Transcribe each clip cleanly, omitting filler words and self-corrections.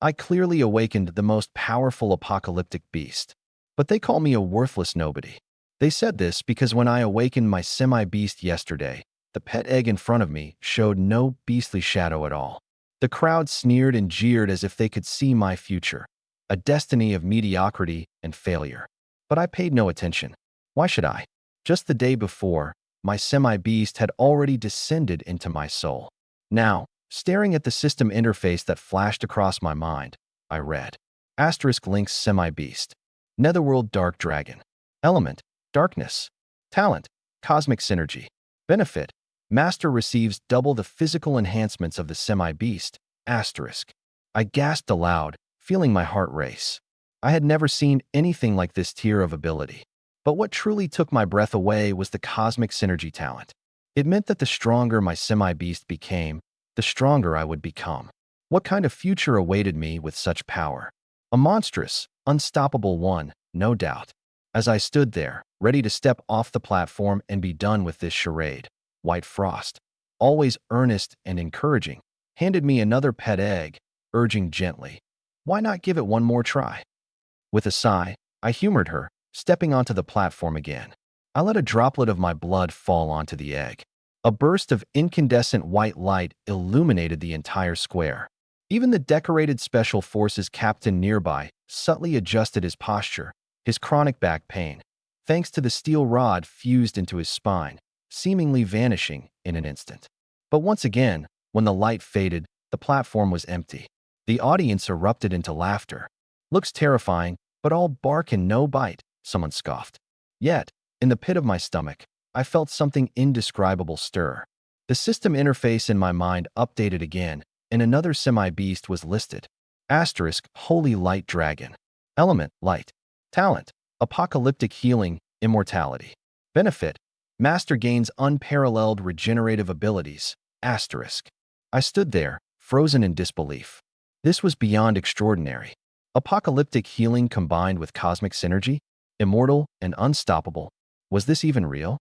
I clearly awakened the most powerful apocalyptic beast. But they call me a worthless nobody. They said this because when I awakened my semi-beast yesterday, the pet egg in front of me showed no beastly shadow at all. The crowd sneered and jeered as if they could see my future, a destiny of mediocrity and failure. But I paid no attention. Why should I? Just the day before, my semi-beast had already descended into my soul. Now, staring at the system interface that flashed across my mind, I read. *Link's semi-beast. Netherworld Dark Dragon. Element: Darkness. Talent: Cosmic Synergy. Benefit: Master receives double the physical enhancements of the semi-beast. I gasped aloud, feeling my heart race. I had never seen anything like this tier of ability. But what truly took my breath away was the Cosmic Synergy talent. It meant that the stronger my semi-beast became, the stronger I would become. What kind of future awaited me with such power? A monstrous, unstoppable one, no doubt. As I stood there, ready to step off the platform and be done with this charade, White Frost, always earnest and encouraging, handed me another pet egg, urging gently, "Why not give it one more try?" With a sigh, I humored her, stepping onto the platform again. I let a droplet of my blood fall onto the egg. A burst of incandescent white light illuminated the entire square. Even the decorated Special Forces captain nearby subtly adjusted his posture, his chronic back pain, thanks to the steel rod fused into his spine, seemingly vanishing in an instant. But once again, when the light faded, the platform was empty. The audience erupted into laughter. "Looks terrifying, but all bark and no bite," someone scoffed. Yet, in the pit of my stomach, I felt something indescribable stir. The system interface in my mind updated again, and another semi-beast was listed. Holy Light Dragon. Element: Light. Talent: Apocalyptic Healing, Immortality. Benefit: Master gains unparalleled regenerative abilities. I stood there, frozen in disbelief. This was beyond extraordinary. Apocalyptic healing combined with cosmic synergy? Immortal and unstoppable. Was this even real?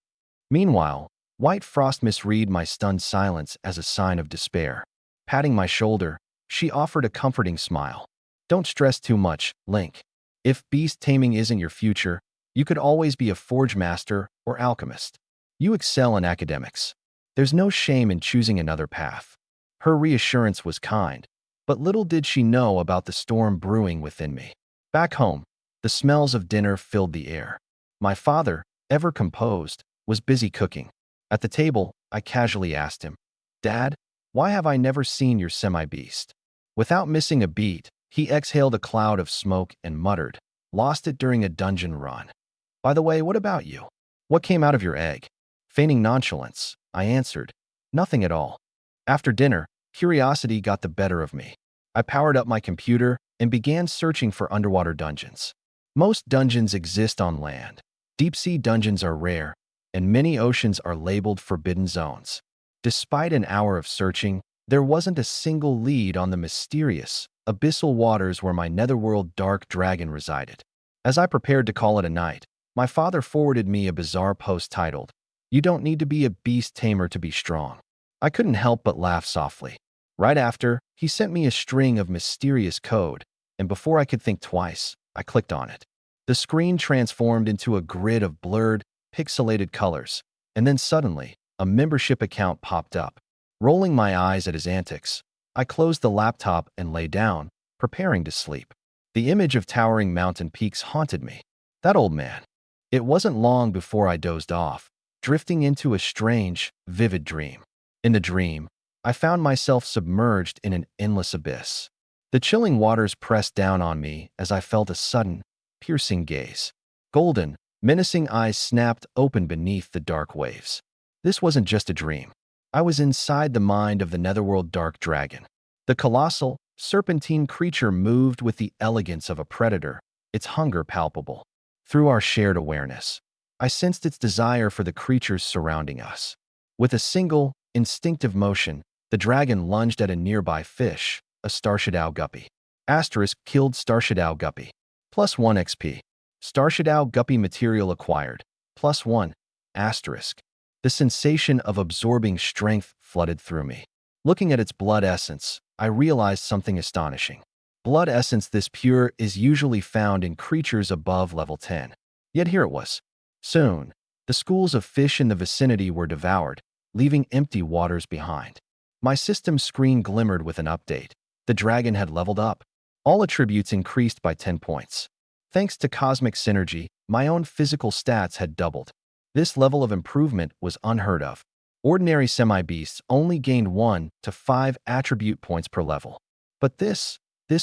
Meanwhile, White Frost misread my stunned silence as a sign of despair. Patting my shoulder, she offered a comforting smile. "Don't stress too much, Link. If beast taming isn't your future, you could always be a forge master or alchemist. You excel in academics. There's no shame in choosing another path." Her reassurance was kind, but little did she know about the storm brewing within me. Back home, the smells of dinner filled the air. My father, ever composed, was busy cooking. At the table, I casually asked him, "Dad, why have I never seen your semi-beast?" Without missing a beat, he exhaled a cloud of smoke and muttered, "Lost it during a dungeon run. By the way, what about you? What came out of your egg?" Feigning nonchalance, I answered, "Nothing at all." After dinner, curiosity got the better of me. I powered up my computer and began searching for underwater dungeons. Most dungeons exist on land. Deep-sea dungeons are rare, and many oceans are labeled forbidden zones. Despite an hour of searching, there wasn't a single lead on the mysterious, abyssal waters where my netherworld dark dragon resided. As I prepared to call it a night, my father forwarded me a bizarre post titled, "You don't need to be a beast tamer to be strong." I couldn't help but laugh softly. Right after, he sent me a string of mysterious code, and before I could think twice, I clicked on it. The screen transformed into a grid of blurred, pixelated colors, and then suddenly, a membership account popped up. Rolling my eyes at his antics, I closed the laptop and lay down, preparing to sleep. The image of towering mountain peaks haunted me. That old man. It wasn't long before I dozed off, drifting into a strange, vivid dream. In the dream, I found myself submerged in an endless abyss. The chilling waters pressed down on me as I felt a sudden, piercing gaze. Golden, menacing eyes snapped open beneath the dark waves. This wasn't just a dream. I was inside the mind of the netherworld dark dragon. The colossal, serpentine creature moved with the elegance of a predator, its hunger palpable. Through our shared awareness, I sensed its desire for the creatures surrounding us. With a single, instinctive motion, the dragon lunged at a nearby fish, a Starshadow guppy. Killed Starshadow guppy. +1 XP. Starshadow guppy material acquired. +1. The sensation of absorbing strength flooded through me. Looking at its blood essence, I realized something astonishing. Blood essence this pure is usually found in creatures above level 10. Yet here it was. Soon, the schools of fish in the vicinity were devoured, leaving empty waters behind. My system screen glimmered with an update. The dragon had leveled up. All attributes increased by 10 points. Thanks to cosmic synergy, my own physical stats had doubled. This level of improvement was unheard of. Ordinary semi-beasts only gained 1 to 5 attribute points per level. But this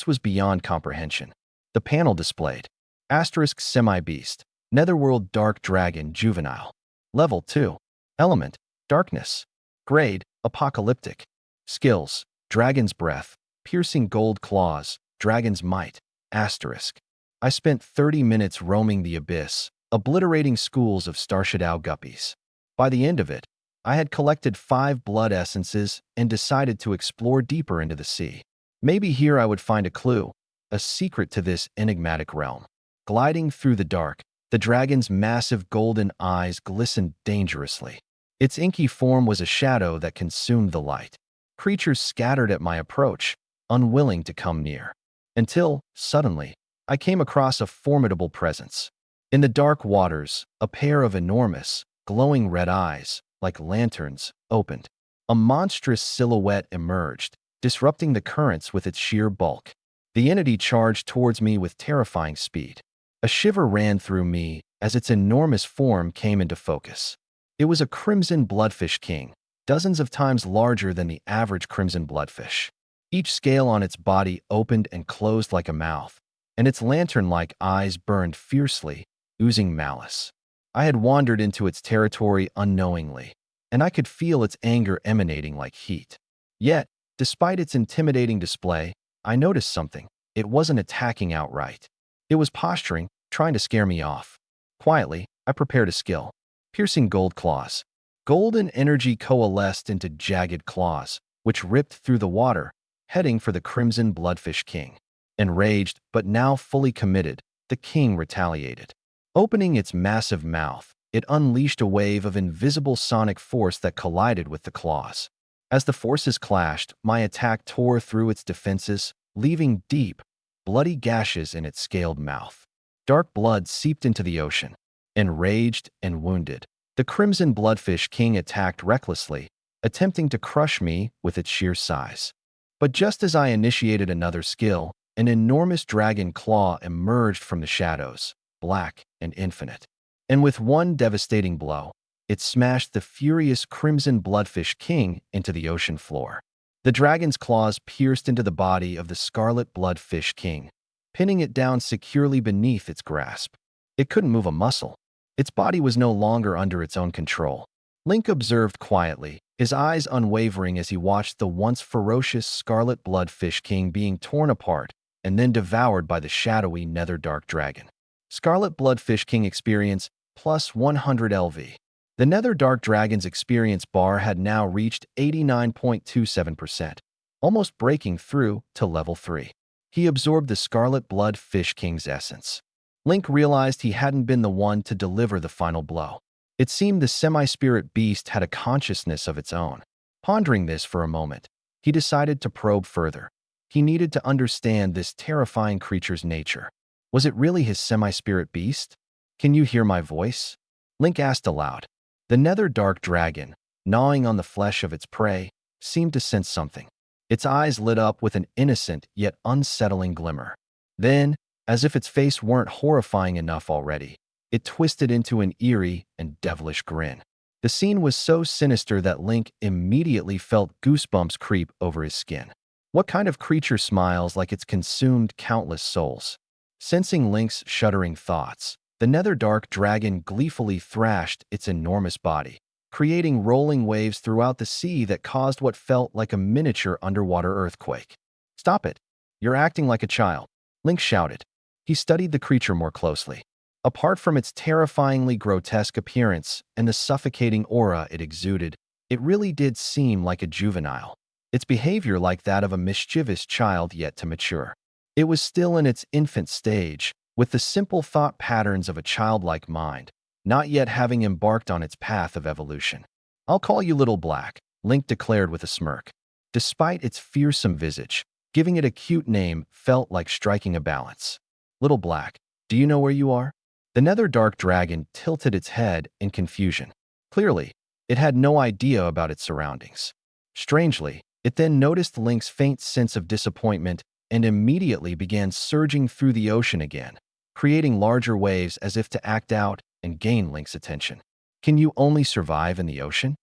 was beyond comprehension. The panel displayed. Asterisk semi-beast. Netherworld Dark Dragon Juvenile. Level 2. Element: Darkness. Grade: Apocalyptic. Skills: Dragon's Breath, Piercing Gold Claws, Dragon's Might. Asterisk. I spent 30 minutes roaming the abyss, obliterating schools of Starshadow guppies. By the end of it, I had collected 5 blood essences and decided to explore deeper into the sea. Maybe here I would find a clue, a secret to this enigmatic realm. Gliding through the dark, the dragon's massive golden eyes glistened dangerously. Its inky form was a shadow that consumed the light. Creatures scattered at my approach, unwilling to come near. Until, suddenly, I came across a formidable presence. In the dark waters, a pair of enormous, glowing red eyes, like lanterns, opened. A monstrous silhouette emerged, disrupting the currents with its sheer bulk. The entity charged towards me with terrifying speed. A shiver ran through me as its enormous form came into focus. It was a crimson bloodfish king, dozens of times larger than the average crimson bloodfish. Each scale on its body opened and closed like a mouth, and its lantern-like eyes burned fiercely, oozing malice. I had wandered into its territory unknowingly, and I could feel its anger emanating like heat. Yet, despite its intimidating display, I noticed something. It wasn't attacking outright. It was posturing, trying to scare me off. Quietly, I prepared a skill. Piercing Gold Claws. Golden energy coalesced into jagged claws, which ripped through the water, heading for the crimson bloodfish king. Enraged, but now fully committed, the king retaliated. Opening its massive mouth, it unleashed a wave of invisible sonic force that collided with the claws. As the forces clashed, my attack tore through its defenses, leaving deep, bloody gashes in its scaled mouth. Dark blood seeped into the ocean. Enraged and wounded, the crimson bloodfish king attacked recklessly, attempting to crush me with its sheer size. But just as I initiated another skill, an enormous dragon claw emerged from the shadows, black and infinite. And with one devastating blow, it smashed the furious crimson bloodfish king into the ocean floor. The dragon's claws pierced into the body of the scarlet bloodfish king, pinning it down securely beneath its grasp. It couldn't move a muscle. Its body was no longer under its own control. Link observed quietly, his eyes unwavering as he watched the once ferocious scarlet bloodfish king being torn apart and then devoured by the shadowy nether dark dragon. Scarlet bloodfish king experience plus 100 LV. The nether dark dragon's experience bar had now reached 89.27%, almost breaking through to level 3. He absorbed the scarlet bloodfish king's essence. Link realized he hadn't been the one to deliver the final blow. It seemed the semi-spirit beast had a consciousness of its own. Pondering this for a moment, he decided to probe further. He needed to understand this terrifying creature's nature. Was it really his semi-spirit beast? Can you hear my voice? Link asked aloud. The nether dark dragon, gnawing on the flesh of its prey, seemed to sense something. Its eyes lit up with an innocent yet unsettling glimmer. Then, as if its face weren't horrifying enough already, it twisted into an eerie and devilish grin. The scene was so sinister that Link immediately felt goosebumps creep over his skin. What kind of creature smiles like it's consumed countless souls? Sensing Link's shuddering thoughts, the nether dark dragon gleefully thrashed its enormous body, creating rolling waves throughout the sea that caused what felt like a miniature underwater earthquake. "Stop it! You're acting like a child," Link shouted. He studied the creature more closely. Apart from its terrifyingly grotesque appearance and the suffocating aura it exuded, it really did seem like a juvenile. Its behavior like that of a mischievous child yet to mature. It was still in its infant stage, with the simple thought patterns of a childlike mind, not yet having embarked on its path of evolution. "I'll call you Little Black," Link declared with a smirk. Despite its fearsome visage, Giving it a cute name felt like striking a balance. Little Black, do you know where you are? The nether dark dragon tilted its head in confusion. Clearly, it had no idea about its surroundings. Strangely, it then noticed Link's faint sense of disappointment and immediately began surging through the ocean again, creating larger waves as if to act out and gain Link's attention. Can you only survive in the ocean?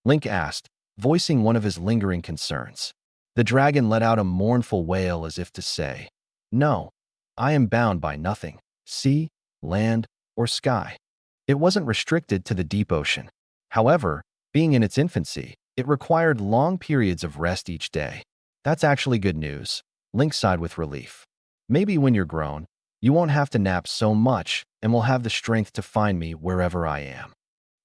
Link asked, voicing one of his lingering concerns. The dragon let out a mournful wail as if to say, "No, I am bound by nothing, sea, land, or sky." It wasn't restricted to the deep ocean. However, being in its infancy, it required long periods of rest each day. That's actually good news. Link sighed with relief. Maybe when you're grown, you won't have to nap so much and will have the strength to find me wherever I am.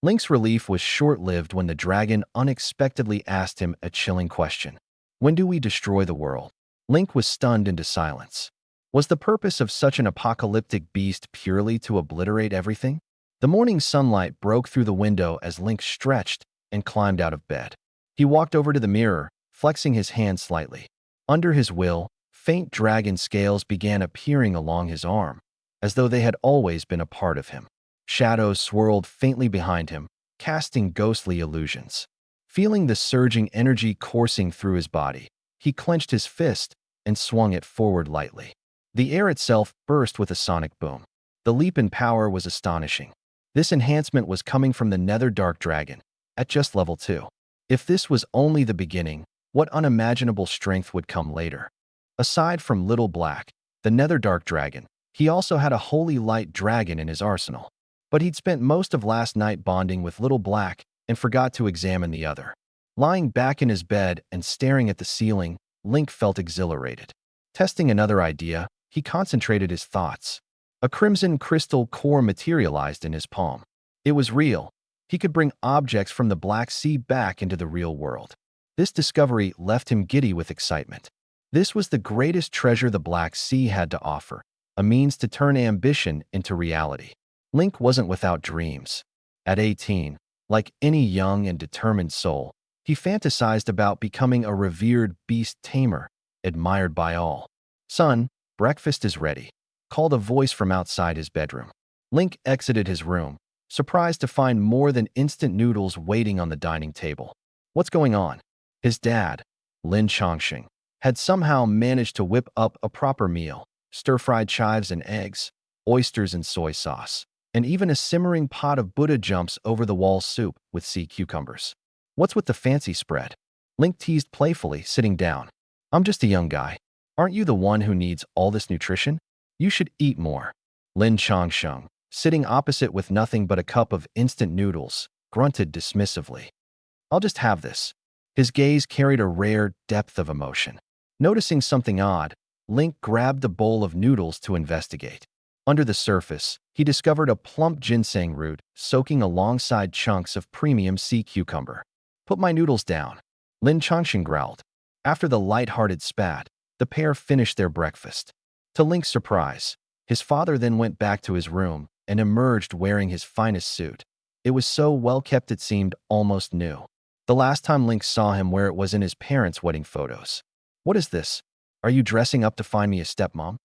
Link's relief was short-lived when the dragon unexpectedly asked him a chilling question. When do we destroy the world? Link was stunned into silence. Was the purpose of such an apocalyptic beast purely to obliterate everything? The morning sunlight broke through the window as Link stretched and climbed out of bed. He walked over to the mirror, flexing his hand slightly. Under his will, faint dragon scales began appearing along his arm, as though they had always been a part of him. Shadows swirled faintly behind him, casting ghostly illusions. Feeling the surging energy coursing through his body, he clenched his fist and swung it forward lightly. The air itself burst with a sonic boom. The leap in power was astonishing. This enhancement was coming from the Nether Dark Dragon, at just level 2. If this was only the beginning, what unimaginable strength would come later? Aside from Little Black, the Nether Dark Dragon, he also had a Holy Light Dragon in his arsenal. But he'd spent most of last night bonding with Little Black and forgot to examine the other. Lying back in his bed and staring at the ceiling, Link felt exhilarated. Testing another idea, he concentrated his thoughts. A crimson crystal core materialized in his palm. It was real. He could bring objects from the Black Sea back into the real world. This discovery left him giddy with excitement. This was the greatest treasure the Black Sea had to offer, a means to turn ambition into reality. Link wasn't without dreams. At 18, like any young and determined soul, he fantasized about becoming a revered beast tamer, admired by all. "Son, breakfast is ready," called a voice from outside his bedroom. Link exited his room, surprised to find more than instant noodles waiting on the dining table. What's going on? His dad, Lin Chongqing, had somehow managed to whip up a proper meal: stir-fried chives and eggs, oysters and soy sauce, and even a simmering pot of Buddha jumps over the wall soup with sea cucumbers. What's with the fancy spread? Link teased playfully, sitting down. "I'm just a young guy. Aren't you the one who needs all this nutrition? You should eat more." Lin Chongqing, sitting opposite with nothing but a cup of instant noodles, grunted dismissively. "I'll just have this." His gaze carried a rare depth of emotion. Noticing something odd, Link grabbed the bowl of noodles to investigate. Under the surface, he discovered a plump ginseng root soaking alongside chunks of premium sea cucumber. "Put my noodles down," Lin Chongqing growled. After the light-hearted spat, the pair finished their breakfast. To Link's surprise, his father then went back to his room and emerged wearing his finest suit. It was so well-kept it seemed almost new. The last time Link saw him where it was in his parents' wedding photos. "What is this? Are you dressing up to find me a stepmom?"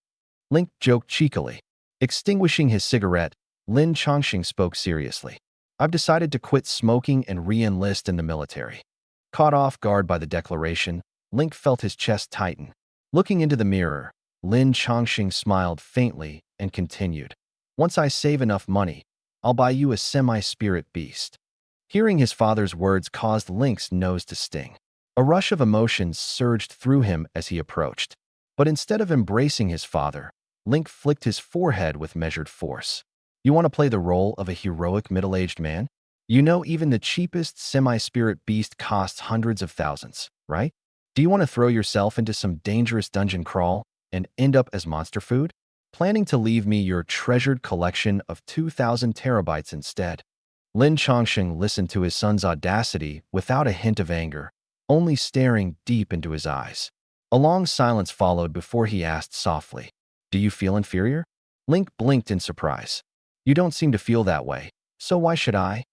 Link joked cheekily. Extinguishing his cigarette, Lin Chongqing spoke seriously. "I've decided to quit smoking and re-enlist in the military." Caught off guard by the declaration, Link felt his chest tighten. Looking into the mirror, Lin Chongqing smiled faintly and continued, "Once I save enough money, I'll buy you a semi-spirit beast." Hearing his father's words caused Link's nose to sting. A rush of emotions surged through him as he approached. But instead of embracing his father, Link flicked his forehead with measured force. "You want to play the role of a heroic middle-aged man? You know even the cheapest semi-spirit beast costs hundreds of thousands, right? Do you want to throw yourself into some dangerous dungeon crawl and end up as monster food? Planning to leave me your treasured collection of 2,000 terabytes instead?" Lin Chongqing listened to his son's audacity without a hint of anger, only staring deep into his eyes. A long silence followed before he asked softly, "Do you feel inferior?" Link blinked in surprise. "You don't seem to feel that way, so why should I?"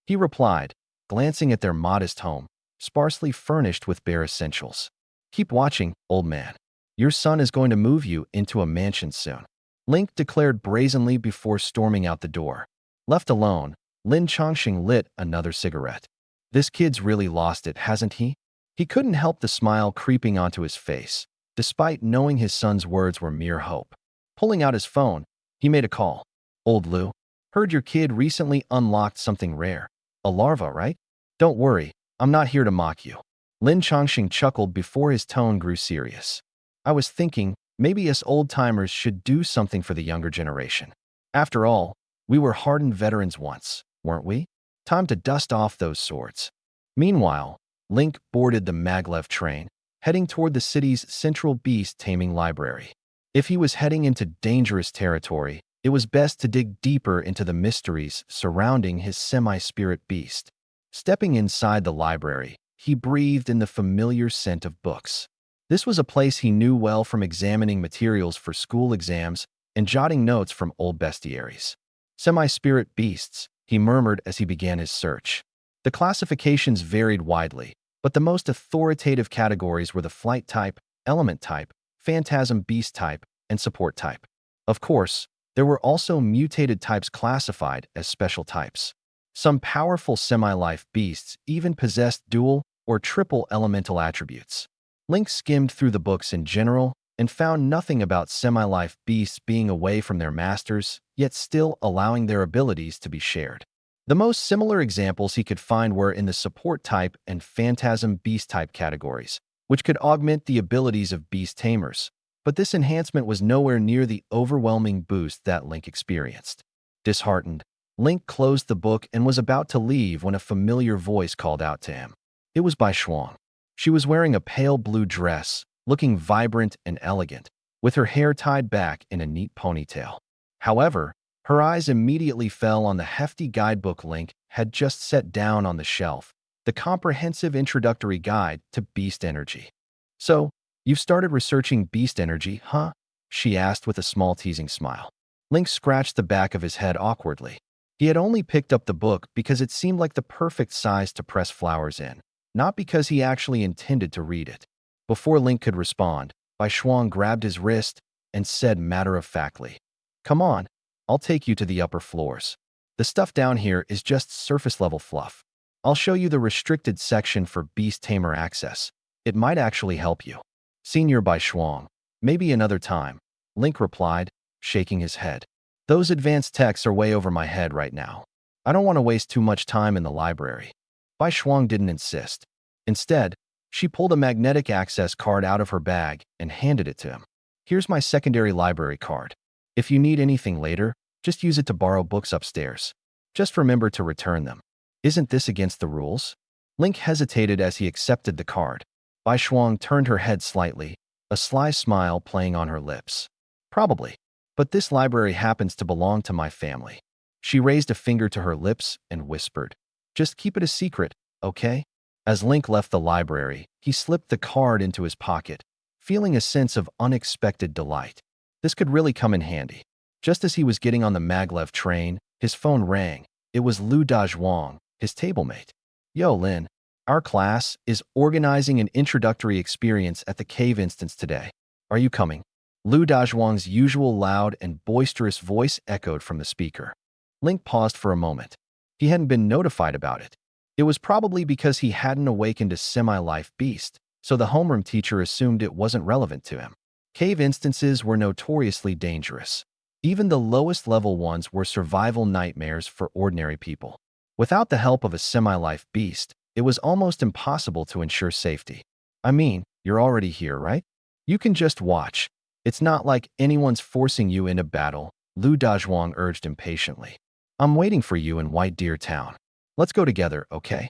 he replied, glancing at their modest home, sparsely furnished with bare essentials. "Keep watching, old man." Your son is going to move you into a mansion soon, Link declared brazenly before storming out the door. Left alone, Lin Chongqing lit another cigarette. This kid's really lost it, hasn't he? He couldn't help the smile creeping onto his face, despite knowing his son's words were mere hope. Pulling out his phone, he made a call. Old Lu, heard your kid recently unlocked something rare. A larva, right? Don't worry, I'm not here to mock you. Lin Chongqing chuckled before his tone grew serious. I was thinking, maybe us old-timers should do something for the younger generation. After all, we were hardened veterans once, weren't we? Time to dust off those swords. Meanwhile, Link boarded the maglev train, heading toward the city's central beast-taming library. If he was heading into dangerous territory, it was best to dig deeper into the mysteries surrounding his semi-spirit beast. Stepping inside the library, he breathed in the familiar scent of books. This was a place he knew well from examining materials for school exams and jotting notes from old bestiaries. Semi-spirit beasts, he murmured as he began his search. The classifications varied widely, but the most authoritative categories were the flight type, element type, phantasm beast type, and support type. Of course, there were also mutated types classified as special types. Some powerful semi-life beasts even possessed dual or triple elemental attributes. Link skimmed through the books in general and found nothing about semi-life beasts being away from their masters, yet still allowing their abilities to be shared. The most similar examples he could find were in the support type and phantasm beast type categories, which could augment the abilities of beast tamers, but this enhancement was nowhere near the overwhelming boost that Link experienced. Disheartened, Link closed the book and was about to leave when a familiar voice called out to him. It was Bai Shuang. She was wearing a pale blue dress, looking vibrant and elegant, with her hair tied back in a neat ponytail. However, her eyes immediately fell on the hefty guidebook Link had just set down on the shelf, the comprehensive introductory guide to beast energy. So, you've started researching beast energy, huh? She asked with a small teasing smile. Link scratched the back of his head awkwardly. He had only picked up the book because it seemed like the perfect size to press flowers in, not because he actually intended to read it. Before Link could respond, Bai Shuang grabbed his wrist and said matter-of-factly, "Come on, I'll take you to the upper floors. The stuff down here is just surface-level fluff. I'll show you the restricted section for Beast Tamer access. It might actually help you." "Senior Bai Shuang, maybe another time," Link replied, shaking his head. "Those advanced techs are way over my head right now. I don't want to waste too much time in the library." Bai Shuang didn't insist. Instead, she pulled a magnetic access card out of her bag and handed it to him. "Here's my secondary library card. If you need anything later, just use it to borrow books upstairs. Just remember to return them." "Isn't this against the rules?" Link hesitated as he accepted the card. Bai Shuang turned her head slightly, a sly smile playing on her lips. "Probably. But this library happens to belong to my family." She raised a finger to her lips and whispered, "Just keep it a secret, okay?" As Link left the library, he slipped the card into his pocket, feeling a sense of unexpected delight. This could really come in handy. Just as he was getting on the maglev train, his phone rang. It was Lu Dazhuang, his tablemate. "Yo, Lin, our class is organizing an introductory experience at the cave instance today. Are you coming?" Lu Dazhuang's usual loud and boisterous voice echoed from the speaker. Link paused for a moment. He hadn't been notified about it. It was probably because he hadn't awakened a semi-life beast, so the homeroom teacher assumed it wasn't relevant to him. Cave instances were notoriously dangerous. Even the lowest level ones were survival nightmares for ordinary people. Without the help of a semi-life beast, it was almost impossible to ensure safety. "I mean, you're already here, right? You can just watch. It's not like anyone's forcing you into battle," Lu Dazhuang urged impatiently. "I'm waiting for you in White Deer Town. Let's go together, okay?"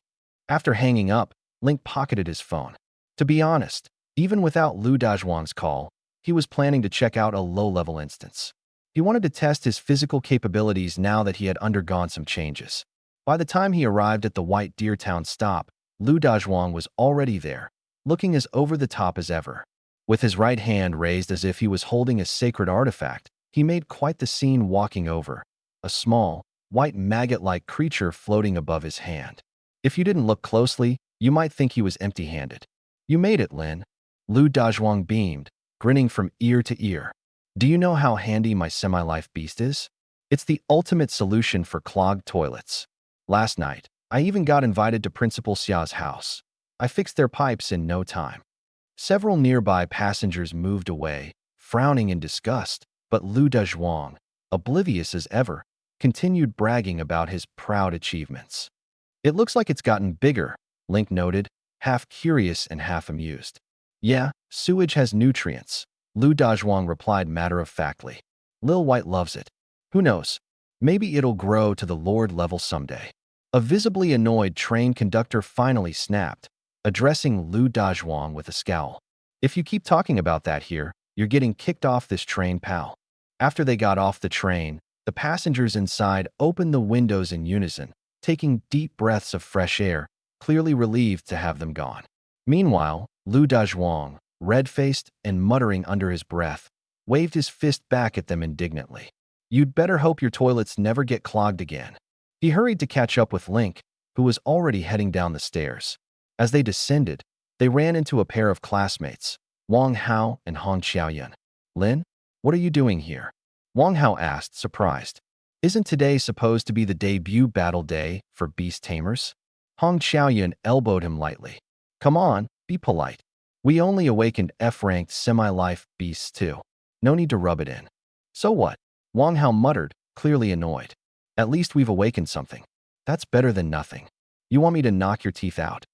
After hanging up, Link pocketed his phone. To be honest, even without Lu Dazhuang's call, he was planning to check out a low-level instance. He wanted to test his physical capabilities now that he had undergone some changes. By the time he arrived at the White Deer Town stop, Lu Dazhuang was already there, looking as over-the-top as ever. With his right hand raised as if he was holding a sacred artifact, he made quite the scene walking over, a small, white maggot-like creature floating above his hand. If you didn't look closely, you might think he was empty-handed. "You made it, Lin." Lu Dazhuang beamed, grinning from ear to ear. Do you know how handy my semi-life beast is? It's the ultimate solution for clogged toilets. Last night, I even got invited to Principal Xia's house. I fixed their pipes in no time. Several nearby passengers moved away, frowning in disgust, but Lu Dezhuang, oblivious as ever, continued bragging about his proud achievements. It looks like it's gotten bigger, Link noted, half curious and half amused. Yeah, sewage has nutrients, Lu Dezhuang replied matter-of-factly. Lil White loves it. Who knows? Maybe it'll grow to the Lord level someday. A visibly annoyed train conductor finally snapped, addressing Lu Dezhuang with a scowl. If you keep talking about that here, you're getting kicked off this train, pal. After they got off the train, the passengers inside opened the windows in unison, taking deep breaths of fresh air, clearly relieved to have them gone. Meanwhile, Lu Dezhuang, red-faced and muttering under his breath, waved his fist back at them indignantly. You'd better hope your toilets never get clogged again. He hurried to catch up with Link, who was already heading down the stairs. As they descended, they ran into a pair of classmates, Wang Hao and Hong Xiaoyun. Lin, what are you doing here? Wang Hao asked, surprised. Isn't today supposed to be the debut battle day for beast tamers? Hong Xiaoyun elbowed him lightly. Come on, be polite. We only awakened F-ranked semi-life beasts too. No need to rub it in. So what? Wang Hao muttered, clearly annoyed. At least we've awakened something. That's better than nothing. You want me to knock your teeth out?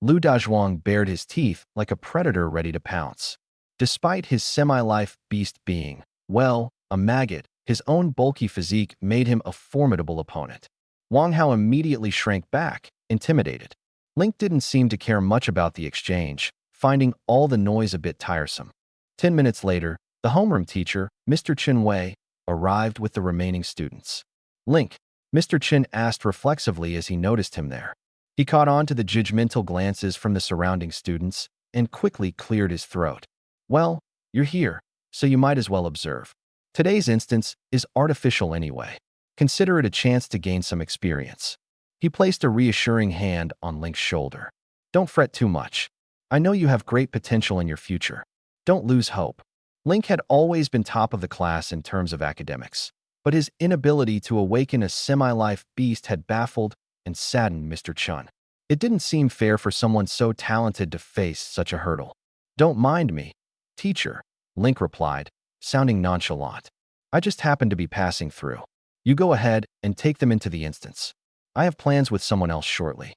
Lu Dezhuang bared his teeth like a predator ready to pounce. Despite his semi-life beast being, well, a maggot, his own bulky physique made him a formidable opponent. Wang Hao immediately shrank back, intimidated. Link didn't seem to care much about the exchange, finding all the noise a bit tiresome. 10 minutes later, the homeroom teacher, Mr. Chen Wei, arrived with the remaining students. Link, Mr. Chen asked reflexively as he noticed him there. He caught on to the judgmental glances from the surrounding students and quickly cleared his throat. Well, you're here, so you might as well observe. Today's instance is artificial anyway. Consider it a chance to gain some experience. He placed a reassuring hand on Link's shoulder. Don't fret too much. I know you have great potential in your future. Don't lose hope. Link had always been top of the class in terms of academics, but his inability to awaken a semi-life beast had baffled and saddened Mr. Chen. It didn't seem fair for someone so talented to face such a hurdle. Don't mind me, teacher, Link replied, sounding nonchalant. I just happened to be passing through. You go ahead and take them into the instance. I have plans with someone else shortly.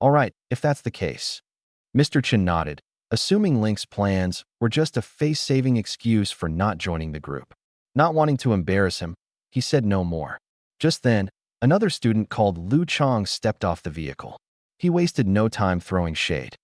All right, if that's the case. Mr. Chen nodded, assuming Link's plans were just a face-saving excuse for not joining the group. Not wanting to embarrass him, he said no more. Just then, another student called Lu Chong stepped off the vehicle. He wasted no time throwing shade.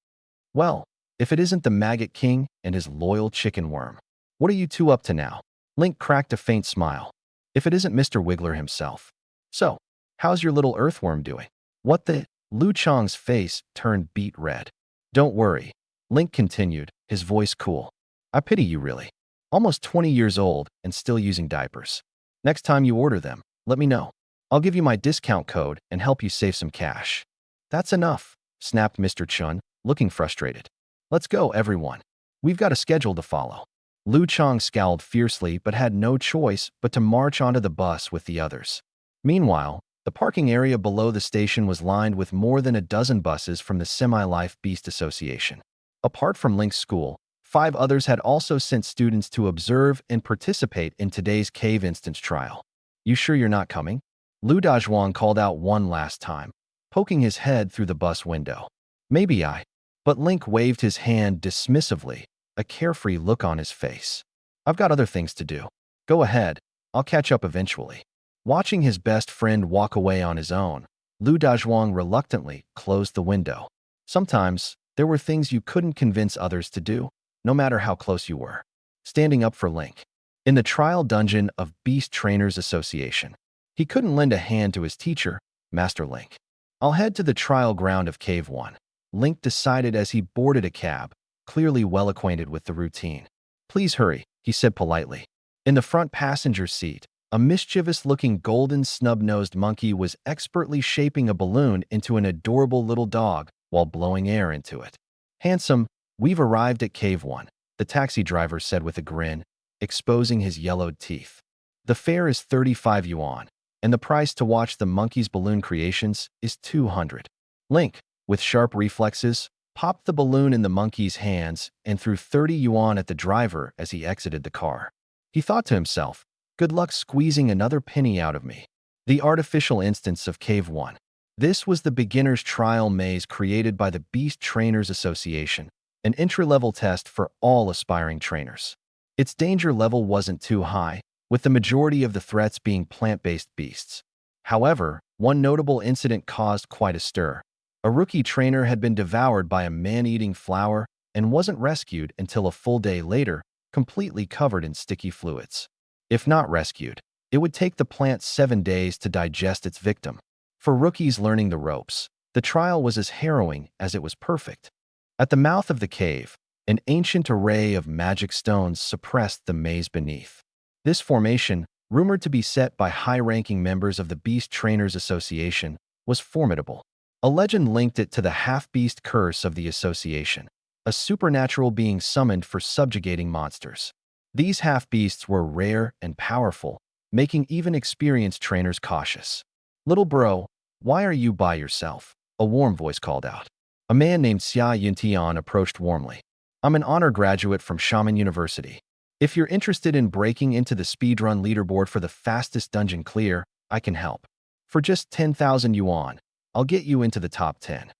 Well, if it isn't the Maggot King and his loyal chicken worm. What are you two up to now? Link cracked a faint smile. If it isn't Mr. Wiggler himself. So, how's your little earthworm doing? What the? Lu Chong's face turned beet red. Don't worry, Link continued, his voice cool. I pity you really. Almost 20 years old and still using diapers. Next time you order them, let me know. I'll give you my discount code and help you save some cash. That's enough, snapped Mr. Chun, looking frustrated. Let's go, everyone. We've got a schedule to follow. Lu Chong scowled fiercely but had no choice but to march onto the bus with the others. Meanwhile, the parking area below the station was lined with more than a dozen buses from the Semi-Life Beast Association. Apart from Link's school, 5 others had also sent students to observe and participate in today's cave instance trial. You sure you're not coming? Lu Dezhuang called out one last time, poking his head through the bus window. Maybe I. But Link waved his hand dismissively, a carefree look on his face. I've got other things to do. Go ahead, I'll catch up eventually. Watching his best friend walk away on his own, Lu Dezhuang reluctantly closed the window. Sometimes, there were things you couldn't convince others to do, no matter how close you were. Standing up for Link. In the trial dungeon of Beast Trainers Association, he couldn't lend a hand to his teacher, Master Link. I'll head to the trial ground of Cave 1. Link decided as he boarded a cab, clearly well acquainted with the routine. Please hurry, he said politely. In the front passenger seat, a mischievous-looking golden snub-nosed monkey was expertly shaping a balloon into an adorable little dog while blowing air into it. Handsome, we've arrived at Cave 1. the taxi driver said with a grin, exposing his yellowed teeth. The fare is 35 yuan, and the price to watch the monkey's balloon creations is 200. Link, with sharp reflexes, popped the balloon in the monkey's hands and threw 30 yuan at the driver as he exited the car. He thought to himself, good luck squeezing another penny out of me. The artificial instance of Cave 1. This was the beginner's trial maze created by the Beast Trainers Association, an entry-level test for all aspiring trainers. Its danger level wasn't too high, with the majority of the threats being plant-based beasts. However, one notable incident caused quite a stir. A rookie trainer had been devoured by a man-eating flower and wasn't rescued until a full day later, completely covered in sticky fluids. If not rescued, it would take the plant 7 days to digest its victim. For rookies learning the ropes, the trial was as harrowing as it was perfect. At the mouth of the cave, an ancient array of magic stones suppressed the maze beneath. This formation, rumored to be set by high-ranking members of the Beast Trainers Association, was formidable. A legend linked it to the half-beast curse of the association, a supernatural being summoned for subjugating monsters. These half-beasts were rare and powerful, making even experienced trainers cautious. "Little bro, why are you by yourself?" a warm voice called out. A man named Xia Yuntian approached warmly. "I'm an honor graduate from Shaman University. If you're interested in breaking into the speedrun leaderboard for the fastest dungeon clear, I can help. For just 10,000 yuan, I'll get you into the top 10.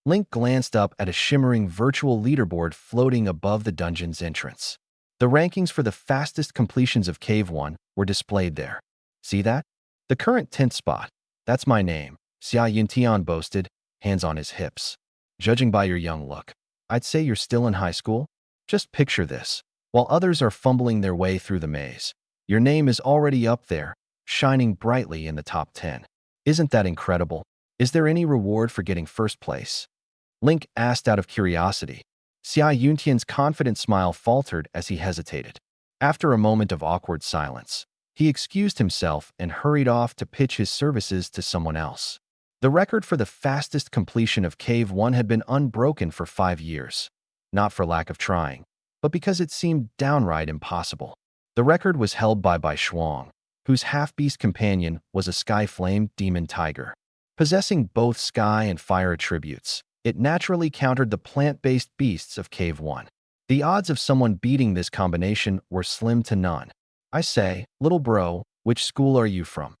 Link glanced up at a shimmering virtual leaderboard floating above the dungeon's entrance. The rankings for the fastest completions of Cave 1 were displayed there. "See that? The current 10th spot. That's my name," Xia Yuntian boasted, hands on his hips. "Judging by your young look, I'd say you're still in high school. Just picture this. While others are fumbling their way through the maze, your name is already up there, shining brightly in the top 10. Isn't that incredible? Is there any reward for getting first place?" Link asked out of curiosity. Xia Yuntian's confident smile faltered as he hesitated. After a moment of awkward silence, he excused himself and hurried off to pitch his services to someone else. The record for the fastest completion of Cave 1 had been unbroken for 5 years, not for lack of trying, but because it seemed downright impossible. The record was held by Bai Shuang, whose half-beast companion was a sky-flame demon tiger. Possessing both sky and fire attributes, it naturally countered the plant-based beasts of Cave 1. The odds of someone beating this combination were slim to none. "I say, little bro, which school are you from?"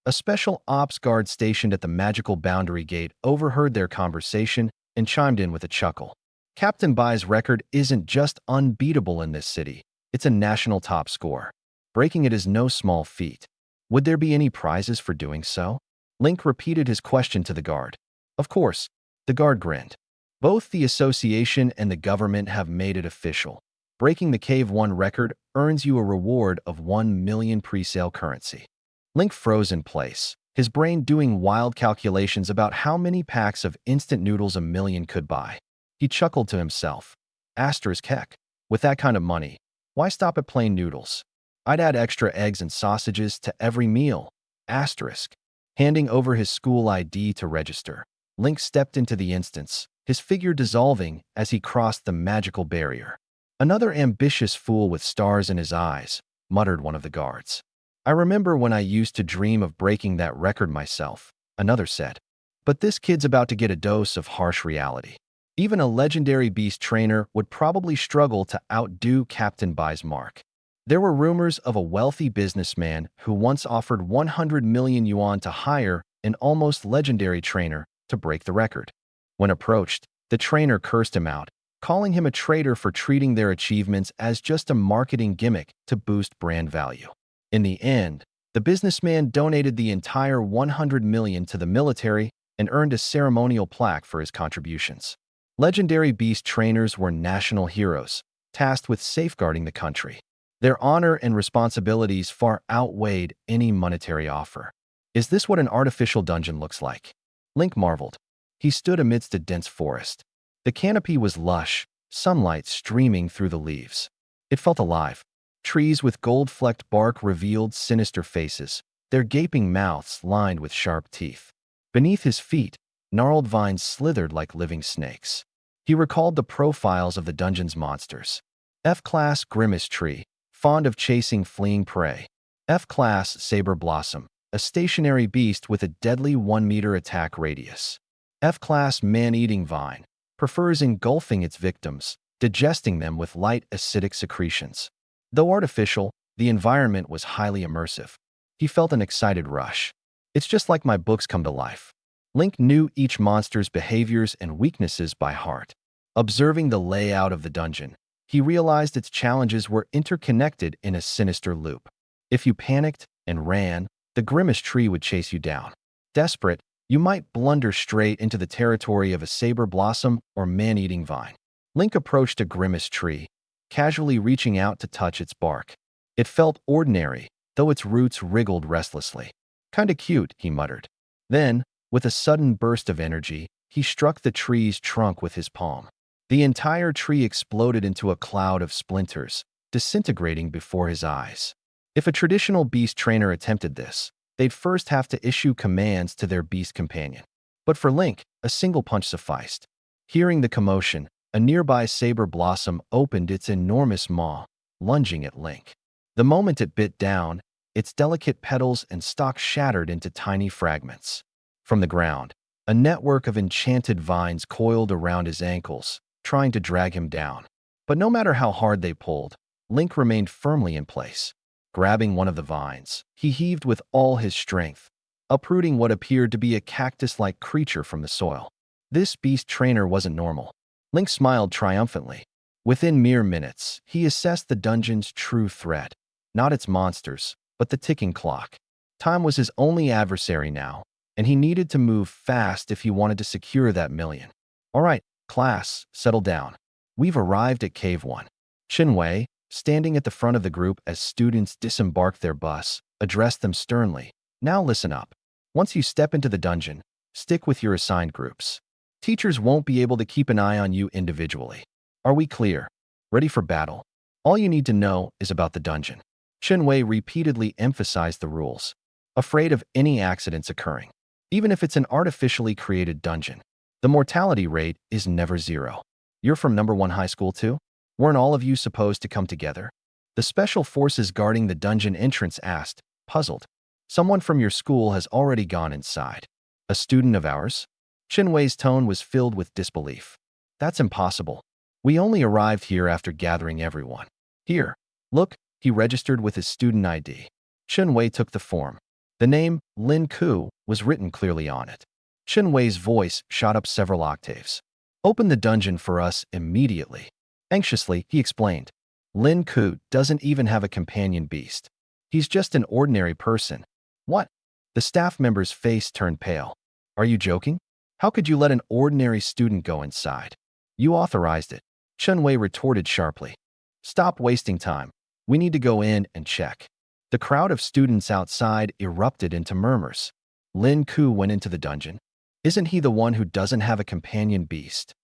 A special ops guard stationed at the magical boundary gate overheard their conversation and chimed in with a chuckle. "Captain Bai's record isn't just unbeatable in this city, it's a national top score. Breaking it is no small feat. Would there be any prizes for doing so?" Link repeated his question to the guard. "Of course," the guard grinned. "Both the association and the government have made it official. Breaking the Cave 1 record earns you a reward of 1 million presale currency." Link froze in place, his brain doing wild calculations about how many packs of instant noodles a million could buy. He chuckled to himself. Asterisk heck, with that kind of money, why stop at plain noodles? I'd add extra eggs and sausages to every meal. Asterisk. Handing over his school ID to register, Link stepped into the instance, his figure dissolving as he crossed the magical barrier. "Another ambitious fool with stars in his eyes," muttered one of the guards. "I remember when I used to dream of breaking that record myself," another said. But this kid's about to get a dose of harsh reality. Even a legendary beast trainer would probably struggle to outdo Captain Bai's mark. There were rumors of a wealthy businessman who once offered 100 million yuan to hire an almost legendary trainer to break the record. When approached, the trainer cursed him out, calling him a traitor for treating their achievements as just a marketing gimmick to boost brand value. In the end, the businessman donated the entire 100 million to the military and earned a ceremonial plaque for his contributions. Legendary beast trainers were national heroes, tasked with safeguarding the country. Their honor and responsibilities far outweighed any monetary offer. "Is this what an artificial dungeon looks like?" Link marveled. He stood amidst a dense forest. The canopy was lush, sunlight streaming through the leaves. It felt alive. Trees with gold-flecked bark revealed sinister faces, their gaping mouths lined with sharp teeth. Beneath his feet, gnarled vines slithered like living snakes. He recalled the profiles of the dungeon's monsters. F-Class Grimace Tree, fond of chasing fleeing prey. F-Class Saber Blossom, a stationary beast with a deadly 1-meter attack radius. F-Class Man-Eating Vine, prefers engulfing its victims, digesting them with light acidic secretions. Though artificial, the environment was highly immersive. He felt an excited rush. It's just like my books come to life. Link knew each monster's behaviors and weaknesses by heart. Observing the layout of the dungeon, he realized its challenges were interconnected in a sinister loop. If you panicked and ran, the Grimace Tree would chase you down. Desperate, you might blunder straight into the territory of a Saber Blossom or Man-Eating Vine. Link approached a Grimace Tree, casually reaching out to touch its bark. It felt ordinary, though its roots wriggled restlessly. "Kinda cute," he muttered. Then, with a sudden burst of energy, he struck the tree's trunk with his palm. The entire tree exploded into a cloud of splinters, disintegrating before his eyes. If a traditional beast trainer attempted this, they'd first have to issue commands to their beast companion. But for Link, a single punch sufficed. Hearing the commotion, a nearby Saber Blossom opened its enormous maw, lunging at Link. The moment it bit down, its delicate petals and stalk shattered into tiny fragments. From the ground, a network of enchanted vines coiled around his ankles, trying to drag him down. But no matter how hard they pulled, Link remained firmly in place. Grabbing one of the vines, he heaved with all his strength, uprooting what appeared to be a cactus-like creature from the soil. This beast trainer wasn't normal. Link smiled triumphantly. Within mere minutes, he assessed the dungeon's true threat. Not its monsters, but the ticking clock. Time was his only adversary now, and he needed to move fast if he wanted to secure that million. "All right, class, settle down. We've arrived at Cave 1. Shinwei, standing at the front of the group as students disembarked their bus, addressed them sternly. "Now listen up. Once you step into the dungeon, stick with your assigned groups. Teachers won't be able to keep an eye on you individually. Are we clear? Ready for battle? All you need to know is about the dungeon." Shinwei repeatedly emphasized the rules, afraid of any accidents occurring. Even if it's an artificially created dungeon, the mortality rate is never zero. "You're from number 1 high school too? Weren't all of you supposed to come together?" The special forces guarding the dungeon entrance asked, puzzled. "Someone from your school has already gone inside." "A student of ours?" Shinwei's tone was filled with disbelief. "That's impossible. We only arrived here after gathering everyone. Here, look." He registered with his student ID. Shinwei took the form. The name, Lin Ku, was written clearly on it. Shinwei's voice shot up several octaves. "Open the dungeon for us immediately." Anxiously, he explained. "Lin Ku doesn't even have a companion beast. He's just an ordinary person." "What?" The staff member's face turned pale. "Are you joking? How could you let an ordinary student go inside?" "You authorized it," Shinwei retorted sharply. "Stop wasting time. We need to go in and check." The crowd of students outside erupted into murmurs. Lin Ku went into the dungeon. Isn't he the one who doesn't have a companion beast?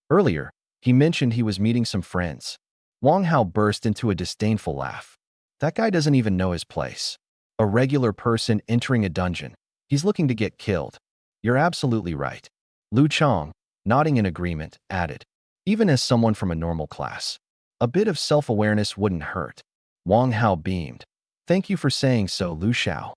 Earlier, he mentioned he was meeting some friends. Wang Hao burst into a disdainful laugh. "That guy doesn't even know his place. A regular person entering a dungeon. He's looking to get killed." "You're absolutely right." Lu Chong, nodding in agreement, added. "Even as someone from a normal class, a bit of self-awareness wouldn't hurt." Wang Hao beamed. "Thank you for saying so, Lu Xiao."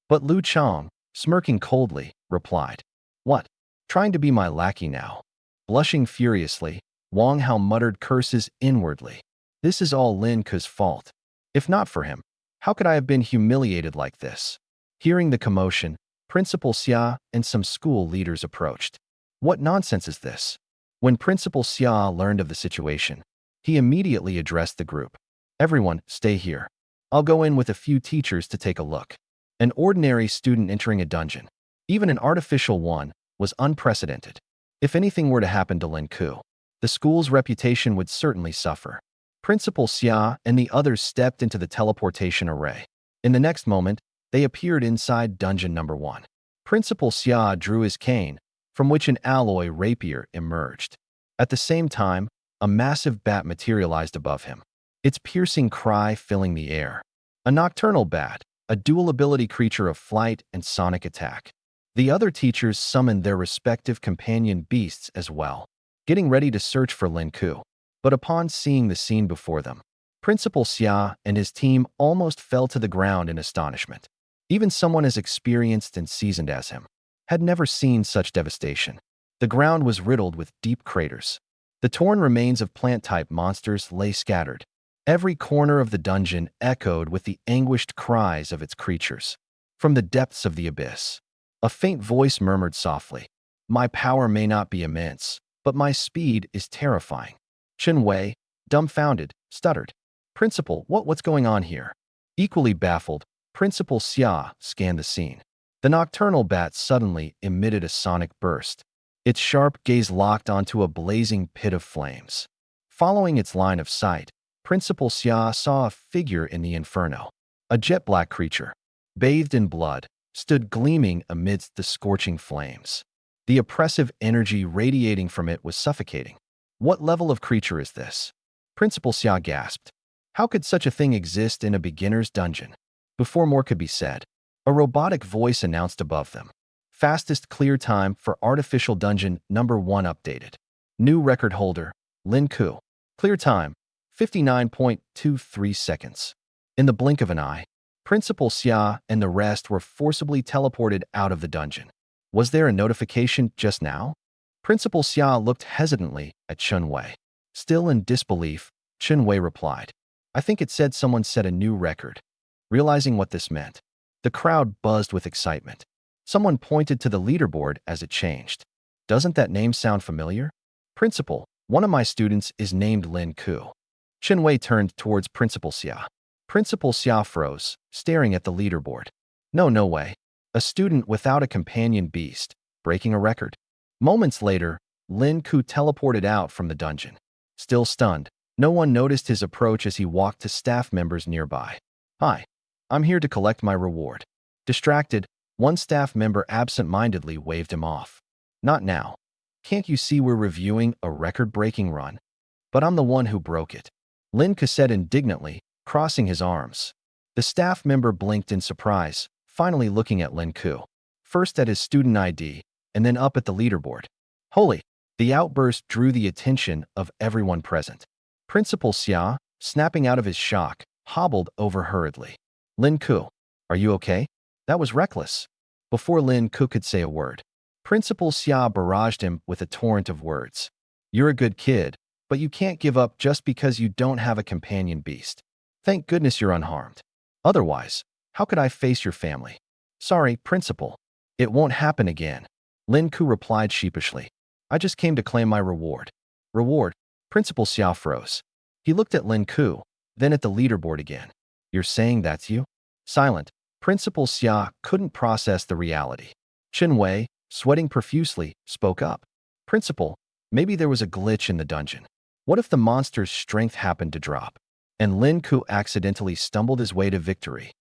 But Lu Chong, smirking coldly, replied, "What? Trying to be my lackey now?" Blushing furiously, Wang Hao muttered curses inwardly. "This is all Lin Ku's fault. If not for him, how could I have been humiliated like this?" Hearing the commotion, Principal Xia and some school leaders approached. "What nonsense is this?" When Principal Xia learned of the situation, he immediately addressed the group. "Everyone, stay here. I'll go in with a few teachers to take a look." An ordinary student entering a dungeon, even an artificial one, was unprecedented. If anything were to happen to Lin Ku, the school's reputation would certainly suffer. Principal Xia and the others stepped into the teleportation array. In the next moment, they appeared inside dungeon number 1. Principal Xia drew his cane, from which an alloy rapier emerged. At the same time, a massive bat materialized above him, its piercing cry filling the air. A nocturnal bat, a dual-ability creature of flight and sonic attack. The other teachers summoned their respective companion beasts as well, getting ready to search for Lin Ku. But upon seeing the scene before them, Principal Xia and his team almost fell to the ground in astonishment. Even someone as experienced and seasoned as him had never seen such devastation. The ground was riddled with deep craters. The torn remains of plant-type monsters lay scattered. Every corner of the dungeon echoed with the anguished cries of its creatures. From the depths of the abyss, a faint voice murmured softly, "My power may not be immense, but my speed is terrifying." Chen Wei, dumbfounded, stuttered, "Principal, what's going on here?" Equally baffled, Principal Xia scanned the scene. The nocturnal bat suddenly emitted a sonic burst. Its sharp gaze locked onto a blazing pit of flames. Following its line of sight, Principal Xia saw a figure in the inferno. A jet-black creature, bathed in blood, stood gleaming amidst the scorching flames. The oppressive energy radiating from it was suffocating. "What level of creature is this?" Principal Xia gasped. How could such a thing exist in a beginner's dungeon? Before more could be said, a robotic voice announced above them, "Fastest clear time for artificial dungeon number 1 updated. New record holder, Lin Ku. Clear time, 59.23 seconds." In the blink of an eye, Principal Xia and the rest were forcibly teleported out of the dungeon. Was there a notification just now? Principal Xia looked hesitantly at Chen Wei. Still in disbelief, Chen Wei replied, "I think it said someone set a new record." Realizing what this meant, the crowd buzzed with excitement. Someone pointed to the leaderboard as it changed. "Doesn't that name sound familiar?" "Principal, one of my students is named Lin Ku." Chen Wei turned towards Principal Xia. Principal Xia froze, staring at the leaderboard. No way. A student without a companion beast, breaking a record. Moments later, Lin Ku teleported out from the dungeon. Still stunned, no one noticed his approach as he walked to staff members nearby. "Hi, I'm here to collect my reward." Distracted, one staff member absent-mindedly waved him off. "Not now. Can't you see we're reviewing a record-breaking run?" "But I'm the one who broke it," Lin Ku said indignantly, crossing his arms. The staff member blinked in surprise, finally looking at Lin Ku. First at his student ID, and then up at the leaderboard. Holy! The outburst drew the attention of everyone present. Principal Xia, snapping out of his shock, hobbled over hurriedly. "Lin Ku, are you okay? That was reckless." Before Lin Ku could say a word, Principal Xia barraged him with a torrent of words. "You're a good kid, but you can't give up just because you don't have a companion beast. Thank goodness you're unharmed. Otherwise, how could I face your family?" "Sorry, Principal. It won't happen again," Lin Ku replied sheepishly. "I just came to claim my reward." "Reward?" Principal Xia froze. He looked at Lin Ku, then at the leaderboard again. "You're saying that's you?" Silent, Principal Xia couldn't process the reality. Chen Wei, sweating profusely, spoke up. "Principal, maybe there was a glitch in the dungeon. What if the monster's strength happened to drop?" And Lin Ku accidentally stumbled his way to victory.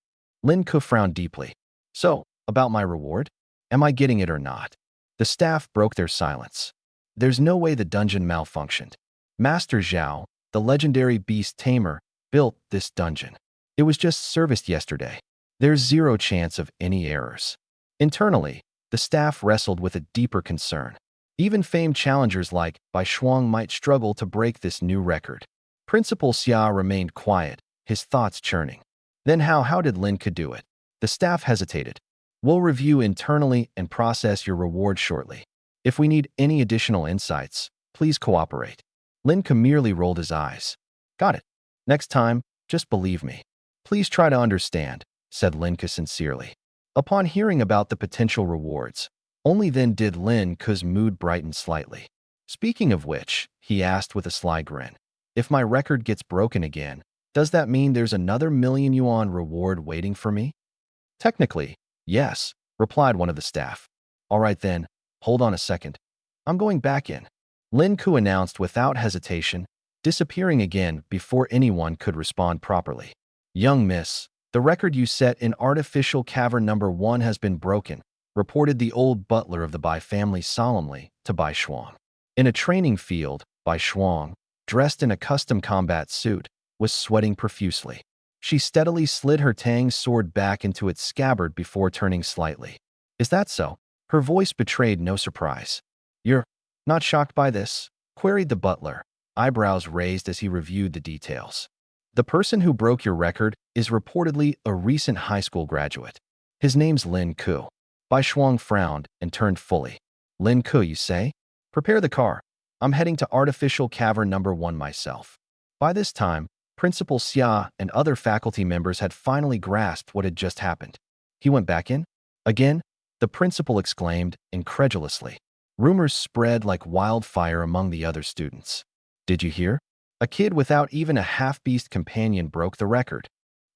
Lin Ku frowned deeply. "So, about my reward? Am I getting it or not?" The staff broke their silence. There's no way the dungeon malfunctioned. Master Zhao, the legendary beast tamer, built this dungeon. It was just serviced yesterday. There's zero chance of any errors. Internally, the staff wrestled with a deeper concern. Even famed challengers like Bai Shuang might struggle to break this new record. Principal Xia remained quiet, his thoughts churning. Then how did Lin Ku do it? The staff hesitated. "We'll review internally and process your reward shortly. If we need any additional insights, please cooperate." Lin Ku merely rolled his eyes. "Got it. Next time, just believe me." "Please try to understand," said Lin Ku sincerely. Upon hearing about the potential rewards, only then did Lin Ku's mood brighten slightly. "Speaking of which," he asked with a sly grin, "if my record gets broken again, does that mean there's another million-yuan reward waiting for me?" "Technically, yes," replied one of the staff. "All right then, hold on a second. I'm going back in," Lin Ku announced without hesitation, disappearing again before anyone could respond properly. "Young miss, the record you set in artificial cavern number 1 has been broken," reported the old butler of the Bai family solemnly to Bai Shuang. In a training field, Bai Shuang, dressed in a custom combat suit, was sweating profusely. She steadily slid her Tang sword back into its scabbard before turning slightly. "Is that so?" Her voice betrayed no surprise. "You're not shocked by this?" queried the butler, eyebrows raised as he reviewed the details. The person who broke your record is reportedly a recent high school graduate. His name's Lin Ku. Bai Shuang frowned and turned fully. Lin Ku, you say? Prepare the car. I'm heading to Artificial Cavern number 1 myself. By this time, Principal Xia and other faculty members had finally grasped what had just happened. He went back in? Again? The principal exclaimed, incredulously. Rumors spread like wildfire among the other students. Did you hear? A kid without even a half-beast companion broke the record.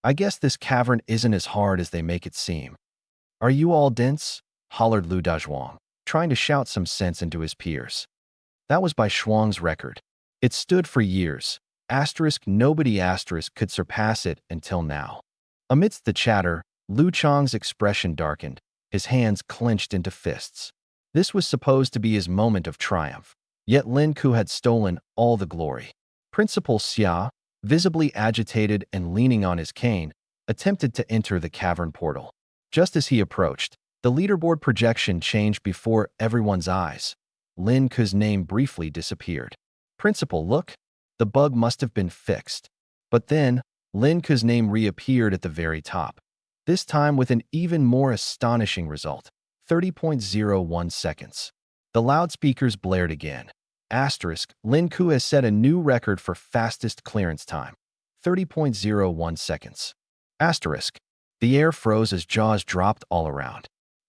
I guess this cavern isn't as hard as they make it seem. Are you all dense? Hollered Lu Dazhuang, trying to shout some sense into his peers. That was Bai Shuang's record. It stood for years. Nobody could surpass it until now. Amidst the chatter, Lu Chang's expression darkened, his hands clenched into fists. This was supposed to be his moment of triumph, yet Lin Ku had stolen all the glory. Principal Xia, visibly agitated and leaning on his cane, attempted to enter the cavern portal. Just as he approached, the leaderboard projection changed before everyone's eyes. Lin Ku's name briefly disappeared. Principal, look. The bug must have been fixed. But then, Lin Ku's name reappeared at the very top. This time with an even more astonishing result, 30.01 seconds. The loudspeakers blared again. Lin Ku has set a new record for fastest clearance time, 30.01 seconds. The air froze as jaws dropped all around.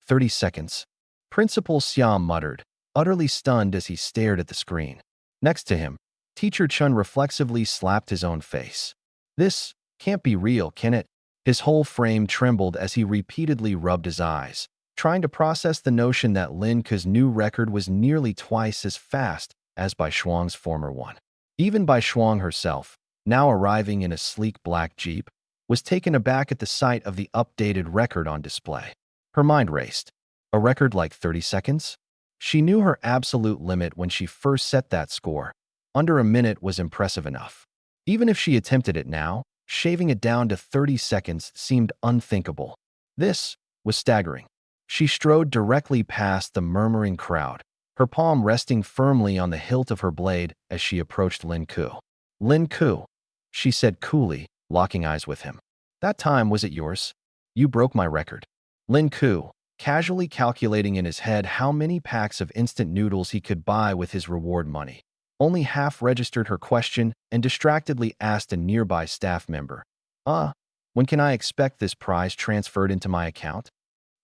30 seconds. Principal Xiao muttered, utterly stunned as he stared at the screen. Next to him, Teacher Chun reflexively slapped his own face. This can't be real, can it? His whole frame trembled as he repeatedly rubbed his eyes, trying to process the notion that Lin Ku's new record was nearly twice as fast as Bai Shuang's former one. Even Bai Shuang herself, now arriving in a sleek black jeep, was taken aback at the sight of the updated record on display. Her mind raced. A record like 30 seconds? She knew her absolute limit when she first set that score. Under a minute was impressive enough. Even if she attempted it now, shaving it down to 30 seconds seemed unthinkable. This was staggering. She strode directly past the murmuring crowd, her palm resting firmly on the hilt of her blade as she approached Lin Ku. Lin Ku, she said coolly, locking eyes with him. That time was it yours? You broke my record. Lin Ku, casually calculating in his head how many packs of instant noodles he could buy with his reward money, only half registered her question and distractedly asked a nearby staff member, when can I expect this prize transferred into my account?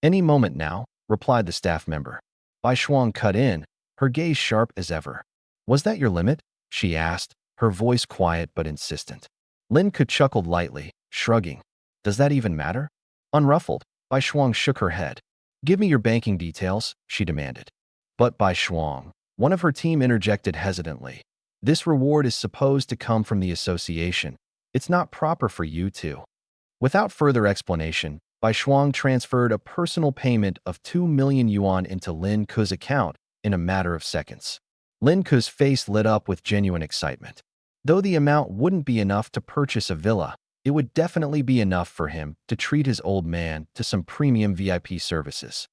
Any moment now, replied the staff member. Bai Shuang cut in, her gaze sharp as ever. Was that your limit? She asked, her voice quiet but insistent. Lin Ku chuckled lightly, shrugging. Does that even matter? Unruffled, Bai Shuang shook her head. Give me your banking details, she demanded. But Bai Shuang, one of her team interjected hesitantly. This reward is supposed to come from the association. It's not proper for you to. Without further explanation, Bai Shuang transferred a personal payment of 2 million yuan into Lin Ku's account in a matter of seconds. Lin Ku's face lit up with genuine excitement. Though the amount wouldn't be enough to purchase a villa, it would definitely be enough for him to treat his old man to some premium VIP services.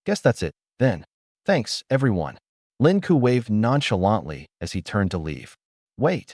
Guess that's it, then. Thanks, everyone. Lin Ku waved nonchalantly as he turned to leave. Wait.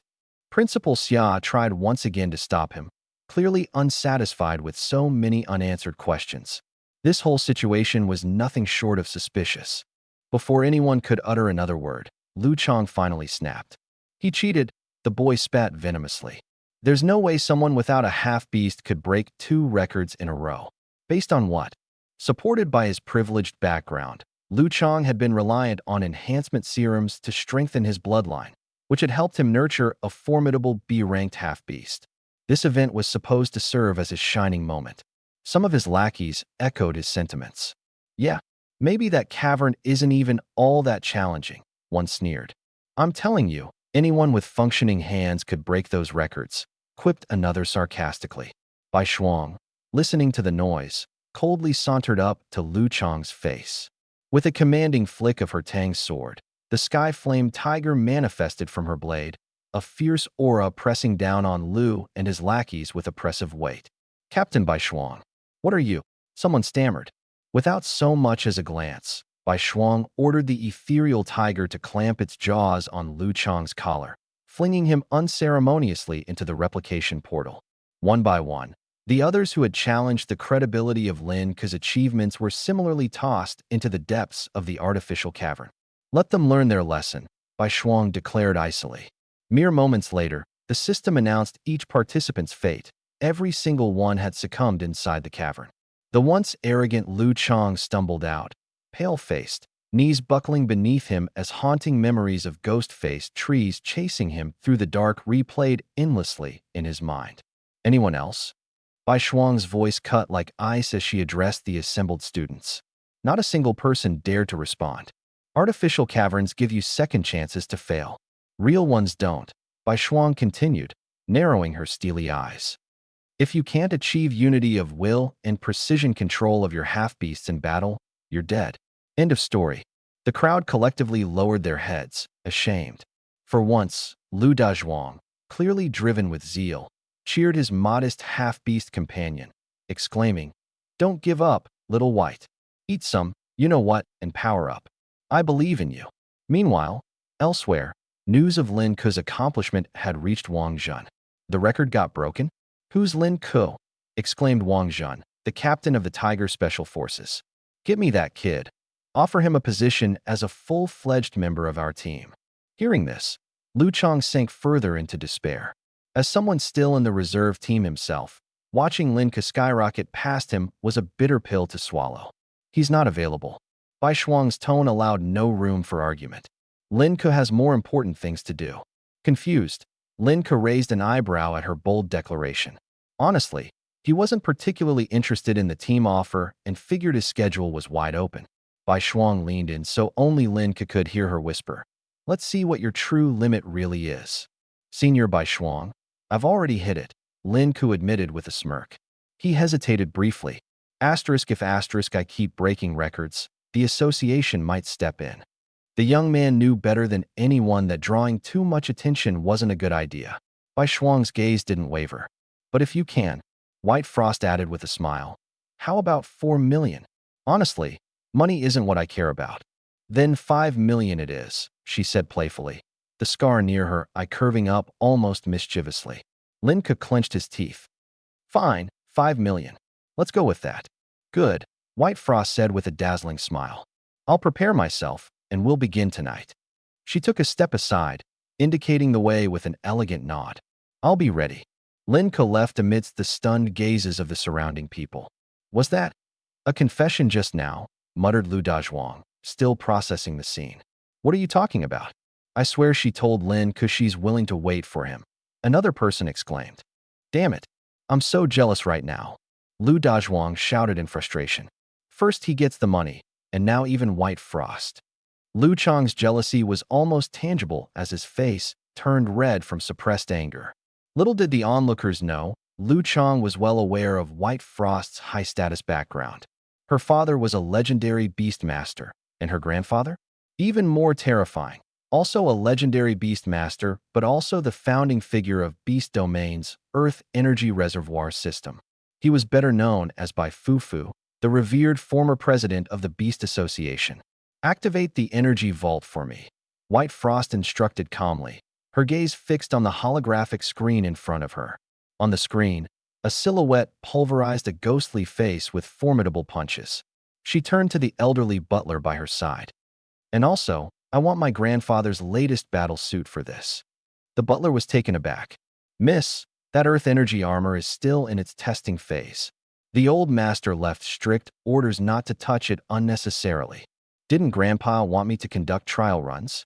Principal Xia tried once again to stop him, clearly unsatisfied with so many unanswered questions. This whole situation was nothing short of suspicious. Before anyone could utter another word, Lu Chang finally snapped. He cheated, the boy spat venomously. There's no way someone without a half-beast could break 2 records in a row. Based on what? Supported by his privileged background, Lu Chang had been reliant on enhancement serums to strengthen his bloodline, which had helped him nurture a formidable B-ranked half-beast. This event was supposed to serve as his shining moment. Some of his lackeys echoed his sentiments. Yeah, maybe that cavern isn't even all that challenging, one sneered. I'm telling you, anyone with functioning hands could break those records, quipped another sarcastically. Bai Shuang, listening to the noise, coldly sauntered up to Lu Chang's face. With a commanding flick of her Tang sword, the sky flame tiger manifested from her blade, a fierce aura pressing down on Lu and his lackeys with oppressive weight. Captain Bai Shuang, what are you? Someone stammered. Without so much as a glance, Bai Shuang ordered the ethereal tiger to clamp its jaws on Lu Chang's collar. flinging him unceremoniously into the replication portal. One by one, the others who had challenged the credibility of Lin Ke's achievements were similarly tossed into the depths of the artificial cavern. Let them learn their lesson, Bai Shuang declared icily. Mere moments later, the system announced each participant's fate. Every single one had succumbed inside the cavern. The once arrogant Lu Chang stumbled out, pale-faced, knees buckling beneath him as haunting memories of ghost-faced trees chasing him through the dark replayed endlessly in his mind. Anyone else? Bai Shuang's voice cut like ice as she addressed the assembled students. Not a single person dared to respond. Artificial caverns give you second chances to fail. Real ones don't, Bai Shuang continued, narrowing her steely eyes. If you can't achieve unity of will and precision control of your half-beasts in battle, you're dead. End of story. The crowd collectively lowered their heads, ashamed. For once, Lu Dazhuang, clearly driven with zeal, cheered his modest half-beast companion, exclaiming, "Don't give up, little white. Eat some, you know what, and power up. I believe in you." Meanwhile, elsewhere, news of Lin Ke's accomplishment had reached Wang Zhen. The record got broken? "Who's Lin Ke?" exclaimed Wang Zhen, the captain of the Tiger Special Forces. "Get me that kid. Offer him a position as a full-fledged member of our team." Hearing this, Lu Chang sank further into despair. As someone still in the reserve team himself, watching Lin Ke skyrocket past him was a bitter pill to swallow. "He's not available." Bai Shuang's tone allowed no room for argument. "Lin Ke has more important things to do." Confused, Lin Ke raised an eyebrow at her bold declaration. Honestly, he wasn't particularly interested in the team offer and figured his schedule was wide open. Bai Shuang leaned in so only Lin Ke could hear her whisper, "Let's see what your true limit really is." "Senior Bai Shuang, I've already hit it," Lin Ke admitted with a smirk. He hesitated briefly. If I keep breaking records, the association might step in. The young man knew better than anyone that drawing too much attention wasn't a good idea. Bai Shuang's gaze didn't waver. "But if you can," White Frost added with a smile, "how about 4 million? Honestly, money isn't what I care about." "Then 5 million it is," she said playfully, the scar near her eye curving up almost mischievously. Lin Ke clenched his teeth. "Fine, 5 million. Let's go with that." "Good," White Frost said with a dazzling smile. "I'll prepare myself, and we'll begin tonight." She took a step aside, indicating the way with an elegant nod. "I'll be ready." Lin Ke left amidst the stunned gazes of the surrounding people. "Was that a confession just now?" muttered Lu Dazhuang, still processing the scene. "What are you talking about?" "I swear she told Lin Ke she's willing to wait for him," another person exclaimed. "Damn it, I'm so jealous right now," Lu Dazhuang shouted in frustration. First he gets the money, and now even White Frost. Lu Chang's jealousy was almost tangible as his face turned red from suppressed anger. Little did the onlookers know, Lu Chang was well aware of White Frost's high-status background. Her father was a legendary beastmaster, and her grandfather? Even more terrifying. Also a legendary beastmaster, but also the founding figure of Beast Domain's Earth Energy Reservoir System. He was better known as Bai Fufu, the revered former president of the Beast Association. "Activate the energy vault for me," White Frost instructed calmly, her gaze fixed on the holographic screen in front of her. On the screen, a silhouette pulverized a ghostly face with formidable punches. She turned to the elderly butler by her side. "And also, I want my grandfather's latest battle suit for this." The butler was taken aback. "Miss, that earth energy armor is still in its testing phase. The old master left strict orders not to touch it unnecessarily." "Didn't Grandpa want me to conduct trial runs?"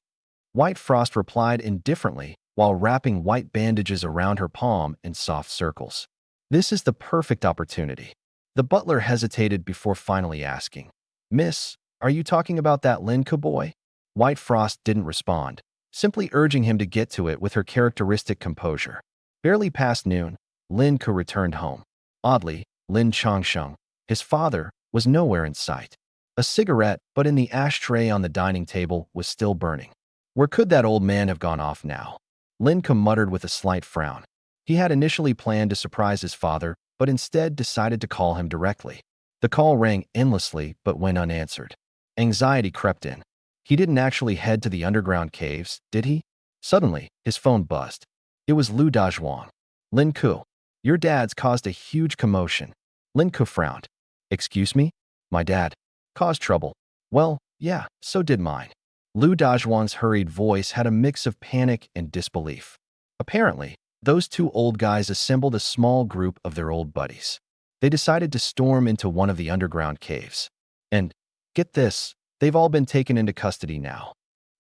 White Frost replied indifferently while wrapping white bandages around her palm in soft circles. "This is the perfect opportunity." The butler hesitated before finally asking, "Miss, are you talking about that Lin Ke boy?" White Frost didn't respond, simply urging him to get to it with her characteristic composure. Barely past noon, Lin Ke returned home. Oddly, Lin Changsheng, his father, was nowhere in sight. A cigarette, but in the ashtray on the dining table, was still burning. Where could that old man have gone off now? Lin Ke muttered with a slight frown. He had initially planned to surprise his father, but instead decided to call him directly. The call rang endlessly but went unanswered. Anxiety crept in. He didn't actually head to the underground caves, did he? Suddenly, his phone buzzed. It was Lu Dazhuang. Lin Ku, your dad's caused a huge commotion. Lin Ku frowned. Excuse me? My dad caused trouble. Well, yeah, so did mine. Lu Dazhuang's hurried voice had a mix of panic and disbelief. Apparently, those two old guys assembled a small group of their old buddies. They decided to storm into one of the underground caves. And, get this, they've all been taken into custody now.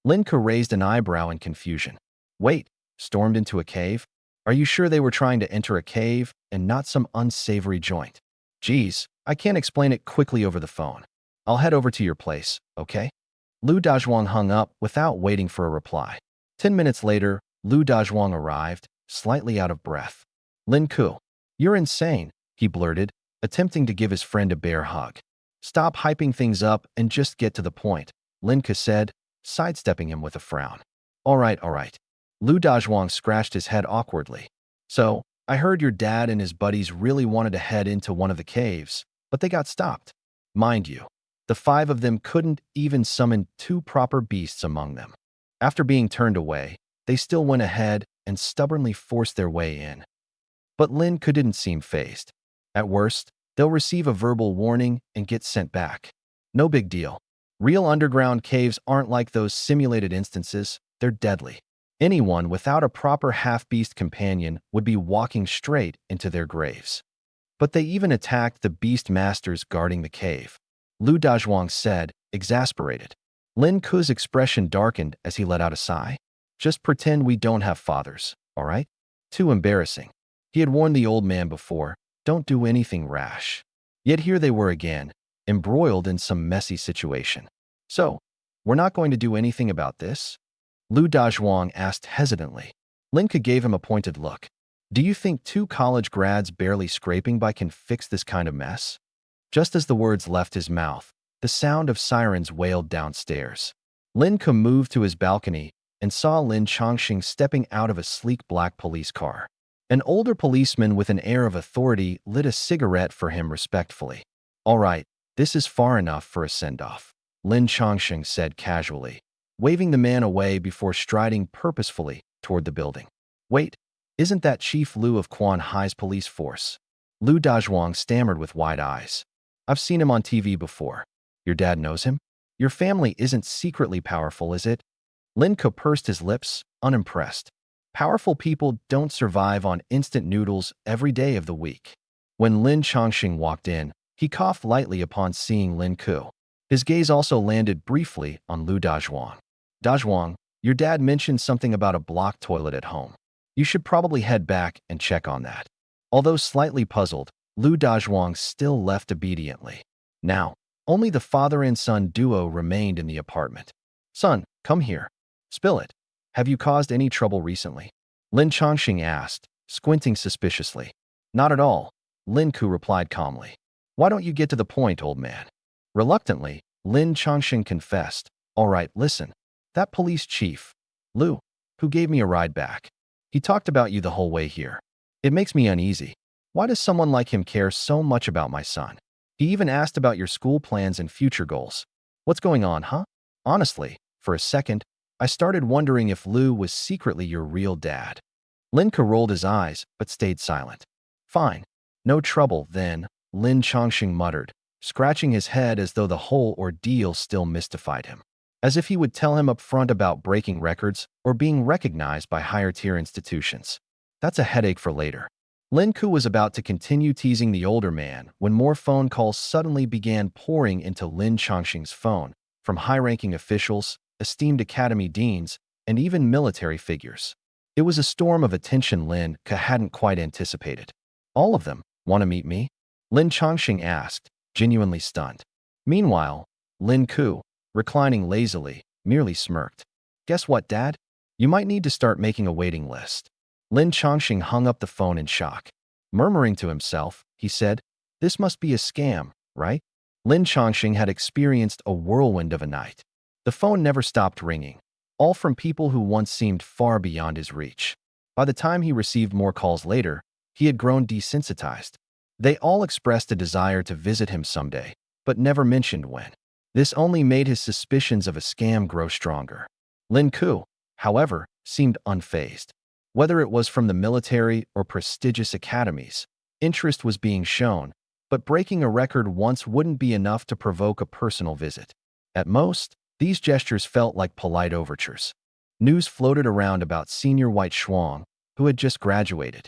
Lin Ku raised an eyebrow in confusion. Wait, stormed into a cave? Are you sure they were trying to enter a cave and not some unsavory joint? Geez, I can't explain it quickly over the phone. I'll head over to your place, okay? Lu Dazhuang hung up without waiting for a reply. 10 minutes later, Lu Dazhuang arrived, slightly out of breath. Lin Ku, you're insane, he blurted, attempting to give his friend a bear hug. Stop hyping things up and just get to the point, Lin Ku said, sidestepping him with a frown. All right. Lu Dazhuang scratched his head awkwardly. So, I heard your dad and his buddies really wanted to head into one of the caves, but they got stopped. Mind you, the 5 of them couldn't even summon 2 proper beasts among them. After being turned away, they still went ahead and stubbornly forced their way in. But Lin Ku didn't seem fazed. At worst, they'll receive a verbal warning and get sent back. No big deal. Real underground caves aren't like those simulated instances, they're deadly. Anyone without a proper half-beast companion would be walking straight into their graves. But they even attacked the beast masters guarding the cave. Lu Dazhuang said, exasperated. Lin Ku's expression darkened as he let out a sigh. Just pretend we don't have fathers, all right? Too embarrassing. He had warned the old man before, don't do anything rash. Yet here they were again, embroiled in some messy situation. So, we're not going to do anything about this? Lu Dazhuang asked hesitantly. Lin Ku gave him a pointed look. Do you think 2 college grads barely scraping by can fix this kind of mess? Just as the words left his mouth, the sound of sirens wailed downstairs. Lin Ku moved to his balcony and saw Lin Chongqing stepping out of a sleek black police car. An older policeman with an air of authority lit a cigarette for him respectfully. All right, this is far enough for a send-off, Lin Chongqing said casually, waving the man away before striding purposefully toward the building. Wait, isn't that Chief Lu of Quan Hai's police force? Lu Dazhuang stammered with wide eyes. I've seen him on TV before. Your dad knows him? Your family isn't secretly powerful, is it? Lin Ku pursed his lips, unimpressed. Powerful people don't survive on instant noodles every day of the week. When Lin Chongqing walked in, he coughed lightly upon seeing Lin Ku. His gaze also landed briefly on Lu Dazhuang. Dazhuang, your dad mentioned something about a blocked toilet at home. You should probably head back and check on that. Although slightly puzzled, Lu Dazhuang still left obediently. Now, only the father and son duo remained in the apartment. Son, come here. Spill it. Have you caused any trouble recently? Lin Chongqing asked, squinting suspiciously. Not at all, Lin Ku replied calmly. Why don't you get to the point, old man? Reluctantly, Lin Chongqing confessed. All right, listen. That police chief, Lu, who gave me a ride back. He talked about you the whole way here. It makes me uneasy. Why does someone like him care so much about my son? He even asked about your school plans and future goals. What's going on, huh? Honestly, for a second, I started wondering if Lu was secretly your real dad. Lin Ku rolled his eyes, but stayed silent. Fine. No trouble, then, Lin Chongqing muttered, scratching his head as though the whole ordeal still mystified him. As if he would tell him up front about breaking records or being recognized by higher-tier institutions. That's a headache for later. Lin Ku was about to continue teasing the older man when more phone calls suddenly began pouring into Lin Chongqing's phone from high-ranking officials, esteemed academy deans, and even military figures. It was a storm of attention Lin Ku hadn't quite anticipated. All of them want to meet me? Lin Chongqing asked, genuinely stunned. Meanwhile, Lin Ku, reclining lazily, merely smirked. Guess what, Dad? You might need to start making a waiting list. Lin Chongqing hung up the phone in shock. Murmuring to himself, he said, this must be a scam, right? Lin Chongqing had experienced a whirlwind of a night. The phone never stopped ringing, all from people who once seemed far beyond his reach. By the time he received more calls later, he had grown desensitized. They all expressed a desire to visit him someday, but never mentioned when. This only made his suspicions of a scam grow stronger. Lin Ku, however, seemed unfazed. Whether it was from the military or prestigious academies, interest was being shown, but breaking a record once wouldn't be enough to provoke a personal visit. At most, these gestures felt like polite overtures. News floated around about senior White Shuang, who had just graduated.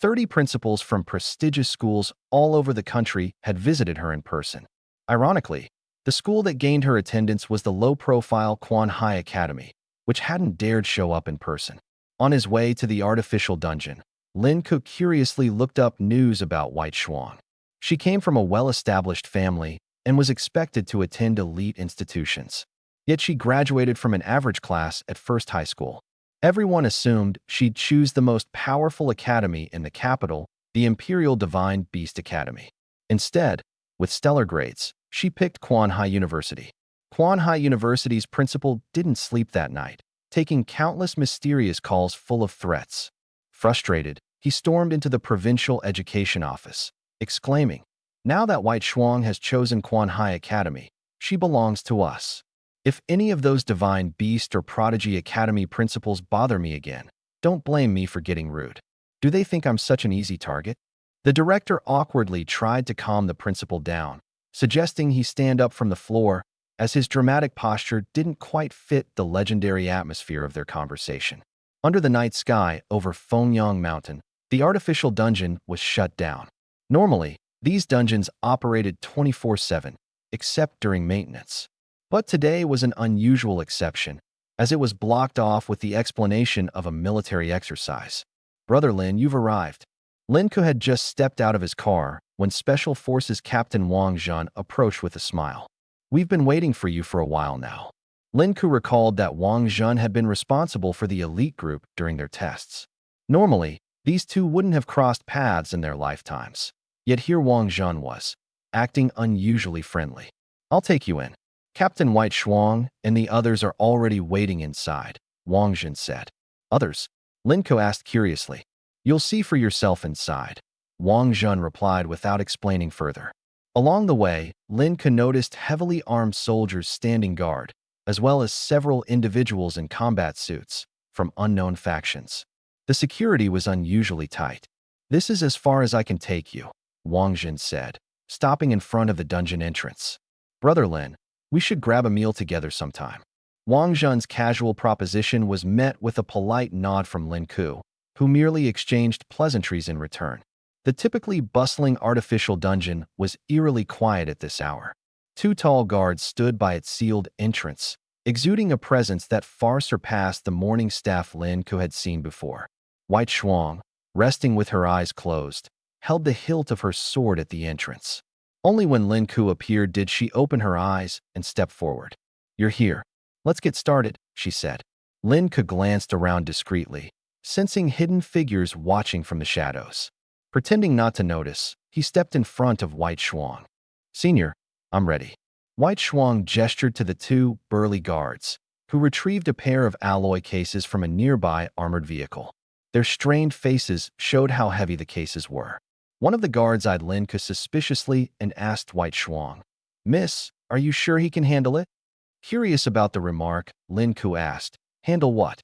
30 principals from prestigious schools all over the country had visited her in person. Ironically, the school that gained her attendance was the low-profile Quan Hai Academy, which hadn't dared show up in person. On his way to the artificial dungeon, Lin Ku curiously looked up news about White Shuang. She came from a well-established family and was expected to attend elite institutions. Yet she graduated from an average class at First High School. Everyone assumed she'd choose the most powerful academy in the capital, the Imperial Divine Beast Academy. Instead, with stellar grades, she picked Quan Hai University. Quan Hai University's principal didn't sleep that night, taking countless mysterious calls full of threats. Frustrated, he stormed into the provincial education office, exclaiming, "Now that White Shuang has chosen Quan Hai Academy, she belongs to us. If any of those Divine Beast or Prodigy Academy principals bother me again, don't blame me for getting rude. Do they think I'm such an easy target?" The director awkwardly tried to calm the principal down, suggesting he stand up from the floor, as his dramatic posture didn't quite fit the legendary atmosphere of their conversation. Under the night sky over Fengyang Mountain, the artificial dungeon was shut down. Normally, these dungeons operated 24/7, except during maintenance. But today was an unusual exception, as it was blocked off with the explanation of a military exercise. "Brother Lin, you've arrived." Lin Ku had just stepped out of his car when Special Forces Captain Wang Zhen approached with a smile. "We've been waiting for you for a while now." Lin Ku recalled that Wang Zhen had been responsible for the elite group during their tests. Normally, these two wouldn't have crossed paths in their lifetimes. Yet here Wang Zhen was, acting unusually friendly. "I'll take you in. Captain White Shuang and the others are already waiting inside," Wang Zhen said. "Others?" Lin Ku asked curiously. "You'll see for yourself inside," Wang Zhen replied without explaining further. Along the way, Lin Ku noticed heavily armed soldiers standing guard, as well as several individuals in combat suits from unknown factions. The security was unusually tight. "This is as far as I can take you," Wang Zhen said, stopping in front of the dungeon entrance. "Brother Lin, we should grab a meal together sometime." Wang Zhen's casual proposition was met with a polite nod from Lin Ku, who merely exchanged pleasantries in return. The typically bustling artificial dungeon was eerily quiet at this hour. Two tall guards stood by its sealed entrance, exuding a presence that far surpassed the morning staff Lin Ku had seen before. White Shuang, resting with her eyes closed, held the hilt of her sword at the entrance. Only when Lin Ku appeared did she open her eyes and step forward. "You're here. Let's get started," she said. Lin Ku glanced around discreetly, sensing hidden figures watching from the shadows. Pretending not to notice, he stepped in front of White Shuang. "Senior, I'm ready." White Shuang gestured to the two burly guards, who retrieved a pair of alloy cases from a nearby armored vehicle. Their strained faces showed how heavy the cases were. One of the guards eyed Lin Ku suspiciously and asked White Shuang, "Miss, are you sure he can handle it?" Curious about the remark, Lin Ku asked, "Handle what?"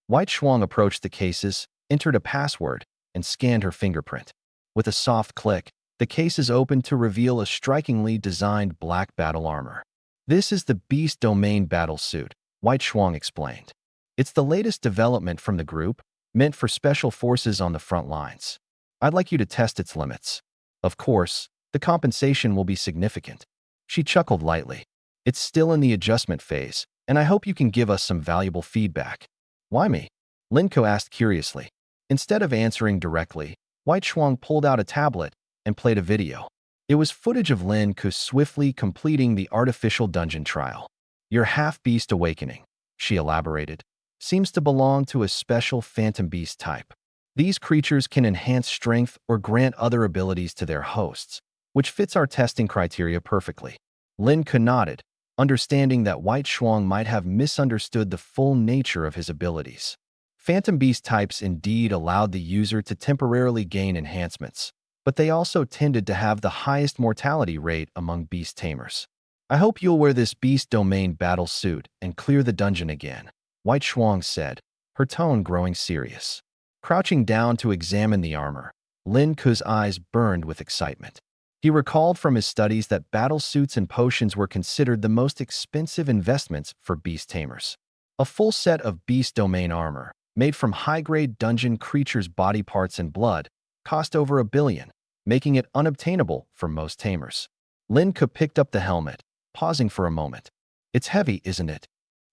White Shuang approached the cases, entered a password, and scanned her fingerprint. With a soft click, the cases opened to reveal a strikingly designed black battle armor. "This is the Beast Domain battle suit," White Shuang explained. "It's the latest development from the group, meant for special forces on the front lines. I'd like you to test its limits. Of course, the compensation will be significant." She chuckled lightly. "It's still in the adjustment phase, and I hope you can give us some valuable feedback." "Why me?" Lin Ku asked curiously. Instead of answering directly, White Shuang pulled out a tablet and played a video. It was footage of Lin Ku swiftly completing the artificial dungeon trial. "Your half-beast awakening," she elaborated, "seems to belong to a special phantom beast type. These creatures can enhance strength or grant other abilities to their hosts, which fits our testing criteria perfectly." Lin Ku nodded, understanding that White Shuang might have misunderstood the full nature of his abilities. Phantom beast types indeed allowed the user to temporarily gain enhancements, but they also tended to have the highest mortality rate among beast tamers. "I hope you'll wear this Beast Domain battle suit and clear the dungeon again," White Shuang said, her tone growing serious. Crouching down to examine the armor, Lin Ku's eyes burned with excitement. He recalled from his studies that battle suits and potions were considered the most expensive investments for beast tamers. A full set of beast domain armor, made from high-grade dungeon creatures' body parts and blood, cost over $1 billion, making it unobtainable for most tamers. Lin Ku picked up the helmet, pausing for a moment. "It's heavy, isn't it?"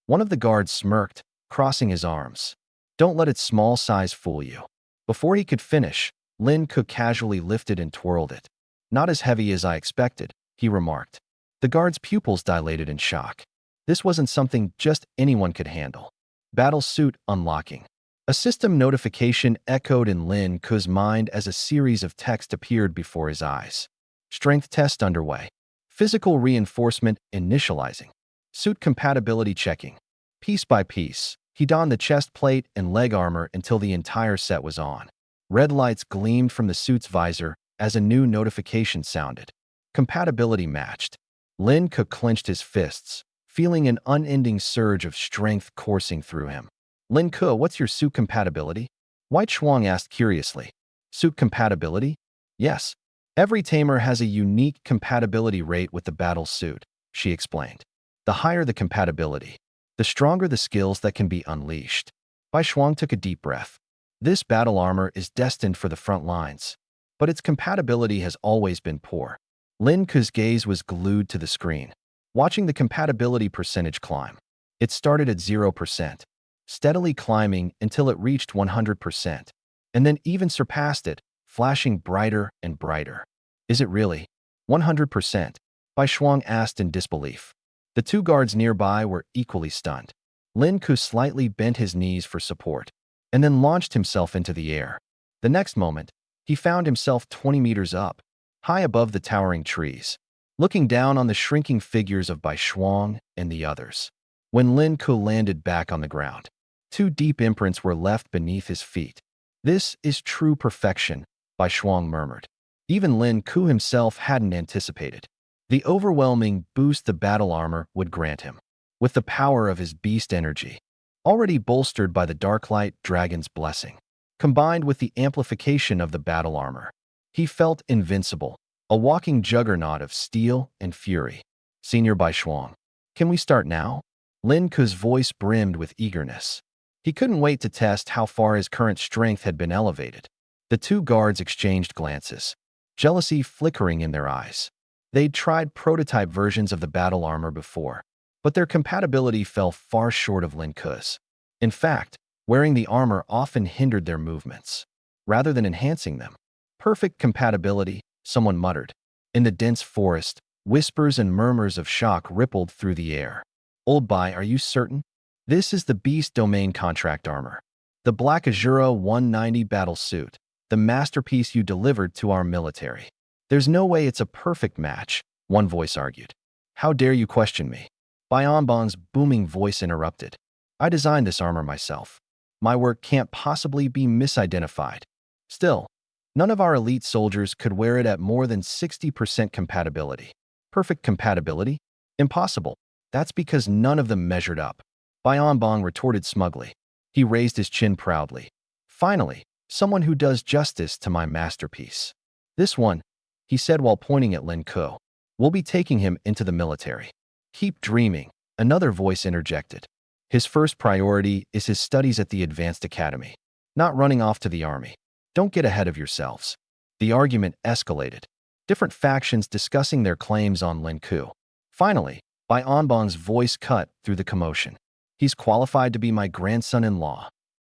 One of the guards smirked, crossing his arms. "Don't let its small size fool you." Before he could finish, Lin Ku casually lifted and twirled it. "Not as heavy as I expected," he remarked. The guard's pupils dilated in shock. This wasn't something just anyone could handle. Battle suit unlocking. A system notification echoed in Lin Ku's mind as a series of text appeared before his eyes. Strength test underway. Physical reinforcement initializing. Suit compatibility checking. Piece by piece, he donned the chest plate and leg armor until the entire set was on. Red lights gleamed from the suit's visor as a new notification sounded. Compatibility matched. Lin Ku clenched his fists, feeling an unending surge of strength coursing through him. "Lin Ku, what's your suit compatibility?" White Shuang asked curiously. "Suit compatibility?" "Yes. Every tamer has a unique compatibility rate with the battle suit," she explained. "The higher the compatibility, the stronger the skills that can be unleashed." Bai Shuang took a deep breath. This battle armor is destined for the front lines, but its compatibility has always been poor. Lin Ku's gaze was glued to the screen, watching the compatibility percentage climb. It started at 0%, steadily climbing until it reached 100%, and then even surpassed it, flashing brighter and brighter. "Is it really 100%? Bai Shuang asked in disbelief. The two guards nearby were equally stunned. Lin Ku slightly bent his knees for support, and then launched himself into the air. The next moment, he found himself 20 meters up, high above the towering trees, looking down on the shrinking figures of Bai Shuang and the others. When Lin Ku landed back on the ground, 2 deep imprints were left beneath his feet. "This is true perfection," Bai Shuang murmured. Even Lin Ku himself hadn't anticipated the overwhelming boost the battle armor would grant him. With the power of his beast energy, already bolstered by the Darklight Dragon's blessing, combined with the amplification of the battle armor, he felt invincible, a walking juggernaut of steel and fury. "Senior Bai Shuang, can we start now?" Lin Ku's voice brimmed with eagerness. He couldn't wait to test how far his current strength had been elevated. The two guards exchanged glances, jealousy flickering in their eyes. They'd tried prototype versions of the battle armor before, but their compatibility fell far short of Lin Ku's. In fact, wearing the armor often hindered their movements, rather than enhancing them. "Perfect compatibility," someone muttered. In the dense forest, whispers and murmurs of shock rippled through the air. "Old Bai, are you certain? This is the Beast Domain contract armor. The Black Azura 190 battle suit, the masterpiece you delivered to our military. There's no way it's a perfect match," one voice argued. "How dare you question me?" Baionbong's booming voice interrupted. "I designed this armor myself. My work can't possibly be misidentified. Still, none of our elite soldiers could wear it at more than 60% compatibility." "Perfect compatibility? Impossible. That's because none of them measured up," Baionbong retorted smugly. He raised his chin proudly. "Finally, someone who does justice to my masterpiece. This one," he said while pointing at Lin Ku. "We'll be taking him into the military." "Keep dreaming," another voice interjected. "His first priority is his studies at the Advanced Academy, not running off to the army. Don't get ahead of yourselves." The argument escalated, different factions discussing their claims on Lin Ku. Finally, Baionbong's voice cut through the commotion. "He's qualified to be my grandson-in-law."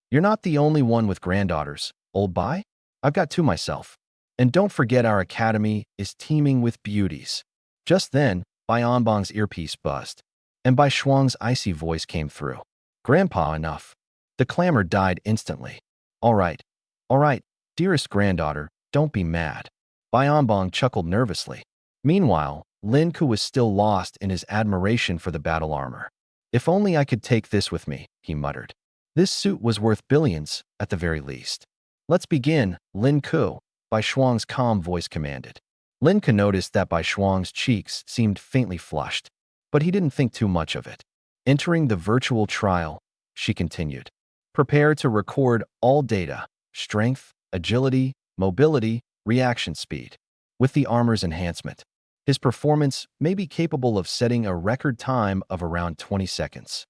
"You're not the only one with granddaughters, Old Bai. I've got 2 myself. And don't forget our academy is teeming with beauties." Just then, Baionbong's earpiece buzzed, and Bai Shuang's icy voice came through. "Grandpa, enough." The clamor died instantly. All right, dearest granddaughter, don't be mad." Baionbong chuckled nervously. Meanwhile, Lin Ku was still lost in his admiration for the battle armor. "If only I could take this with me," he muttered. "This suit was worth billions, at the very least." "Let's begin, Lin Ku," Bai Shuang's calm voice commanded. Lin Ku noticed that Bai Shuang's cheeks seemed faintly flushed, but he didn't think too much of it. "Entering the virtual trial," she continued. Prepare to record all data, strength, agility, mobility, reaction speed. With the armor's enhancement, his performance may be capable of setting a record time of around 20 seconds.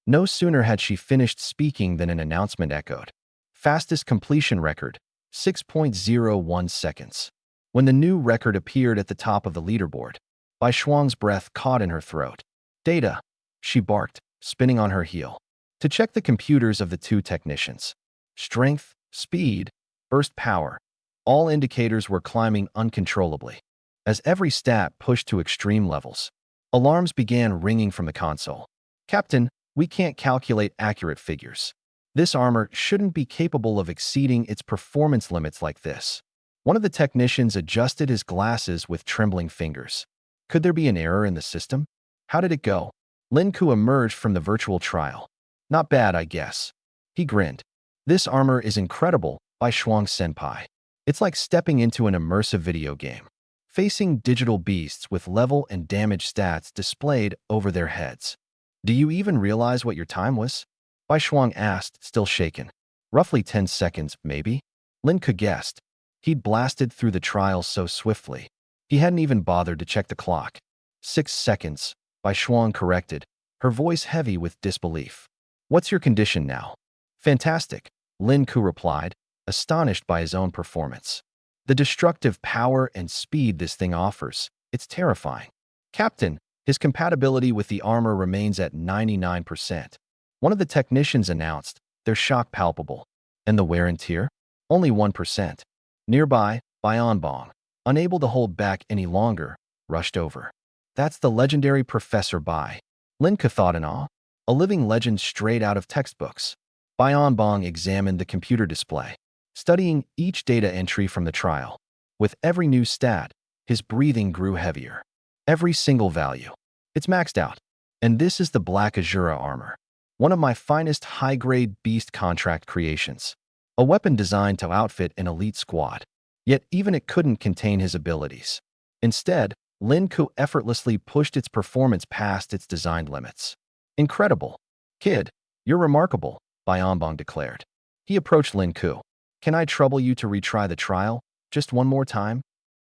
No sooner had she finished speaking than an announcement echoed. Fastest completion record, 6.01 seconds. When the new record appeared at the top of the leaderboard, Bai Shuang's breath caught in her throat. Data, she barked, spinning on her heel. To check the computers of the two technicians. Strength, speed, burst power. All indicators were climbing uncontrollably. As every stat pushed to extreme levels, alarms began ringing from the console. Captain, we can't calculate accurate figures. This armor shouldn't be capable of exceeding its performance limits like this. One of the technicians adjusted his glasses with trembling fingers. Could there be an error in the system? How did it go? Lin Ku emerged from the virtual trial. Not bad, I guess. He grinned. This armor is incredible, Bai Shuang Senpai. It's like stepping into an immersive video game, facing digital beasts with level and damage stats displayed over their heads. Do you even realize what your time was? Bai Shuang asked, still shaken. Roughly 10 seconds, maybe? Lin Ku guessed. He'd blasted through the trial so swiftly. He hadn't even bothered to check the clock. 6 seconds, Bai Shuang corrected, her voice heavy with disbelief. What's your condition now? Fantastic, Lin Ku replied, astonished by his own performance. The destructive power and speed this thing offers, it's terrifying. Captain, his compatibility with the armor remains at 99%. One of the technicians announced, their shock palpable. And the wear and tear? Only 1%. Nearby, Bong, unable to hold back any longer, rushed over. That's the legendary Professor Bai. Lin Ku thought in awe. A living legend straight out of textbooks. Bong examined the computer display, studying each data entry from the trial. With every new stat, his breathing grew heavier. Every single value. It's maxed out. And this is the Black Azura armor. One of my finest high-grade beast contract creations. A weapon designed to outfit an elite squad. Yet even it couldn't contain his abilities. Instead, Lin Ku effortlessly pushed its performance past its designed limits. Incredible. Kid, you're remarkable, Bong declared. He approached Lin Ku. Can I trouble you to retry the trial? Just one more time?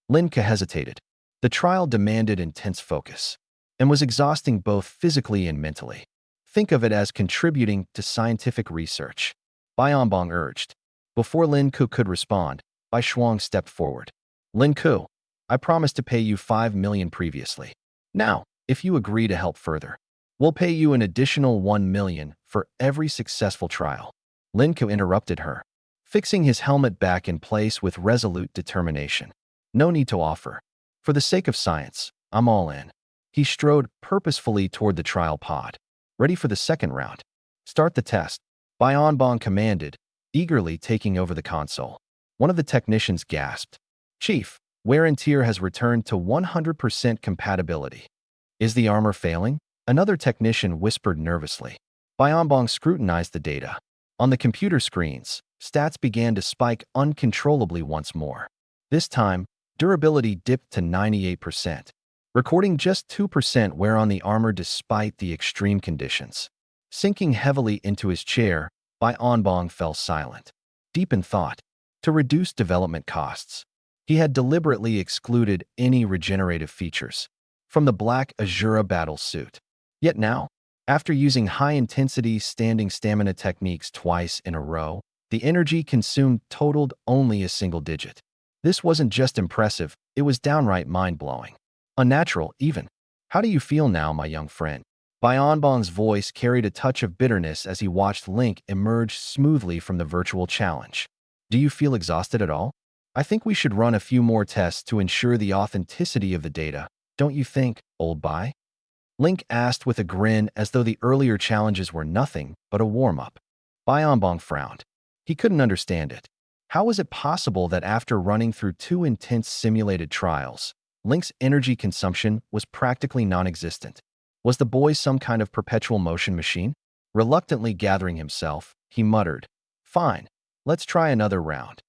Lin Ku hesitated. The trial demanded intense focus and was exhausting both physically and mentally. Think of it as contributing to scientific research. Bong urged. Before Lin Ku could respond, Bai Shuang stepped forward. Lin Ku, I promised to pay you 5 million previously. Now, if you agree to help further, we'll pay you an additional 1 million for every successful trial. Lin Ku interrupted her, fixing his helmet back in place with resolute determination. No need to offer. For the sake of science, I'm all in. He strode purposefully toward the trial pod. Ready for the second round. Start the test. Bong commanded, eagerly taking over the console. One of the technicians gasped. Chief, wear and tear has returned to 100% compatibility. Is the armor failing? Another technician whispered nervously. Bong scrutinized the data. On the computer screens, stats began to spike uncontrollably once more. This time, durability dipped to 98%, recording just 2% wear on the armor despite the extreme conditions. Sinking heavily into his chair, Bong fell silent, deep in thought. To reduce development costs, he had deliberately excluded any regenerative features from the Black Azura battle suit. Yet now, after using high-intensity standing stamina techniques twice in a row, the energy consumed totaled only a single digit. This wasn't just impressive, it was downright mind-blowing. Unnatural, even. How do you feel now, my young friend? Bong's voice carried a touch of bitterness as he watched Link emerge smoothly from the virtual challenge. Do you feel exhausted at all? I think we should run a few more tests to ensure the authenticity of the data, don't you think, old Bai? Link asked with a grin as though the earlier challenges were nothing but a warm-up. Bong frowned. He couldn't understand it. How was it possible that after running through 2 intense simulated trials, Link's energy consumption was practically non-existent? Was the boy some kind of perpetual motion machine? Reluctantly gathering himself, he muttered, Fine, let's try another round.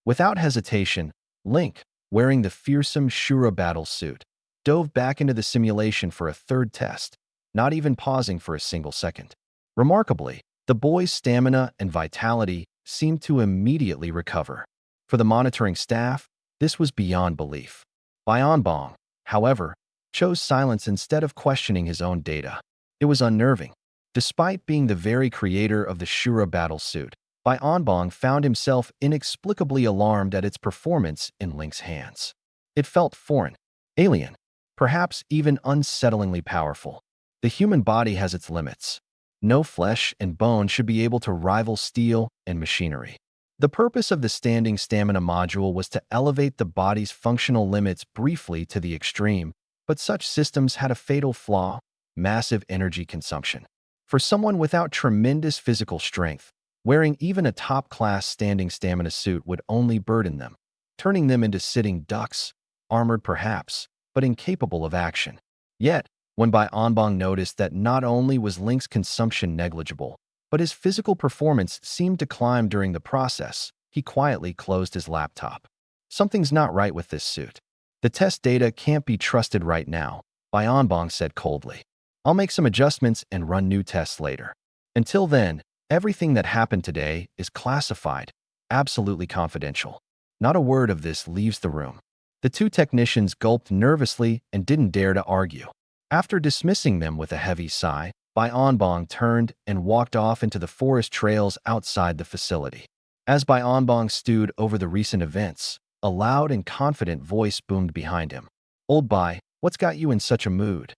Without hesitation, Link, wearing the fearsome Shura battle suit, dove back into the simulation for a third test, not even pausing for a single second. Remarkably, The boy's stamina and vitality seemed to immediately recover. For the monitoring staff, this was beyond belief. Bong, however, chose silence instead of questioning his own data. It was unnerving. Despite being the very creator of the Shura battle suit, Bong found himself inexplicably alarmed at its performance in Link's hands. It felt foreign, alien, perhaps even unsettlingly powerful. The human body has its limits. No flesh and bone should be able to rival steel and machinery. The purpose of the standing stamina module was to elevate the body's functional limits briefly to the extreme, but such systems had a fatal flaw: massive energy consumption. For someone without tremendous physical strength, wearing even a top-class standing stamina suit would only burden them, turning them into sitting ducks, armored perhaps, but incapable of action. Yet, when Bong noticed that not only was Link's consumption negligible, but his physical performance seemed to climb during the process, he quietly closed his laptop. Something's not right with this suit. The test data can't be trusted right now, Bong said coldly. I'll make some adjustments and run new tests later. Until then, everything that happened today is classified, absolutely confidential. Not a word of this leaves the room. The two technicians gulped nervously and didn't dare to argue. After dismissing them with a heavy sigh, Bong turned and walked off into the forest trails outside the facility. As Bong stewed over the recent events, a loud and confident voice boomed behind him. Old Bai, what's got you in such a mood?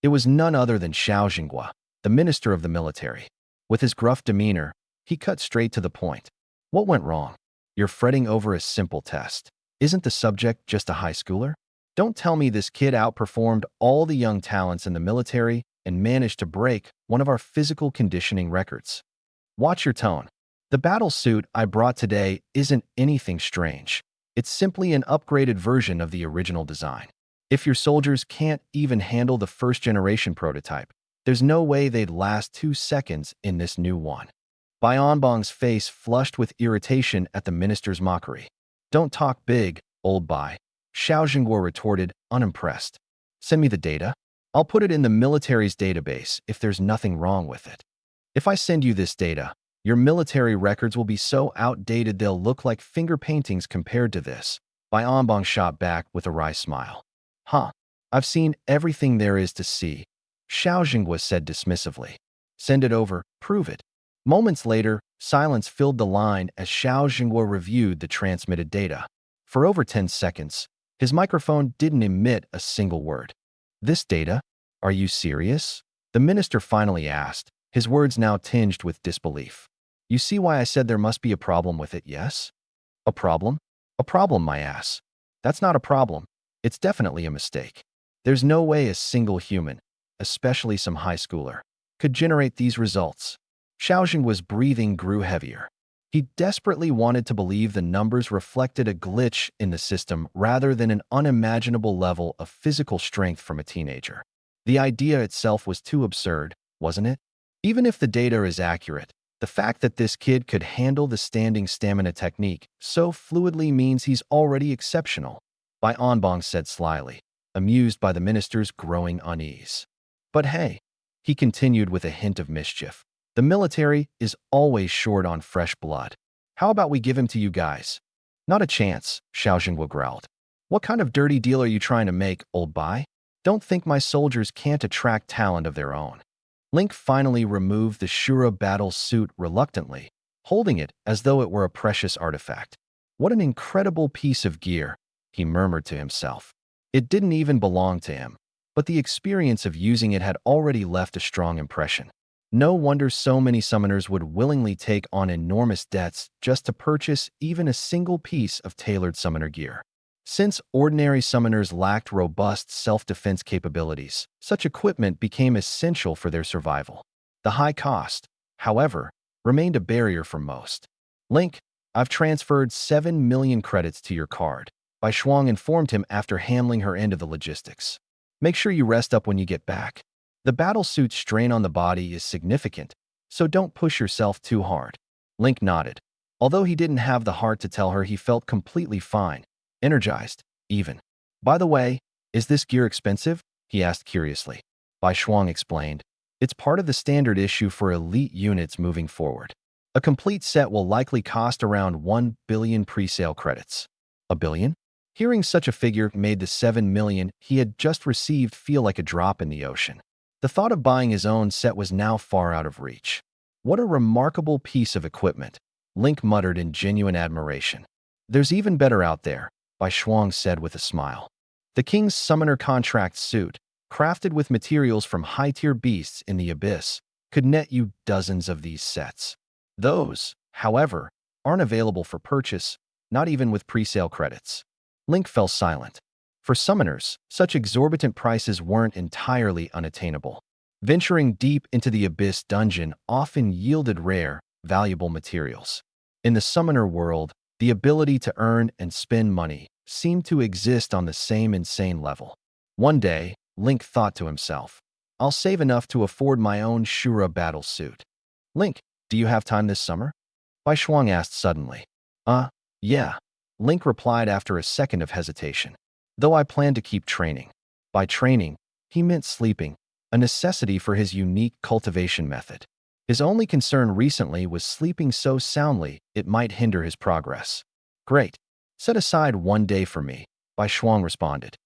It was none other than Xiao Jinghua, the minister of the military. With his gruff demeanor, he cut straight to the point. What went wrong? You're fretting over a simple test. Isn't the subject just a high schooler? Don't tell me this kid outperformed all the young talents in the military and managed to break one of our physical conditioning records. Watch your tone. The battle suit I brought today isn't anything strange. It's simply an upgraded version of the original design. If your soldiers can't even handle the first-generation prototype, there's no way they'd last 2 seconds in this new one. Bong's face flushed with irritation at the minister's mockery. Don't talk big, old Bai, Xiao Jinghua retorted, unimpressed. Send me the data. I'll put it in the military's database if there's nothing wrong with it. If I send you this data, your military records will be so outdated they'll look like finger paintings compared to this. Bong shot back with a wry smile. Huh, I've seen everything there is to see, Xiao Jinghua said dismissively. Send it over, prove it. Moments later, silence filled the line as Xiao Jinghua reviewed the transmitted data. For over 10 seconds, his microphone didn't emit a single word. This data? Are you serious? The minister finally asked, his words now tinged with disbelief. You see why I said there must be a problem with it, yes? A problem? A problem, my ass. That's not a problem. It's definitely a mistake. There's no way a single human, especially some high schooler, could generate these results. Xiao Jinghua's breathing grew heavier. He desperately wanted to believe the numbers reflected a glitch in the system rather than an unimaginable level of physical strength from a teenager. The idea itself was too absurd, wasn't it? Even if the data is accurate, the fact that this kid could handle the standing stamina technique so fluidly means he's already exceptional, Bong said slyly, amused by the minister's growing unease. But hey, he continued with a hint of mischief, the military is always short on fresh blood. How about we give him to you guys? Not a chance, Xiao Jinghua growled. What kind of dirty deal are you trying to make, old Bai? Don't think my soldiers can't attract talent of their own. Link finally removed the Shura battle suit reluctantly, holding it as though it were a precious artifact. What an incredible piece of gear, he murmured to himself. It didn't even belong to him, but the experience of using it had already left a strong impression. No wonder so many summoners would willingly take on enormous debts just to purchase even a single piece of tailored summoner gear. Since ordinary summoners lacked robust self-defense capabilities, such equipment became essential for their survival. The high cost, however, remained a barrier for most. Link, I've transferred 7 million credits to your card, Bai Shuang informed him after handling her end of the logistics. Make sure you rest up when you get back. The battlesuit's strain on the body is significant, so don't push yourself too hard. Link nodded. Although he didn't have the heart to tell her, he felt completely fine, energized, even. By the way, is this gear expensive? He asked curiously. Bai Shuang explained. It's part of the standard issue for elite units moving forward. A complete set will likely cost around 1 billion pre-sale credits. A billion? Hearing such a figure made the 7 million he had just received feel like a drop in the ocean. The thought of buying his own set was now far out of reach. What a remarkable piece of equipment, Link muttered in genuine admiration. There's even better out there, Bai Shuang said with a smile. The King's Summoner Contract suit, crafted with materials from high-tier beasts in the Abyss, could net you dozens of these sets. Those, however, aren't available for purchase, not even with pre-sale credits. Link fell silent. For summoners, such exorbitant prices weren't entirely unattainable. Venturing deep into the Abyss dungeon often yielded rare, valuable materials. In the summoner world, the ability to earn and spend money seemed to exist on the same insane level. One day, Link thought to himself, I'll save enough to afford my own Shura battle suit. Link, do you have time this summer? Bai Shuang asked suddenly. Yeah, Link replied after a second of hesitation. Though I plan to keep training. By training, he meant sleeping, a necessity for his unique cultivation method. His only concern recently was sleeping so soundly it might hinder his progress. Great. Set aside 1 day for me, Bai Shuang responded.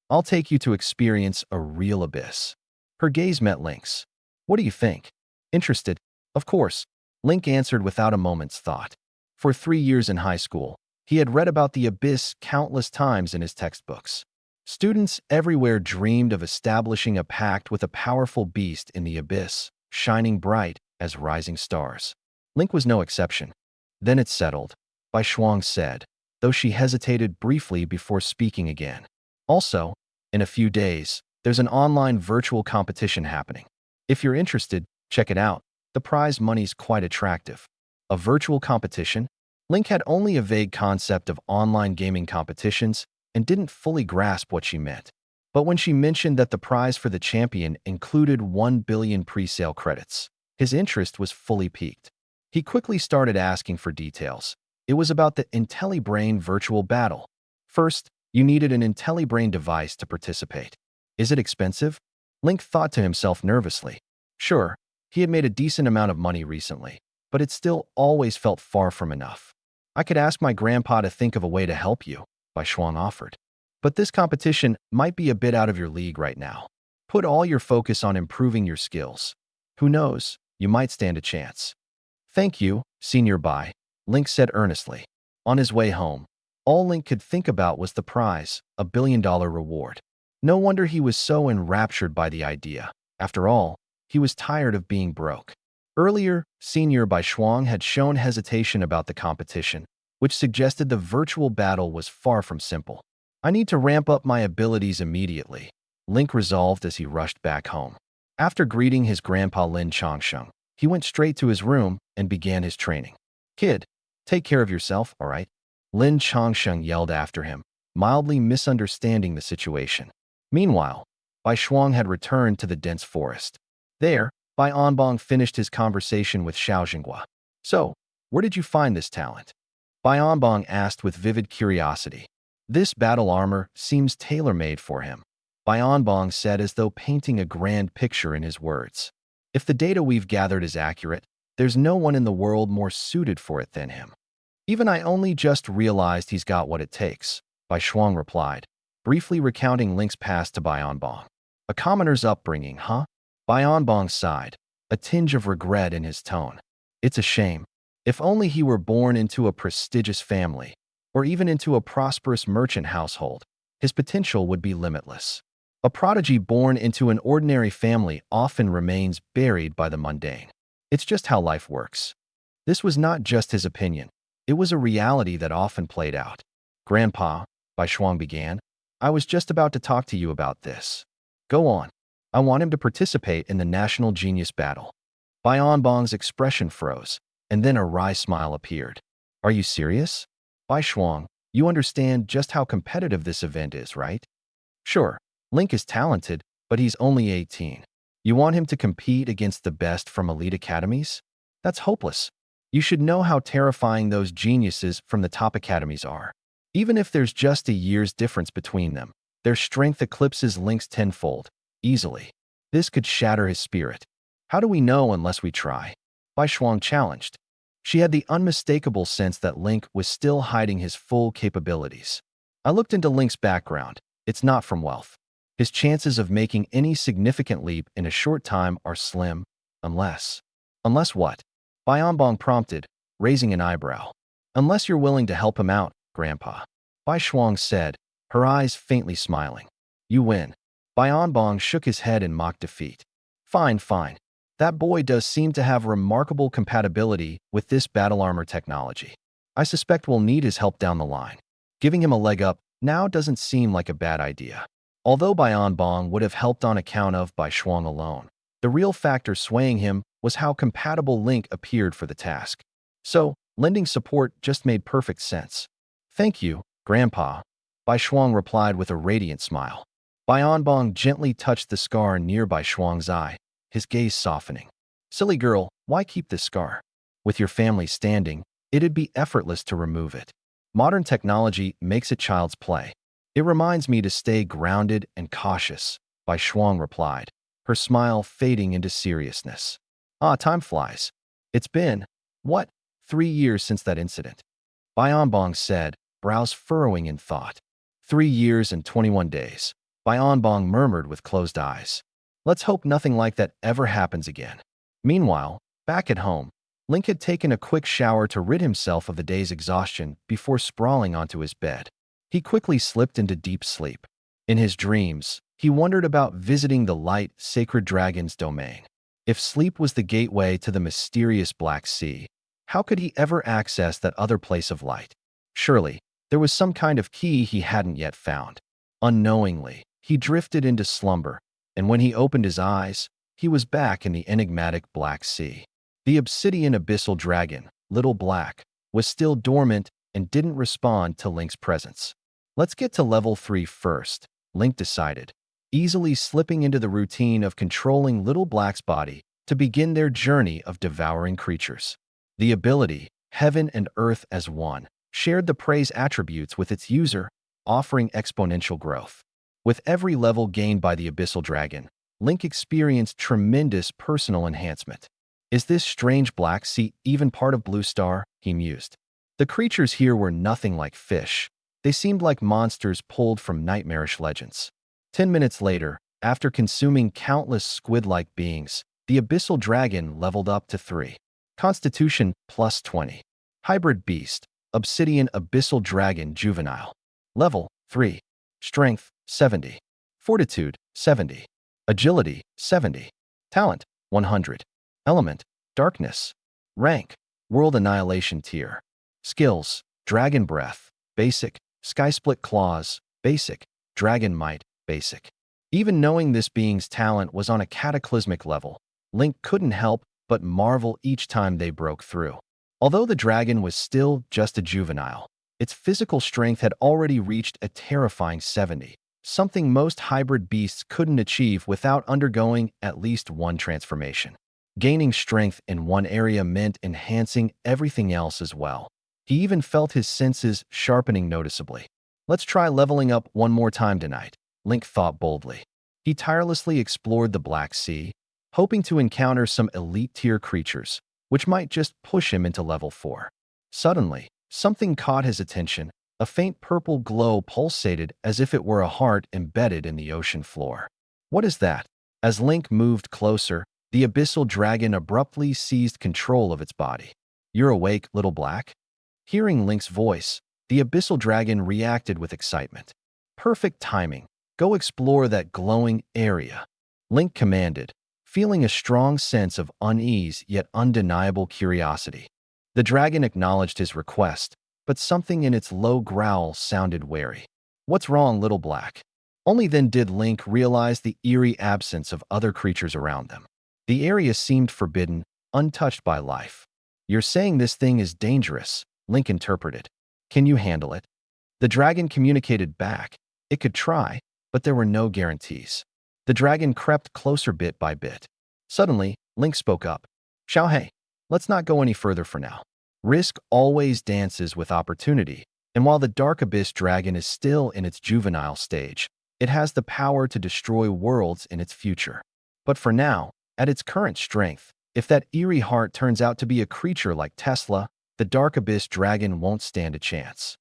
I'll take you to experience a real abyss. Her gaze met Link's. What do you think? Interested? Of course, Link answered without a moment's thought. For 3 years in high school, he had read about the abyss countless times in his textbooks. Students everywhere dreamed of establishing a pact with a powerful beast in the abyss, shining bright as rising stars. Link was no exception. Then it's settled, Bai Shuang said, though she hesitated briefly before speaking again. Also, in a few days, there's an online virtual competition happening. If you're interested, check it out. The prize money's quite attractive. A virtual competition? Link had only a vague concept of online gaming competitions and didn't fully grasp what she meant. But when she mentioned that the prize for the champion included 1 billion pre-sale credits, his interest was fully piqued. He quickly started asking for details. It was about the IntelliBrain virtual battle. First, you needed an IntelliBrain device to participate. Is it expensive? Link thought to himself nervously. Sure, he had made a decent amount of money recently, but it still always felt far from enough. I could ask my grandpa to think of a way to help you, Bai Shuang offered. But this competition might be a bit out of your league right now. Put all your focus on improving your skills. Who knows, you might stand a chance. Thank you, Senior Bai, Link said earnestly. On his way home, all Link could think about was the prize, a $1 billion reward. No wonder he was so enraptured by the idea. After all, he was tired of being broke. Earlier, Senior Bai Shuang had shown hesitation about the competition, which suggested the virtual battle was far from simple. I need to ramp up my abilities immediately, Link resolved as he rushed back home. After greeting his grandpa Lin Changsheng, he went straight to his room and began his training. Kid, take care of yourself, all right? Lin Changsheng yelled after him, mildly misunderstanding the situation. Meanwhile, Bai Shuang had returned to the dense forest. There, Bai Onbong finished his conversation with Xiao Jinghua. So, where did you find this talent? Bai Onbong asked with vivid curiosity. This battle armor seems tailor-made for him, Bai Onbong said as though painting a grand picture in his words. If the data we've gathered is accurate, there's no one in the world more suited for it than him. Even I only just realized he's got what it takes, Bai Shuang replied, briefly recounting Link's past to Bai Onbong. A commoner's upbringing, huh? Bai Onbong sighed, a tinge of regret in his tone. It's a shame. If only he were born into a prestigious family, or even into a prosperous merchant household, his potential would be limitless. A prodigy born into an ordinary family often remains buried by the mundane. It's just how life works. This was not just his opinion. It was a reality that often played out. Grandpa, Bai Shuang began, I was just about to talk to you about this. Go on. I want him to participate in the National Genius Battle. Bai Onbong's expression froze, and then a wry smile appeared. Are you serious? Bai Shuang, you understand just how competitive this event is, right? Sure, Link is talented, but he's only 18. You want him to compete against the best from elite academies? That's hopeless. You should know how terrifying those geniuses from the top academies are. Even if there's just a year's difference between them, their strength eclipses Link's tenfold, easily. This could shatter his spirit. How do we know unless we try? Bai Shuang challenged. She had the unmistakable sense that Link was still hiding his full capabilities. I looked into Link's background. It's not from wealth. His chances of making any significant leap in a short time are slim, unless... Unless what? Bai Onbong prompted, raising an eyebrow. Unless you're willing to help him out, Grandpa. Bai Shuang said, her eyes faintly smiling. You win. Bai Onbong shook his head in mock defeat. Fine, fine. That boy does seem to have remarkable compatibility with this battle armor technology. I suspect we'll need his help down the line. Giving him a leg up now doesn't seem like a bad idea. Although Bai Onbong would have helped on account of Bai Shuang alone, the real factor swaying him was how compatible Link appeared for the task. So, lending support just made perfect sense. Thank you, Grandpa, Bai Shuang replied with a radiant smile. Bai Onbong gently touched the scar near Bai Shuang's eye, his gaze softening. Silly girl, why keep this scar? With your family standing, it'd be effortless to remove it. Modern technology makes it child's play. It reminds me to stay grounded and cautious, Bai Shuang replied, her smile fading into seriousness. Ah, time flies. It's been, what, 3 years since that incident? Bai Onbong said, brows furrowing in thought. 3 years and 21 days, Bai Onbong murmured with closed eyes. Let's hope nothing like that ever happens again. Meanwhile, back at home, Link had taken a quick shower to rid himself of the day's exhaustion before sprawling onto his bed. He quickly slipped into deep sleep. In his dreams, he wondered about visiting the light, sacred dragon's domain. If sleep was the gateway to the mysterious Black Sea, how could he ever access that other place of light? Surely, there was some kind of key he hadn't yet found. Unknowingly, he drifted into slumber, and when he opened his eyes, he was back in the enigmatic Black Sea. The obsidian abyssal dragon, Little Black, was still dormant and didn't respond to Link's presence. Let's get to level 3 first, Link decided, easily slipping into the routine of controlling Little Black's body to begin their journey of devouring creatures. The ability, Heaven and Earth as One, shared the praise attributes with its user, offering exponential growth. With every level gained by the Abyssal Dragon, Link experienced tremendous personal enhancement. Is this strange Black Sea even part of Blue Star? He mused. The creatures here were nothing like fish. They seemed like monsters pulled from nightmarish legends. 10 minutes later, after consuming countless squid-like beings, the Abyssal Dragon leveled up to 3. Constitution plus 20. Hybrid Beast, Obsidian Abyssal Dragon Juvenile. Level 3. Strength 70. Fortitude 70. Agility 70. Talent 100. Element Darkness. Rank World Annihilation Tier. Skills Dragon Breath Basic. Skysplit Claws Basic. Dragon Might Basic. Even knowing this being's talent was on a cataclysmic level, Link couldn't help but marvel each time they broke through. Although the dragon was still just a juvenile, its physical strength had already reached a terrifying 70, something most hybrid beasts couldn't achieve without undergoing at least one transformation. Gaining strength in one area meant enhancing everything else as well. He even felt his senses sharpening noticeably. Let's try leveling up one more time tonight, Link thought boldly. He tirelessly explored the Black Sea, hoping to encounter some elite-tier creatures, which might just push him into level 4. Suddenly, something caught his attention. A faint purple glow pulsated as if it were a heart embedded in the ocean floor. What is that? As Link moved closer, the Abyssal Dragon abruptly seized control of its body. You're awake, Little Black? Hearing Link's voice, the Abyssal Dragon reacted with excitement. Perfect timing. Go explore that glowing area, Link commanded, feeling a strong sense of unease yet undeniable curiosity. The dragon acknowledged his request, but something in its low growl sounded wary. What's wrong, Little Black? Only then did Link realize the eerie absence of other creatures around them. The area seemed forbidden, untouched by life. You're saying this thing is dangerous, Link interpreted. Can you handle it? The dragon communicated back. It could try, but there were no guarantees. The dragon crept closer bit by bit. Suddenly, Link spoke up. Xiaohei, let's not go any further for now. Risk always dances with opportunity, and while the Dark Abyss Dragon is still in its juvenile stage, it has the power to destroy worlds in its future. But for now, At its current strength, if that eerie heart turns out to be a creature like Tesla, the Dark Abyss dragon won't stand a chance.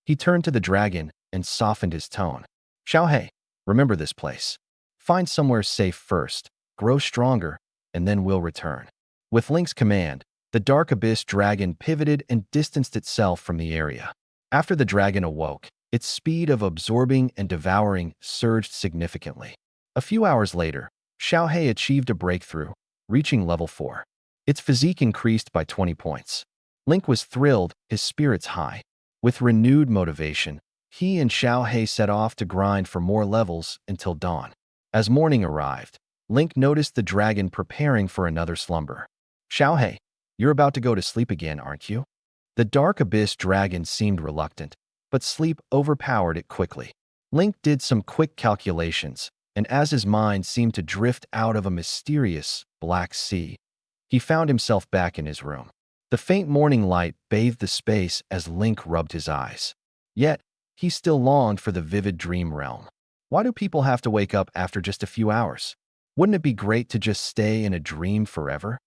He turned to the dragon and softened his tone. Xiaohei, remember this place. Find somewhere safe first, grow stronger, and then we'll return. With Link's command, the Dark Abyss dragon pivoted and distanced itself from the area. After the dragon awoke, its speed of absorbing and devouring surged significantly. A few hours later, Xiaohei achieved a breakthrough, reaching level 4. Its physique increased by 20 points. Link was thrilled, his spirits high. With renewed motivation, he and Xiaohei set off to grind for more levels until dawn. As morning arrived, Link noticed the dragon preparing for another slumber. Xiaohei, you're about to go to sleep again, aren't you? The Dark Abyss dragon seemed reluctant, but sleep overpowered it quickly. Link did some quick calculations, and as his mind seemed to drift out of a mysterious black sea, he found himself back in his room. The faint morning light bathed the space as Link rubbed his eyes. Yet, he still longed for the vivid dream realm. Why do people have to wake up after just a few hours? Wouldn't it be great to just stay in a dream forever?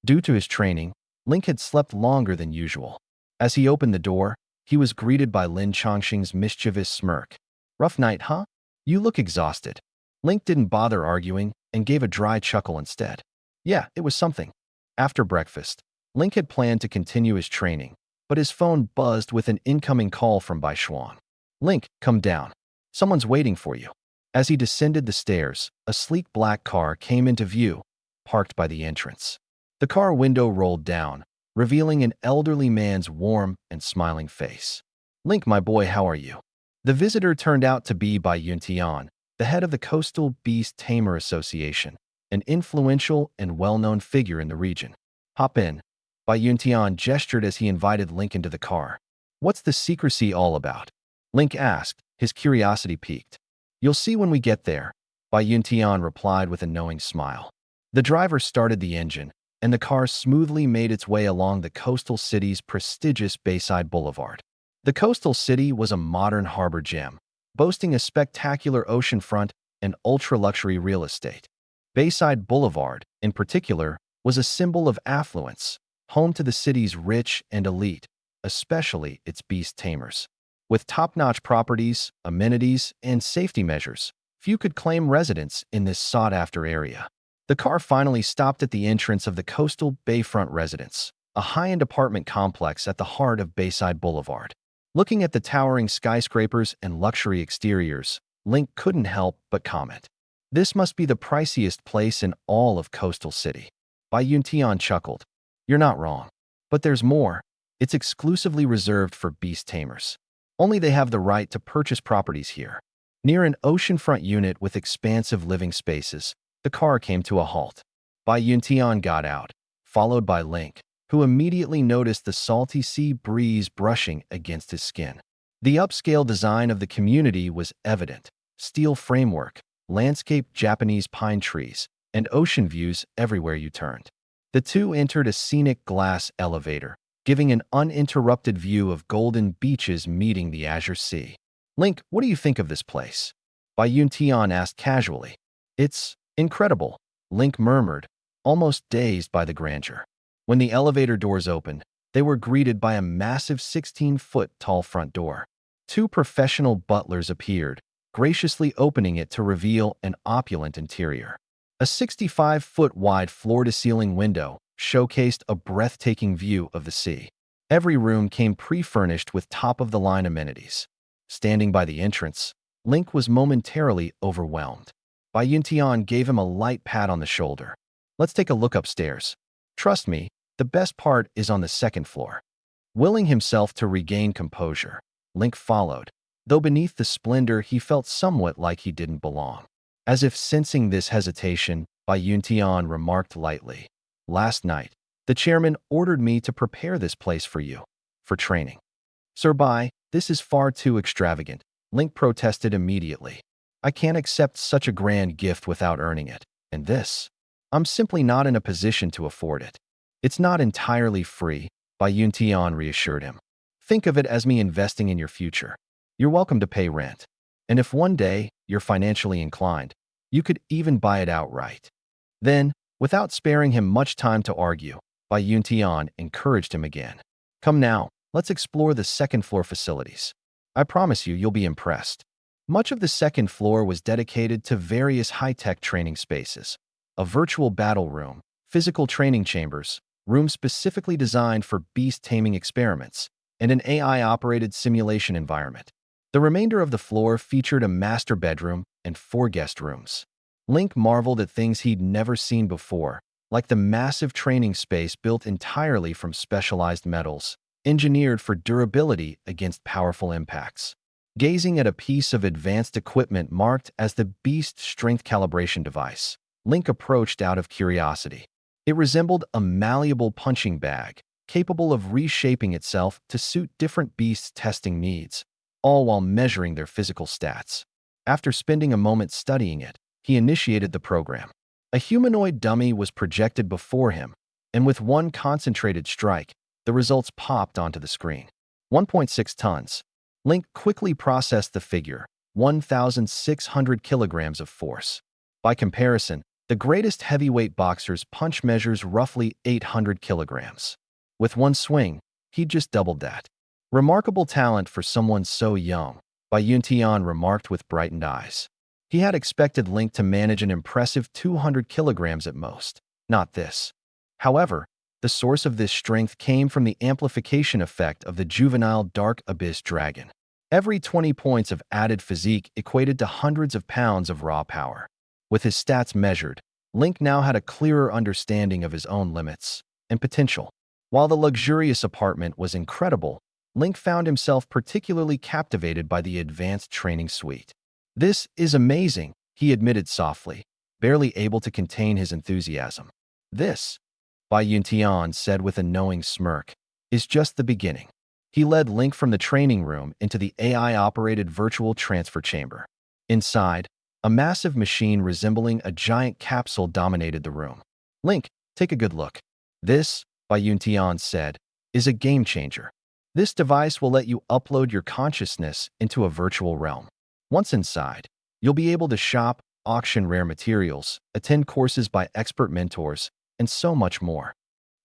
Due to his training, Link had slept longer than usual. As he opened the door, he was greeted by Lin Chongqing's mischievous smirk. Rough night, huh? You look exhausted. Link didn't bother arguing and gave a dry chuckle instead. Yeah, it was something. After breakfast, Link had planned to continue his training, but his phone buzzed with an incoming call from Bai Xuan. Link, come down. Someone's waiting for you. As he descended the stairs, a sleek black car came into view, parked by the entrance. The car window rolled down, revealing an elderly man's warm and smiling face. Link, my boy, how are you? The visitor turned out to be Bai Yuntian, the head of the Coastal Beast Tamer Association, an influential and well-known figure in the region. Hop in. Bai Yuntian gestured as he invited Link into the car. What's the secrecy all about? Link asked, his curiosity piqued. You'll see when we get there, Bai Yuntian replied with a knowing smile. The driver started the engine, and the car smoothly made its way along the coastal city's prestigious Bayside Boulevard. The coastal city was a modern harbor gem, boasting a spectacular oceanfront and ultra-luxury real estate. Bayside Boulevard, in particular, was a symbol of affluence, home to the city's rich and elite, especially its beast tamers. With top-notch properties, amenities, and safety measures, few could claim residence in this sought-after area. The car finally stopped at the entrance of the Coastal Bayfront Residence, a high-end apartment complex at the heart of Bayside Boulevard. Looking at the towering skyscrapers and luxury exteriors, Link couldn't help but comment. This must be the priciest place in all of Coastal City. Bai Yuntian chuckled. You're not wrong. But there's more. It's exclusively reserved for beast tamers. Only they have the right to purchase properties here. Near an oceanfront unit with expansive living spaces, the car came to a halt. Bai Yuntian got out, followed by Link, who immediately noticed the salty sea breeze brushing against his skin. The upscale design of the community was evident. Steel framework, landscaped Japanese pine trees, and ocean views everywhere you turned. The two entered a scenic glass elevator, giving an uninterrupted view of golden beaches meeting the azure sea. Link, what do you think of this place? Bai Yuntian asked casually. It's incredible, Link murmured, almost dazed by the grandeur. When the elevator doors opened, they were greeted by a massive 16-foot-tall front door. Two professional butlers appeared, graciously opening it to reveal an opulent interior. A 65-foot-wide floor-to-ceiling window showcased a breathtaking view of the sea. Every room came pre-furnished with top-of-the-line amenities. Standing by the entrance, Link was momentarily overwhelmed. Bai Yuntian gave him a light pat on the shoulder. Let's take a look upstairs. Trust me, the best part is on the second floor. Willing himself to regain composure, Link followed, though beneath the splendor he felt somewhat like he didn't belong. As if sensing this hesitation, Bai Yuntian remarked lightly. Last night, the chairman ordered me to prepare this place for you, for training. Sir Bai, this is far too extravagant, Link protested immediately. I can't accept such a grand gift without earning it, and this, I'm simply not in a position to afford it. It's not entirely free, Bai Yuntian reassured him. Think of it as me investing in your future. You're welcome to pay rent. And if one day you're financially inclined, you could even buy it outright. Then, Without sparing him much time to argue, Bai Yuntian encouraged him again. Come now, let's explore the second-floor facilities. I promise you'll be impressed. Much of the second floor was dedicated to various high-tech training spaces. A virtual battle room, physical training chambers, rooms specifically designed for beast-taming experiments, and an AI-operated simulation environment. The remainder of the floor featured a master bedroom and 4 guest rooms. Link marveled at things he'd never seen before, like the massive training space built entirely from specialized metals, engineered for durability against powerful impacts. Gazing at a piece of advanced equipment marked as the Beast Strength Calibration Device, Link approached out of curiosity. It resembled a malleable punching bag, capable of reshaping itself to suit different beasts' testing needs, all while measuring their physical stats. After spending a moment studying it, he initiated the program. A humanoid dummy was projected before him, and with one concentrated strike, the results popped onto the screen. 1.6 tons. Link quickly processed the figure, 1,600 kilograms of force. By comparison, the greatest heavyweight boxer's punch measures roughly 800 kilograms. With one swing, he'd just doubled that. Remarkable talent for someone so young, Bai Yuntian remarked with brightened eyes. He had expected Link to manage an impressive 200 kilograms at most, not this. However, the source of this strength came from the amplification effect of the juvenile Dark Abyss dragon. Every 20 points of added physique equated to hundreds of pounds of raw power. With his stats measured, Link now had a clearer understanding of his own limits and potential. While the luxurious apartment was incredible, Link found himself particularly captivated by the advanced training suite. This is amazing, he admitted softly, barely able to contain his enthusiasm. This, Bai Yuntian said with a knowing smirk, is just the beginning. He led Link from the training room into the AI-operated virtual transfer chamber. Inside, a massive machine resembling a giant capsule dominated the room. Link, take a good look. This, Bai Yuntian said, is a game changer. This device will let you upload your consciousness into a virtual realm. Once inside, you'll be able to shop, auction rare materials, attend courses by expert mentors, and so much more.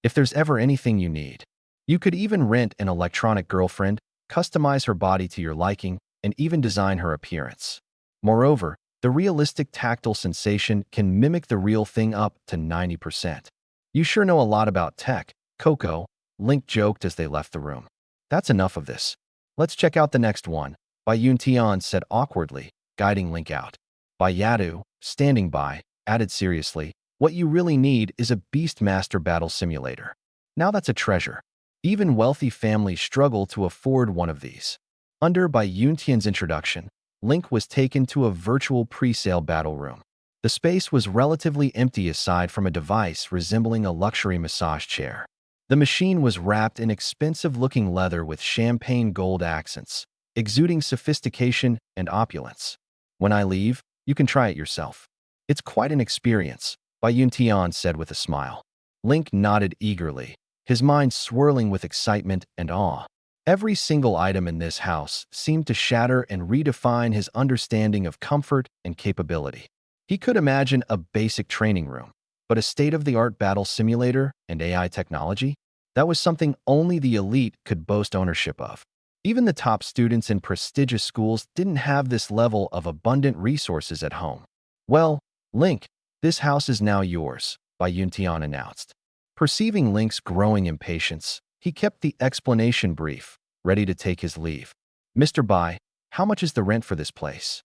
If there's ever anything you need, you could even rent an electronic girlfriend, customize her body to your liking, and even design her appearance. Moreover, the realistic tactile sensation can mimic the real thing up to 90%. You sure know a lot about tech, Coco, Link joked as they left the room. That's enough of this. Let's check out the next one, Bai Yuntian said awkwardly, guiding Link out. Bai Yadu, standing by, added seriously, what you really need is a Beastmaster battle simulator. Now that's a treasure. Even wealthy families struggle to afford one of these. Under Bai Yuntian's introduction, Link was taken to a virtual pre-sale battle room. The space was relatively empty aside from a device resembling a luxury massage chair. The machine was wrapped in expensive-looking leather with champagne gold accents, exuding sophistication and opulence. When I leave, you can try it yourself. It's quite an experience, Bai Yuntian said with a smile. Link nodded eagerly, his mind swirling with excitement and awe. Every single item in this house seemed to shatter and redefine his understanding of comfort and capability. He could imagine a basic training room, but a state-of-the-art battle simulator and AI technology? That was something only the elite could boast ownership of. Even the top students in prestigious schools didn't have this level of abundant resources at home. Well, Link, this house is now yours, Bai Yuntian announced. Perceiving Link's growing impatience, he kept the explanation brief, ready to take his leave. Mr. Bai, how much is the rent for this place?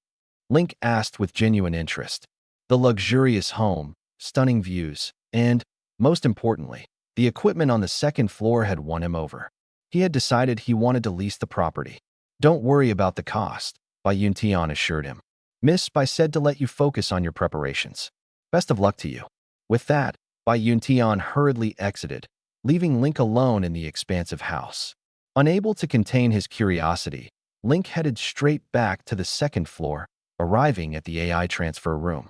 Link asked with genuine interest. The luxurious home, stunning views, and, most importantly, the equipment on the second floor had won him over. He had decided he wanted to lease the property. Don't worry about the cost, Bai Yuntian assured him. Miss Bai said to let you focus on your preparations. Best of luck to you. With that, Bai Yuntian hurriedly exited, leaving Link alone in the expansive house. Unable to contain his curiosity, Link headed straight back to the second floor, arriving at the AI transfer room.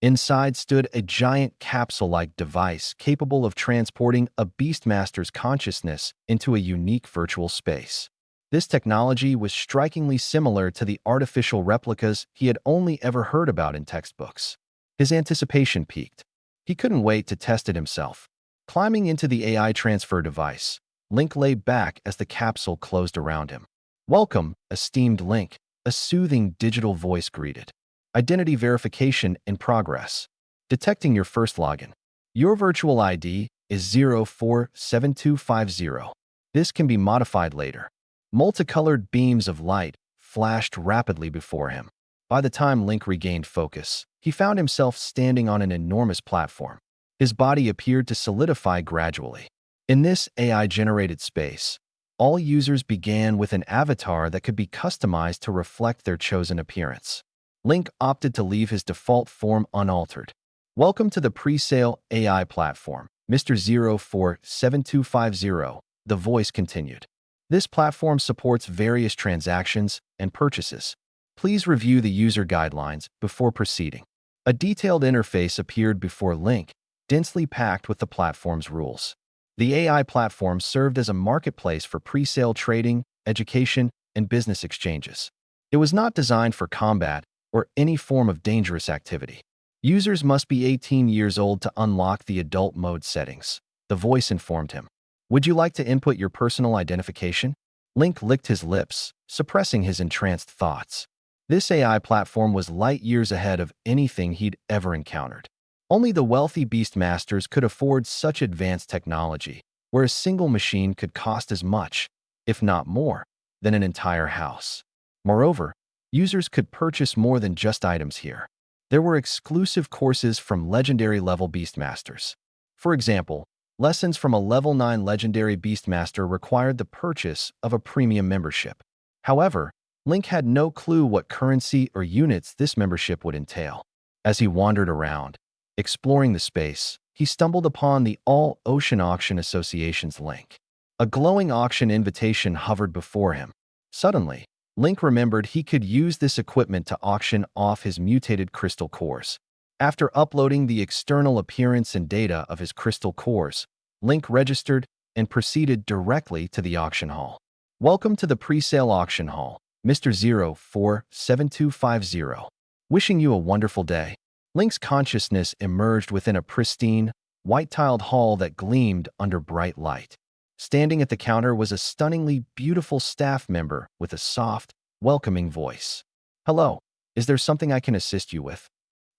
Inside stood a giant capsule-like device capable of transporting a Beastmaster's consciousness into a unique virtual space. This technology was strikingly similar to the artificial replicas he had only ever heard about in textbooks. His anticipation peaked. He couldn't wait to test it himself. Climbing into the AI transfer device, Link lay back as the capsule closed around him. "Welcome, esteemed Link," a soothing digital voice greeted. "Identity verification in progress. Detecting your first login. Your virtual ID is 047250. This can be modified later." Multicolored beams of light flashed rapidly before him. By the time Link regained focus, he found himself standing on an enormous platform. His body appeared to solidify gradually. In this AI-generated space, all users began with an avatar that could be customized to reflect their chosen appearance. Link opted to leave his default form unaltered. "Welcome to the pre-sale AI platform, Mr. 047250, the voice continued. "This platform supports various transactions and purchases. Please review the user guidelines before proceeding." A detailed interface appeared before Link, densely packed with the platform's rules. The AI platform served as a marketplace for pre-sale trading, education, and business exchanges. It was not designed for combat or any form of dangerous activity. Users must be 18 years old to unlock the adult mode settings, the voice informed him. "Would you like to input your personal identification?" Link licked his lips, suppressing his entranced thoughts. This AI platform was light years ahead of anything he'd ever encountered. Only the wealthy beastmasters could afford such advanced technology, where a single machine could cost as much, if not more, than an entire house. Moreover, users could purchase more than just items here. There were exclusive courses from legendary-level beastmasters. For example, lessons from a level 9 legendary beastmaster required the purchase of a premium membership. However, Link had no clue what currency or units this membership would entail. As he wandered around, exploring the space, he stumbled upon the All-Ocean Auction Association's link. A glowing auction invitation hovered before him. Suddenly, Link remembered he could use this equipment to auction off his mutated crystal cores. After uploading the external appearance and data of his crystal cores, Link registered and proceeded directly to the auction hall. "Welcome to the pre-sale auction hall, Mr. 047250. Wishing you a wonderful day." Link's consciousness emerged within a pristine, white-tiled hall that gleamed under bright light. Standing at the counter was a stunningly beautiful staff member with a soft, welcoming voice. "Hello, is there something I can assist you with?"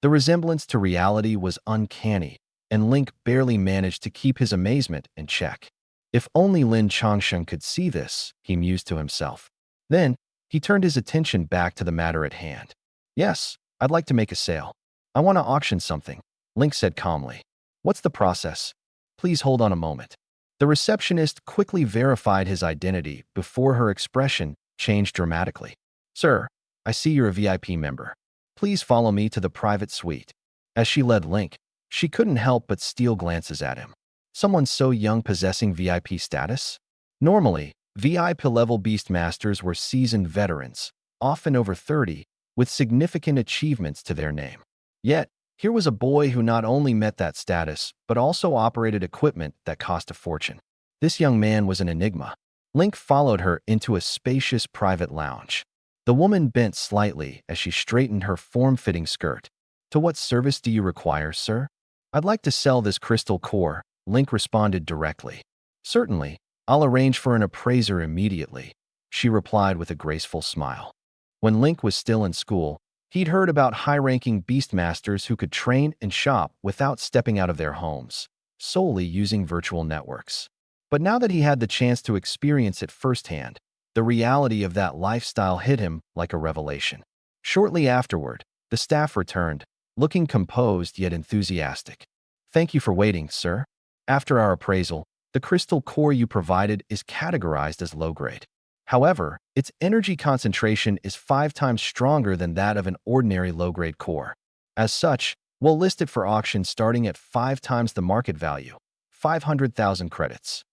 The resemblance to reality was uncanny, and Link barely managed to keep his amazement in check. If only Lin Changsheng could see this, he mused to himself. Then, he turned his attention back to the matter at hand. "Yes, I'd like to make a sale. I want to auction something," Link said calmly. "What's the process? Please hold on a moment." The receptionist quickly verified his identity before her expression changed dramatically. "Sir, I see you're a VIP member. Please follow me to the private suite." As she led Link, she couldn't help but steal glances at him. Someone so young possessing VIP status? Normally, VIP-level beastmasters were seasoned veterans, often over 30, with significant achievements to their name. Yet, here was a boy who not only met that status, but also operated equipment that cost a fortune. This young man was an enigma. Link followed her into a spacious private lounge. The woman bent slightly as she straightened her form-fitting skirt. "To what service do you require, sir?" "I'd like to sell this crystal core," Link responded directly. "Certainly, I'll arrange for an appraiser immediately," she replied with a graceful smile. When Link was still in school, he'd heard about high-ranking beastmasters who could train and shop without stepping out of their homes, solely using virtual networks. But now that he had the chance to experience it firsthand, the reality of that lifestyle hit him like a revelation. Shortly afterward, the staff returned, looking composed yet enthusiastic. "Thank you for waiting, sir. After our appraisal, the crystal core you provided is categorized as low-grade. However, its energy concentration is 5 times stronger than that of an ordinary low-grade core. As such, we'll list it for auction starting at 5 times the market value, 500,000 credits."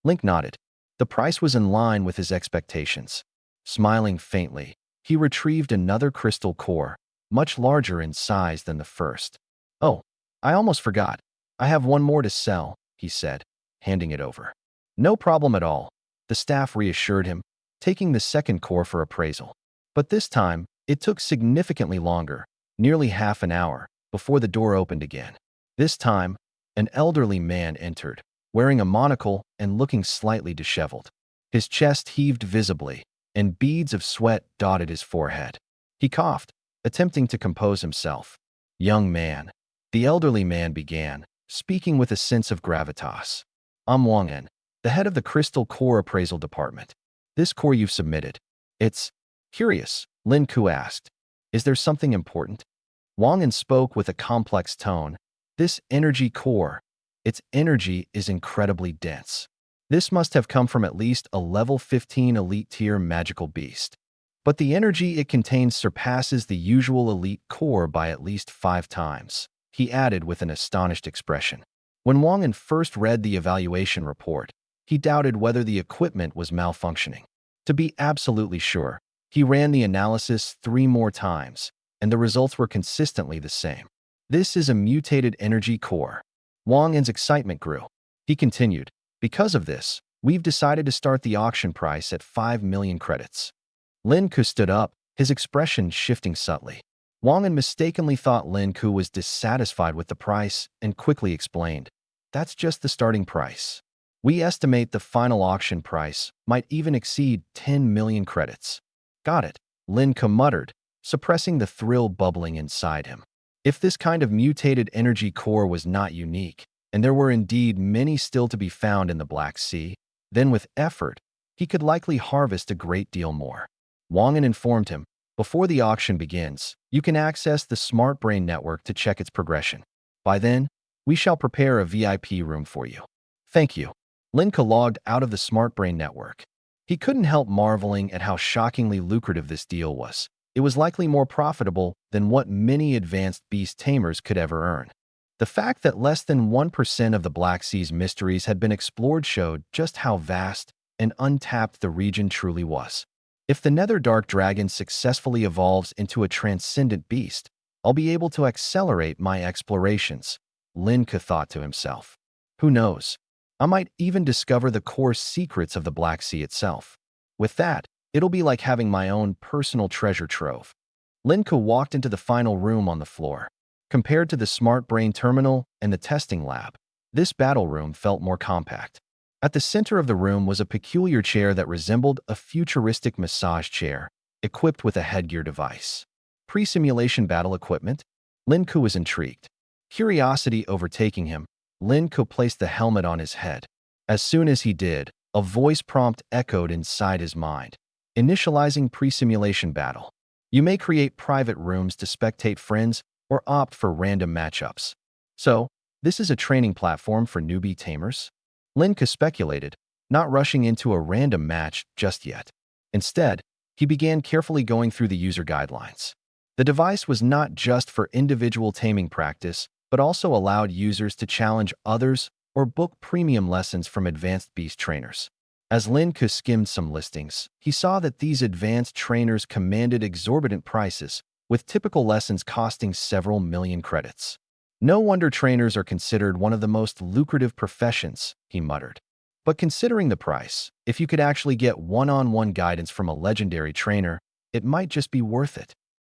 Link nodded. The price was in line with his expectations. Smiling faintly, he retrieved another crystal core, much larger in size than the first. "Oh, I almost forgot. I have one more to sell," he said, handing it over. "No problem at all," the staff reassured him, taking the second core for appraisal. But this time, it took significantly longer, nearly half an hour, before the door opened again. This time, an elderly man entered, wearing a monocle and looking slightly disheveled. His chest heaved visibly, and beads of sweat dotted his forehead. He coughed, attempting to compose himself. "Young man," the elderly man began, speaking with a sense of gravitas. "I'm Wang En, the head of the Crystal Core Appraisal Department. This core you've submitted. It's curious," Lin Ku asked. "Is there something important?" Wang En spoke with a complex tone. "This energy core, its energy is incredibly dense. This must have come from at least a level 15 elite tier magical beast. But the energy it contains surpasses the usual elite core by at least 5 times," he added with an astonished expression. When Wang En first read the evaluation report, he doubted whether the equipment was malfunctioning. To be absolutely sure, he ran the analysis 3 more times, and the results were consistently the same. "This is a mutated energy core." Wang En's excitement grew. He continued, "Because of this, we've decided to start the auction price at 5 million credits." Lin Ku stood up, his expression shifting subtly. Wang En mistakenly thought Lin Ku was dissatisfied with the price and quickly explained, "That's just the starting price. We estimate the final auction price might even exceed 10 million credits." "Got it," Lin Ku muttered, suppressing the thrill bubbling inside him. If this kind of mutated energy core was not unique, and there were indeed many still to be found in the Black Sea, then with effort, he could likely harvest a great deal more. Wang En informed him, "Before the auction begins, you can access the Smart Brain Network to check its progression. By then, we shall prepare a VIP room for you." "Thank you." Lin Ku logged out of the Smart Brain Network. He couldn't help marveling at how shockingly lucrative this deal was. It was likely more profitable than what many advanced beast tamers could ever earn. The fact that less than 1% of the Black Sea's mysteries had been explored showed just how vast and untapped the region truly was. If the Nether Dark Dragon successfully evolves into a transcendent beast, I'll be able to accelerate my explorations, Lin Ku thought to himself. Who knows? I might even discover the core secrets of the Black Sea itself. With that, it'll be like having my own personal treasure trove. Lin Ku walked into the final room on the floor. Compared to the Smart Brain Terminal and the testing lab, this battle room felt more compact. At the center of the room was a peculiar chair that resembled a futuristic massage chair, equipped with a headgear device. Pre-simulation battle equipment? Lin Ku was intrigued. Curiosity overtaking him, Lin Ku placed the helmet on his head. As soon as he did, a voice prompt echoed inside his mind. Initializing pre-simulation battle. You may create private rooms to spectate friends or opt for random matchups. So, this is a training platform for newbie tamers? Lin Ku speculated, not rushing into a random match just yet. Instead, he began carefully going through the user guidelines. The device was not just for individual taming practice, but also allowed users to challenge others or book premium lessons from advanced beast trainers. As Lin Ku skimmed some listings, he saw that these advanced trainers commanded exorbitant prices, with typical lessons costing several million credits. "No wonder trainers are considered one of the most lucrative professions," he muttered. But considering the price, if you could actually get one-on-one guidance from a legendary trainer, it might just be worth it.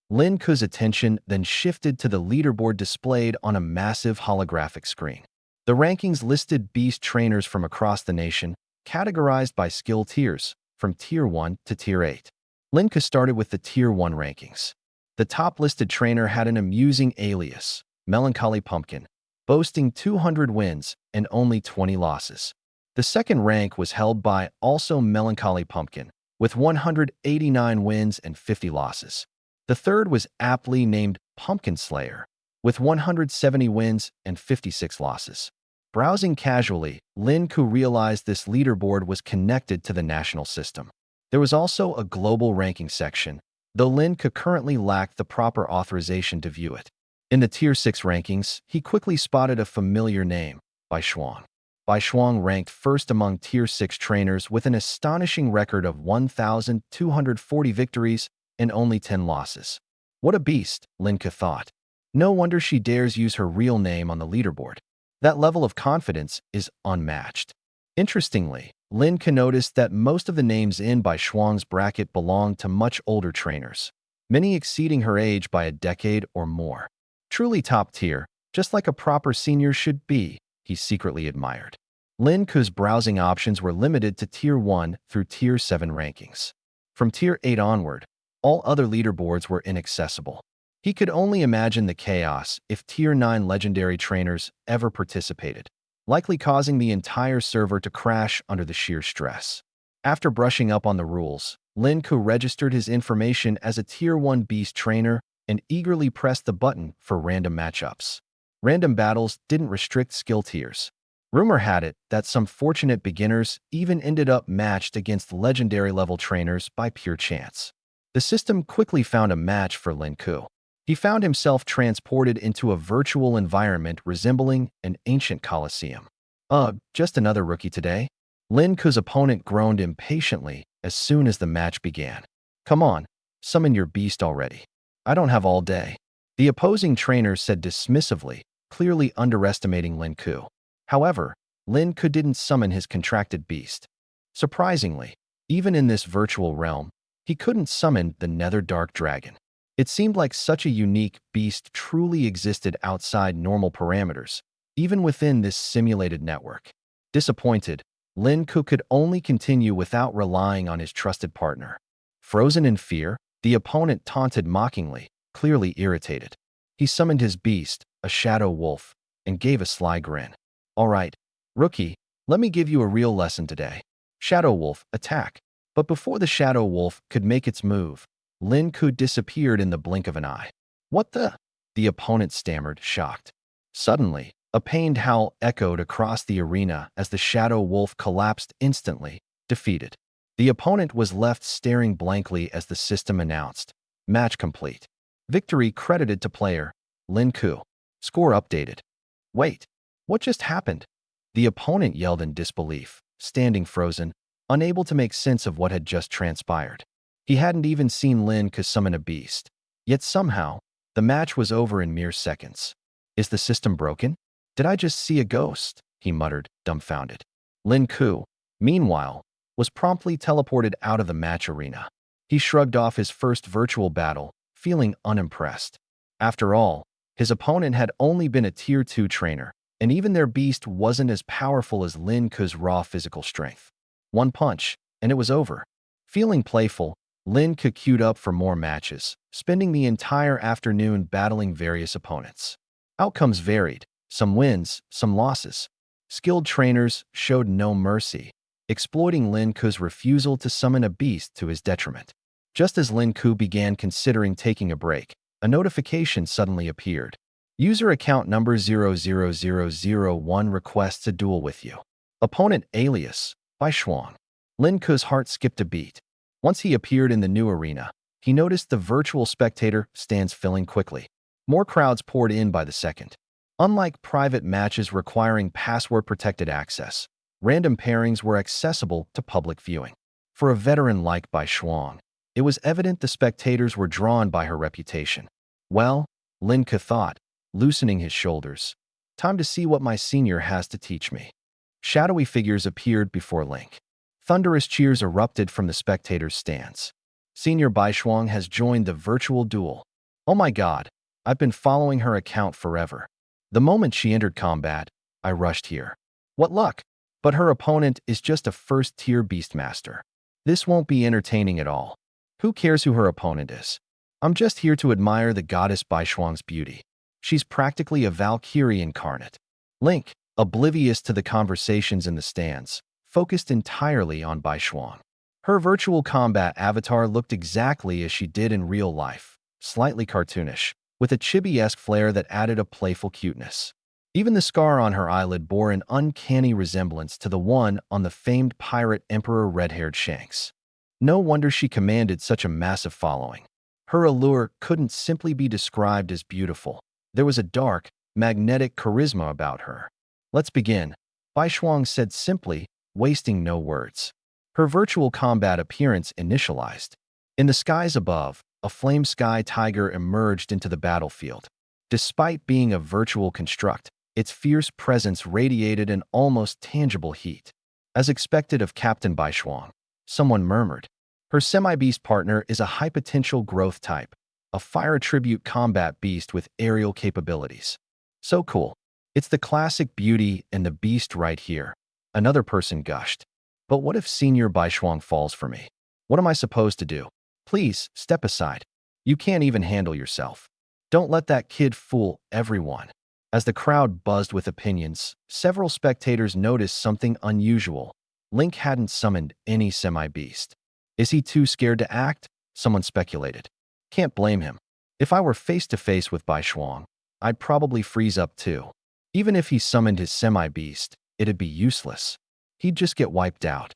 Lin Ku's attention then shifted to the leaderboard displayed on a massive holographic screen. The rankings listed beast trainers from across the nation, categorized by skill tiers, from Tier 1 to Tier 8. Lin Ku started with the Tier 1 rankings. The top-listed trainer had an amusing alias, Melancholy Pumpkin, boasting 200 wins and only 20 losses. The second rank was held by also Melancholy Pumpkin, with 189 wins and 50 losses. The third was aptly named Pumpkin Slayer, with 170 wins and 56 losses. Browsing casually, Lin Ku realized this leaderboard was connected to the national system. There was also a global ranking section, though Lin Ku currently lacked the proper authorization to view it. In the Tier 6 rankings, he quickly spotted a familiar name, Bai Shuang. Bai Shuang ranked first among Tier 6 trainers with an astonishing record of 1,240 victories and only 10 losses. What a beast, Lin Ku thought. No wonder she dares use her real name on the leaderboard. That level of confidence is unmatched. Interestingly, Lin Ku noticed that most of the names in Bai Shuang's bracket belonged to much older trainers, many exceeding her age by a decade or more. Truly top tier, Just like a proper senior should be, he secretly admired. Lin Ku's browsing options were limited to Tier 1 through Tier 7 rankings. From Tier 8 onward, all other leaderboards were inaccessible. He could only imagine the chaos if Tier 9 legendary trainers ever participated, likely causing the entire server to crash under the sheer stress. After brushing up on the rules, Lin Ku registered his information as a Tier 1 beast trainer and eagerly pressed the button for random matchups. Random battles didn't restrict skill tiers. Rumor had it that some fortunate beginners even ended up matched against legendary-level trainers by pure chance. The system quickly found a match for Lin Ku. He found himself transported into a virtual environment resembling an ancient coliseum. Just another rookie today? Lin Ku's opponent groaned impatiently as soon as the match began. Come on, summon your beast already. I don't have all day. The opposing trainer said dismissively, clearly underestimating Lin Ku. However, Lin Ku didn't summon his contracted beast. Surprisingly, even in this virtual realm, he couldn't summon the Nether Dark Dragon. It seemed like such a unique beast truly existed outside normal parameters, even within this simulated network. Disappointed, Lin Ku could only continue without relying on his trusted partner. Frozen in fear, the opponent taunted mockingly, clearly irritated. He summoned his beast, a shadow wolf, and gave a sly grin. All right, rookie, let me give you a real lesson today. Shadow wolf, attack. But before the shadow wolf could make its move, Lin Ku disappeared in the blink of an eye. What the? The opponent stammered, shocked. Suddenly, a pained howl echoed across the arena as the shadow wolf collapsed instantly, defeated. The opponent was left staring blankly as the system announced, match complete. Victory credited to player, Lin Ku. Score updated. Wait, what just happened? The opponent yelled in disbelief, standing frozen, unable to make sense of what had just transpired. He hadn't even seen Lin Ku summon a beast. Yet somehow, the match was over in mere seconds. Is the system broken? Did I just see a ghost? He muttered, dumbfounded. Lin Ku, meanwhile, was promptly teleported out of the match arena. He shrugged off his first virtual battle, feeling unimpressed. After all, his opponent had only been a Tier 2 trainer, and even their beast wasn't as powerful as Lin Ku's raw physical strength. One punch, and it was over. Feeling playful, Lin Ku queued up for more matches, spending the entire afternoon battling various opponents. Outcomes varied, some wins, some losses. Skilled trainers showed no mercy, exploiting Lin Ku's refusal to summon a beast to his detriment. Just as Lin Ku began considering taking a break, a notification suddenly appeared. User account number 00001 requests a duel with you. Opponent alias, by Shuang. Lin Ku's heart skipped a beat. Once he appeared in the new arena, he noticed the virtual spectator stands filling quickly. More crowds poured in by the second. Unlike private matches requiring password-protected access, random pairings were accessible to public viewing. For a veteran like Bai Shuang, it was evident the spectators were drawn by her reputation. Well, Lin Ku thought, loosening his shoulders. Time to see what my senior has to teach me. Shadowy figures appeared before Link. Thunderous cheers erupted from the spectators' stands. Senior Bai Shuang has joined the virtual duel. Oh my god, I've been following her account forever. The moment she entered combat, I rushed here. What luck! But her opponent is just a first-tier beastmaster. This won't be entertaining at all. Who cares who her opponent is? I'm just here to admire the goddess Bai Shuang's beauty. She's practically a Valkyrie incarnate. Link, oblivious to the conversations in the stands, focused entirely on Bai Shuang. Her virtual combat avatar looked exactly as she did in real life, slightly cartoonish, with a chibi-esque flair that added a playful cuteness. Even the scar on her eyelid bore an uncanny resemblance to the one on the famed pirate Emperor red-haired Shanks. No wonder she commanded such a massive following. Her allure couldn't simply be described as beautiful. There was a dark, magnetic charisma about her. Let's begin, Bai Shuang said simply, wasting no words. Her virtual combat appearance initialized. In the skies above, a flame sky tiger emerged into the battlefield. Despite being a virtual construct, its fierce presence radiated an almost tangible heat. As expected of Captain Bai Shuang, someone murmured. Her semi-beast partner is a high-potential growth type, a fire attribute combat beast with aerial capabilities. So cool. It's the classic Beauty and the Beast right here. Another person gushed. But what if Senior Baishuang falls for me? What am I supposed to do? Please, step aside. You can't even handle yourself. Don't let that kid fool everyone. As the crowd buzzed with opinions, several spectators noticed something unusual. Link hadn't summoned any semi-beast. Is he too scared to act? Someone speculated. Can't blame him. If I were face-to-face with Baishuang, I'd probably freeze up too. Even if he summoned his semi-beast, it'd be useless. He'd just get wiped out.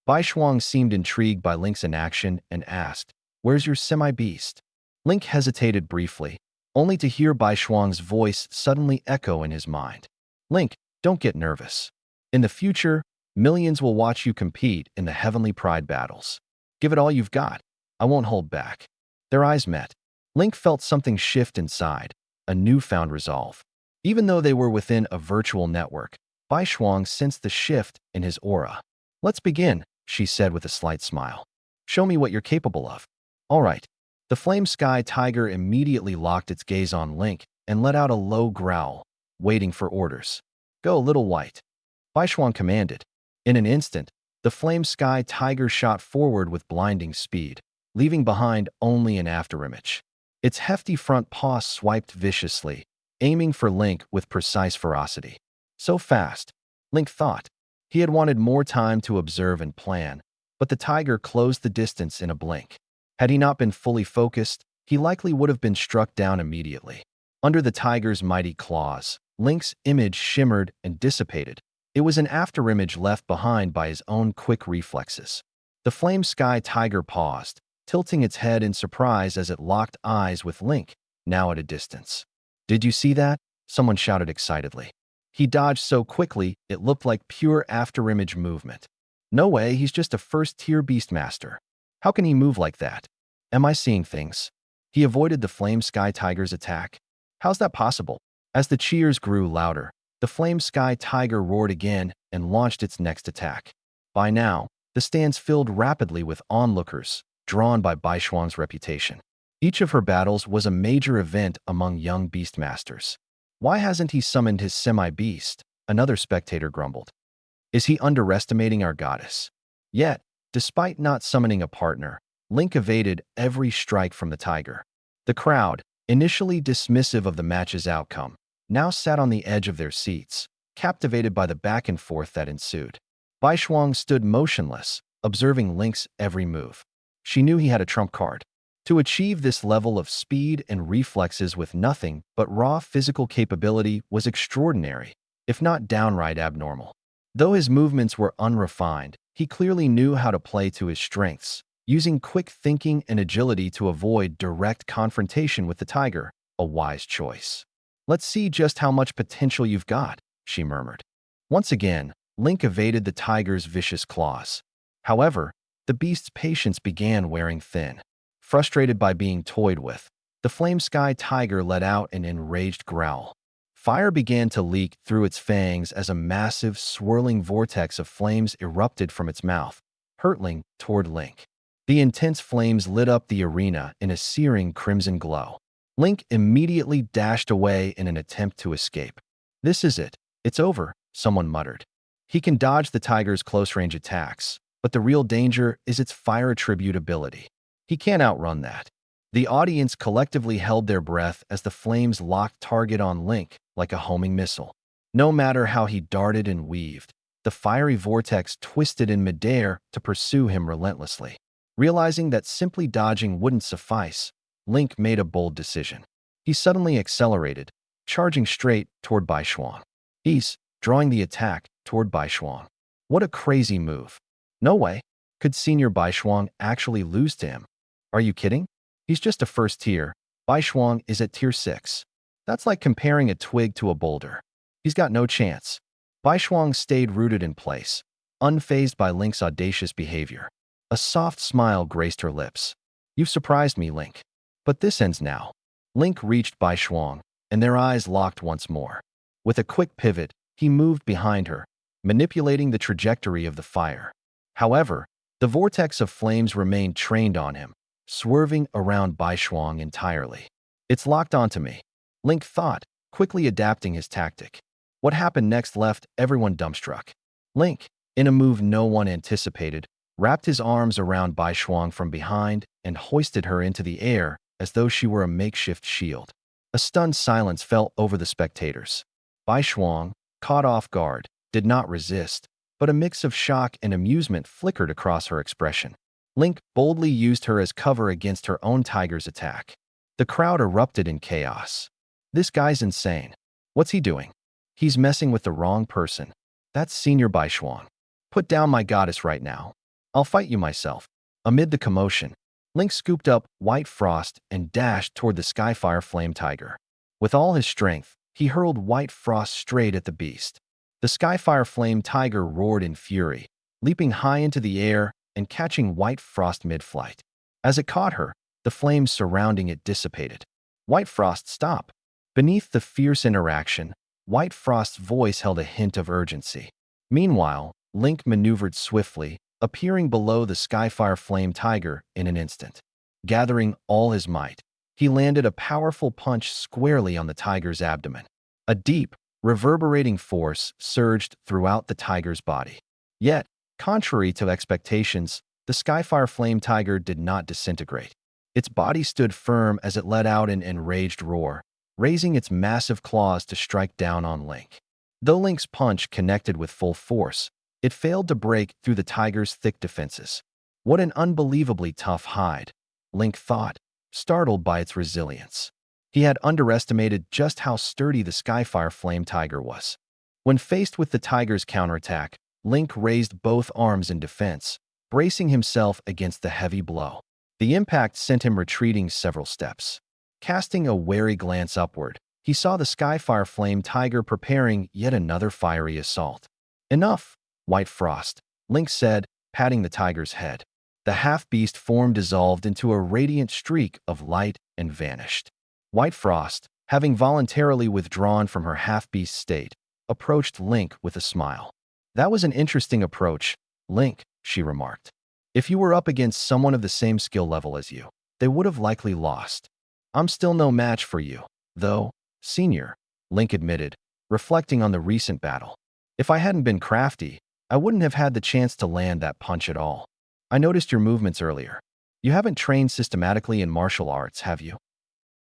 Baishuang seemed intrigued by Link's inaction and asked, "Where's your semi-beast?" Link hesitated briefly, only to hear Baishuang's voice suddenly echo in his mind. "Link, don't get nervous. In the future, millions will watch you compete in the Heavenly Pride battles. Give it all you've got. I won't hold back." Their eyes met. Link felt something shift inside, a newfound resolve. Even though they were within a virtual network, Baishuang sensed the shift in his aura. "Let's begin," she said with a slight smile. "Show me what you're capable of." "All right." The Flame Sky Tiger immediately locked its gaze on Link and let out a low growl, waiting for orders. "Go, Little White," Baishuang commanded. In an instant, the Flame Sky Tiger shot forward with blinding speed, leaving behind only an afterimage. Its hefty front paw swiped viciously, aiming for Link with precise ferocity. So fast, Link thought. He had wanted more time to observe and plan, but the tiger closed the distance in a blink. Had he not been fully focused, he likely would have been struck down immediately. Under the tiger's mighty claws, Link's image shimmered and dissipated. It was an afterimage left behind by his own quick reflexes. The Flame Sky Tiger paused, tilting its head in surprise as it locked eyes with Link, now at a distance. "Did you see that?" Someone shouted excitedly. He dodged so quickly, it looked like pure afterimage movement. "No way, he's just a first-tier Beastmaster. How can he move like that? Am I seeing things?" He avoided the Flame Sky Tiger's attack. "How's that possible?" As the cheers grew louder, the Flame Sky Tiger roared again and launched its next attack. By now, the stands filled rapidly with onlookers, drawn by Baishuang's reputation. Each of her battles was a major event among young Beastmasters. "Why hasn't he summoned his semi-beast?" Another spectator grumbled. "Is he underestimating our goddess?" Yet, despite not summoning a partner, Link evaded every strike from the tiger. The crowd, initially dismissive of the match's outcome, now sat on the edge of their seats, captivated by the back and forth that ensued. Baishuang stood motionless, observing Link's every move. She knew he had a trump card. To achieve this level of speed and reflexes with nothing but raw physical capability was extraordinary, if not downright abnormal. Though his movements were unrefined, he clearly knew how to play to his strengths, using quick thinking and agility to avoid direct confrontation with the tiger, a wise choice. "Let's see just how much potential you've got," she murmured. Once again, Link evaded the tiger's vicious claws. However, the beast's patience began wearing thin. Frustrated by being toyed with, the Flame Sky Tiger let out an enraged growl. Fire began to leak through its fangs as a massive, swirling vortex of flames erupted from its mouth, hurtling toward Link. The intense flames lit up the arena in a searing crimson glow. Link immediately dashed away in an attempt to escape. "This is it. It's over," someone muttered. He can dodge the tiger's close-range attacks, but the real danger is its fire attribute ability. He can't outrun that. The audience collectively held their breath as the flames locked target on Link like a homing missile. No matter how he darted and weaved, the fiery vortex twisted in midair to pursue him relentlessly. Realizing that simply dodging wouldn't suffice, Link made a bold decision. He suddenly accelerated, charging straight toward Baishuang. He's drawing the attack toward Baishuang. What a crazy move. No way. Could Senior Baishuang actually lose to him? Are you kidding? He's just a first tier. Baishuang is at tier 6. That's like comparing a twig to a boulder. He's got no chance. Baishuang stayed rooted in place, unfazed by Link's audacious behavior. A soft smile graced her lips. "You've surprised me, Link. But this ends now." Link reached Baishuang, and their eyes locked once more. With a quick pivot, he moved behind her, manipulating the trajectory of the fire. However, the vortex of flames remained trained on him, swerving around Baishuang entirely. "It's locked onto me," Link thought, quickly adapting his tactic. What happened next left everyone dumbstruck. Link, in a move no one anticipated, wrapped his arms around Bai Shuang from behind and hoisted her into the air as though she were a makeshift shield. A stunned silence fell over the spectators. Bai Shuang, caught off guard, did not resist, but a mix of shock and amusement flickered across her expression. Link boldly used her as cover against her own tiger's attack. The crowd erupted in chaos. This guy's insane. What's he doing? He's messing with the wrong person. That's Senior Bai Shuang. Put down my goddess right now. I'll fight you myself. Amid the commotion, Link scooped up White Frost and dashed toward the Skyfire Flame Tiger. With all his strength, he hurled White Frost straight at the beast. The Skyfire Flame Tiger roared in fury, leaping high into the air and catching White Frost mid-flight. As it caught her, the flames surrounding it dissipated. White Frost, stop! Beneath the fierce interaction, White Frost's voice held a hint of urgency. Meanwhile, Link maneuvered swiftly, appearing below the Skyfire Flame Tiger in an instant. Gathering all his might, he landed a powerful punch squarely on the tiger's abdomen. A deep, reverberating force surged throughout the tiger's body. Yet, contrary to expectations, the Skyfire Flame Tiger did not disintegrate. Its body stood firm as it let out an enraged roar, raising its massive claws to strike down on Link. Though Link's punch connected with full force, it failed to break through the tiger's thick defenses. What an unbelievably tough hide, Link thought, startled by its resilience. He had underestimated just how sturdy the Skyfire Flame Tiger was. When faced with the tiger's counterattack, Link raised both arms in defense, bracing himself against the heavy blow. The impact sent him retreating several steps. Casting a wary glance upward, he saw the Skyfire Flame Tiger preparing yet another fiery assault. Enough, White Frost, Link said, patting the tiger's head. The half-beast form dissolved into a radiant streak of light and vanished. White Frost, having voluntarily withdrawn from her half-beast state, approached Link with a smile. That was an interesting approach, Link, she remarked. If you were up against someone of the same skill level as you, they would have likely lost. I'm still no match for you, though, Senior, Link admitted, reflecting on the recent battle. If I hadn't been crafty, I wouldn't have had the chance to land that punch at all. I noticed your movements earlier. You haven't trained systematically in martial arts, have you?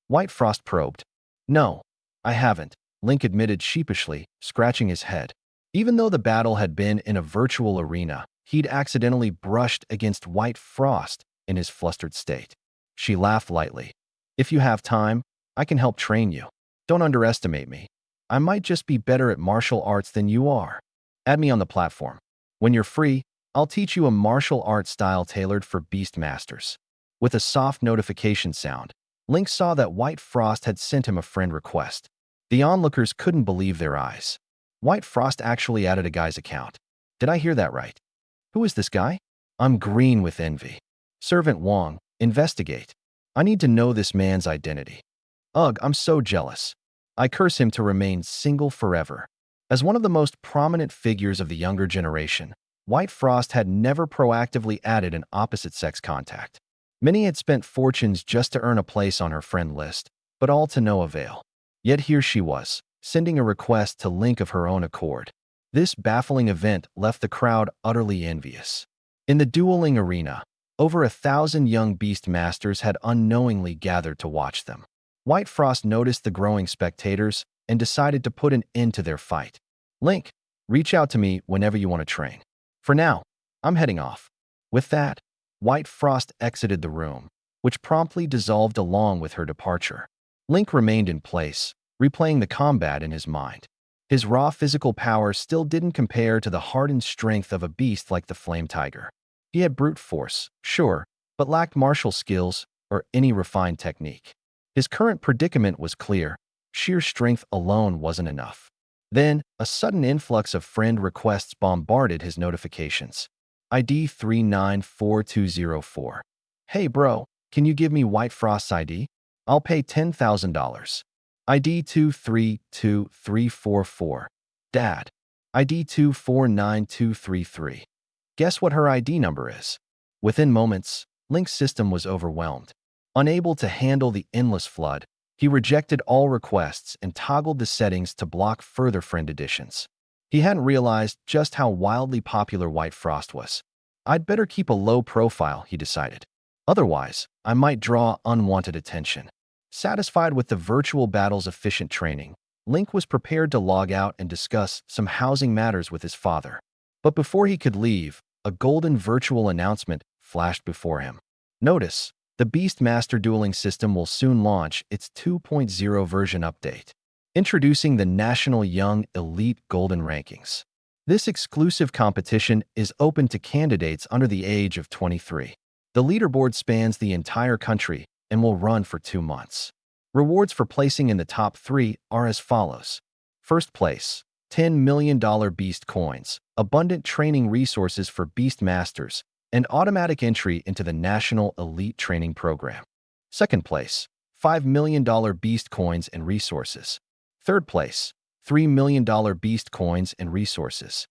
White Frost probed. No, I haven't, Link admitted sheepishly, scratching his head. Even though the battle had been in a virtual arena, he'd accidentally brushed against White Frost in his flustered state. She laughed lightly. If you have time, I can help train you. Don't underestimate me. I might just be better at martial arts than you are. Add me on the platform. When you're free, I'll teach you a martial art style tailored for beast masters. With a soft notification sound, Link saw that White Frost had sent him a friend request. The onlookers couldn't believe their eyes. White Frost actually added a guy's account. Did I hear that right? Who is this guy? I'm green with envy. Servant Wong, investigate. I need to know this man's identity. Ugh, I'm so jealous. I curse him to remain single forever. As one of the most prominent figures of the younger generation, White Frost had never proactively added an opposite-sex contact. Many had spent fortunes just to earn a place on her friend list, but all to no avail. Yet here she was, sending a request to Link of her own accord. This baffling event left the crowd utterly envious. In the dueling arena, over 1,000 young beast masters had unknowingly gathered to watch them. White Frost noticed the growing spectators and decided to put an end to their fight. Link, reach out to me whenever you want to train. For now, I'm heading off. With that, White Frost exited the room, which promptly dissolved along with her departure. Link remained in place, replaying the combat in his mind. His raw physical power still didn't compare to the hardened strength of a beast like the Flame Tiger. He had brute force, sure, but lacked martial skills or any refined technique. His current predicament was clear. Sheer strength alone wasn't enough. Then, a sudden influx of friend requests bombarded his notifications. ID 394204. Hey bro, can you give me White Frost's ID? I'll pay $10,000. ID 232344. Dad. ID 249233. Guess what her ID number is? Within moments, Link's system was overwhelmed. Unable to handle the endless flood, He rejected all requests and toggled the settings to block further friend additions. He hadn't realized just how wildly popular White Frost was. I'd better keep a low profile, he decided. Otherwise, I might draw unwanted attention. Satisfied with the virtual battle's efficient training, Link was prepared to log out and discuss some housing matters with his father. But before he could leave, a golden virtual announcement flashed before him. Notice, the Beastmaster dueling system will soon launch its 2.0 version update, introducing the National Young Elite Golden Rankings. This exclusive competition is open to candidates under the age of 23. The leaderboard spans the entire country and will run for 2 months. Rewards for placing in the top 3 are as follows. First place, $10 million Beast Coins, abundant training resources for Beast Masters, and automatic entry into the National Elite Training Program. Second place, $5 million Beast Coins and resources. Third place, $3 million Beast Coins and resources.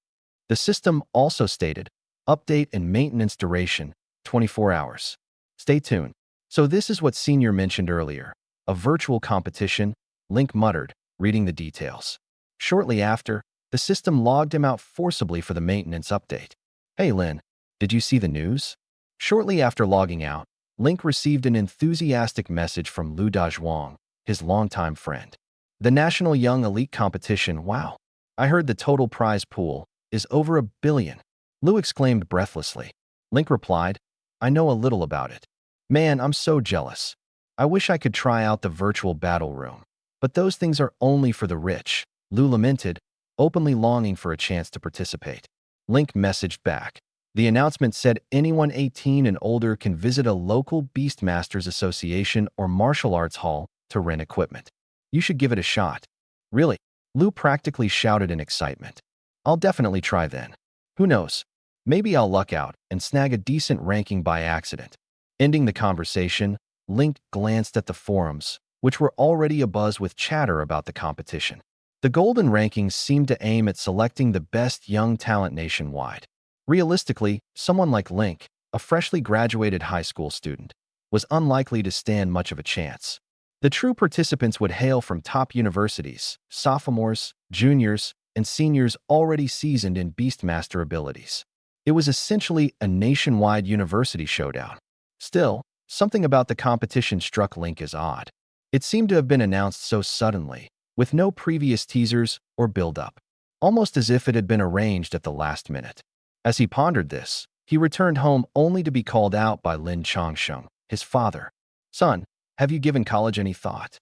The system also stated, update and maintenance duration, 24 hours. Stay tuned. So this is what Senior mentioned earlier, a virtual competition, Link muttered, reading the details. Shortly after, the system logged him out forcibly for the maintenance update. Hey Lin, did you see the news? Shortly after logging out, Link received an enthusiastic message from Lu Dazhuang, his longtime friend. The National Young Elite Competition, wow. I heard the total prize pool is over $1 billion. Lu exclaimed breathlessly. Link replied, I know a little about it. Man, I'm so jealous. I wish I could try out the virtual battle room. But those things are only for the rich, Lu lamented, openly longing for a chance to participate. Link messaged back. The announcement said anyone 18 and older can visit a local Beastmasters Association or martial arts hall to rent equipment. You should give it a shot. Really? Lu practically shouted in excitement. I'll definitely try then. Who knows? Maybe I'll luck out and snag a decent ranking by accident. Ending the conversation, Link glanced at the forums, which were already abuzz with chatter about the competition. The golden rankings seemed to aim at selecting the best young talent nationwide. Realistically, someone like Link, a freshly graduated high school student, was unlikely to stand much of a chance. The true participants would hail from top universities, sophomores, juniors, and seniors already seasoned in Beastmaster abilities. It was essentially a nationwide university showdown. Still, something about the competition struck Link as odd. It seemed to have been announced so suddenly, with no previous teasers or build-up, almost as if it had been arranged at the last minute. As he pondered this, he returned home only to be called out by Lin Chongsheng, his father. Son, have you given college any thought?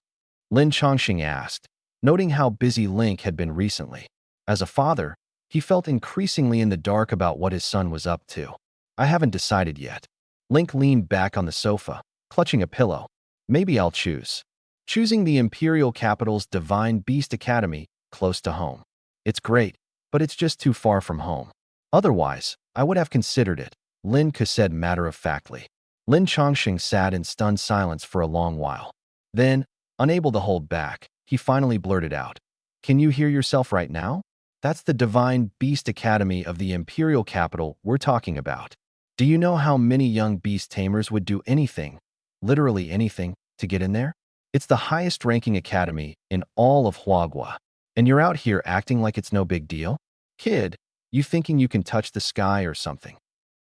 Lin Chongsheng asked, noting how busy Link had been recently. As a father, he felt increasingly in the dark about what his son was up to. I haven't decided yet. Link leaned back on the sofa, clutching a pillow. Maybe I'll choose. Choosing the Imperial Capital's Divine Beast Academy, close to home. It's great, but it's just too far from home. Otherwise, I would have considered it, Lin Ke said matter-of-factly. Lin Chongsheng sat in stunned silence for a long while. Then, unable to hold back, he finally blurted out. Can you hear yourself right now? That's the Divine Beast Academy of the Imperial Capital we're talking about. Do you know how many young beast tamers would do anything, literally anything, to get in there? It's the highest-ranking academy in all of Huagua, and you're out here acting like it's no big deal? Kid, you thinking you can touch the sky or something?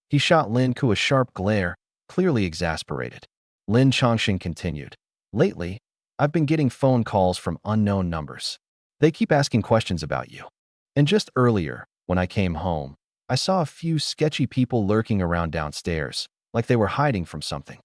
He shot Lin Ke a sharp glare, clearly exasperated. Lin Chongsheng continued. Lately, I've been getting phone calls from unknown numbers. They keep asking questions about you. And just earlier, when I came home, I saw a few sketchy people lurking around downstairs, like they were hiding from something.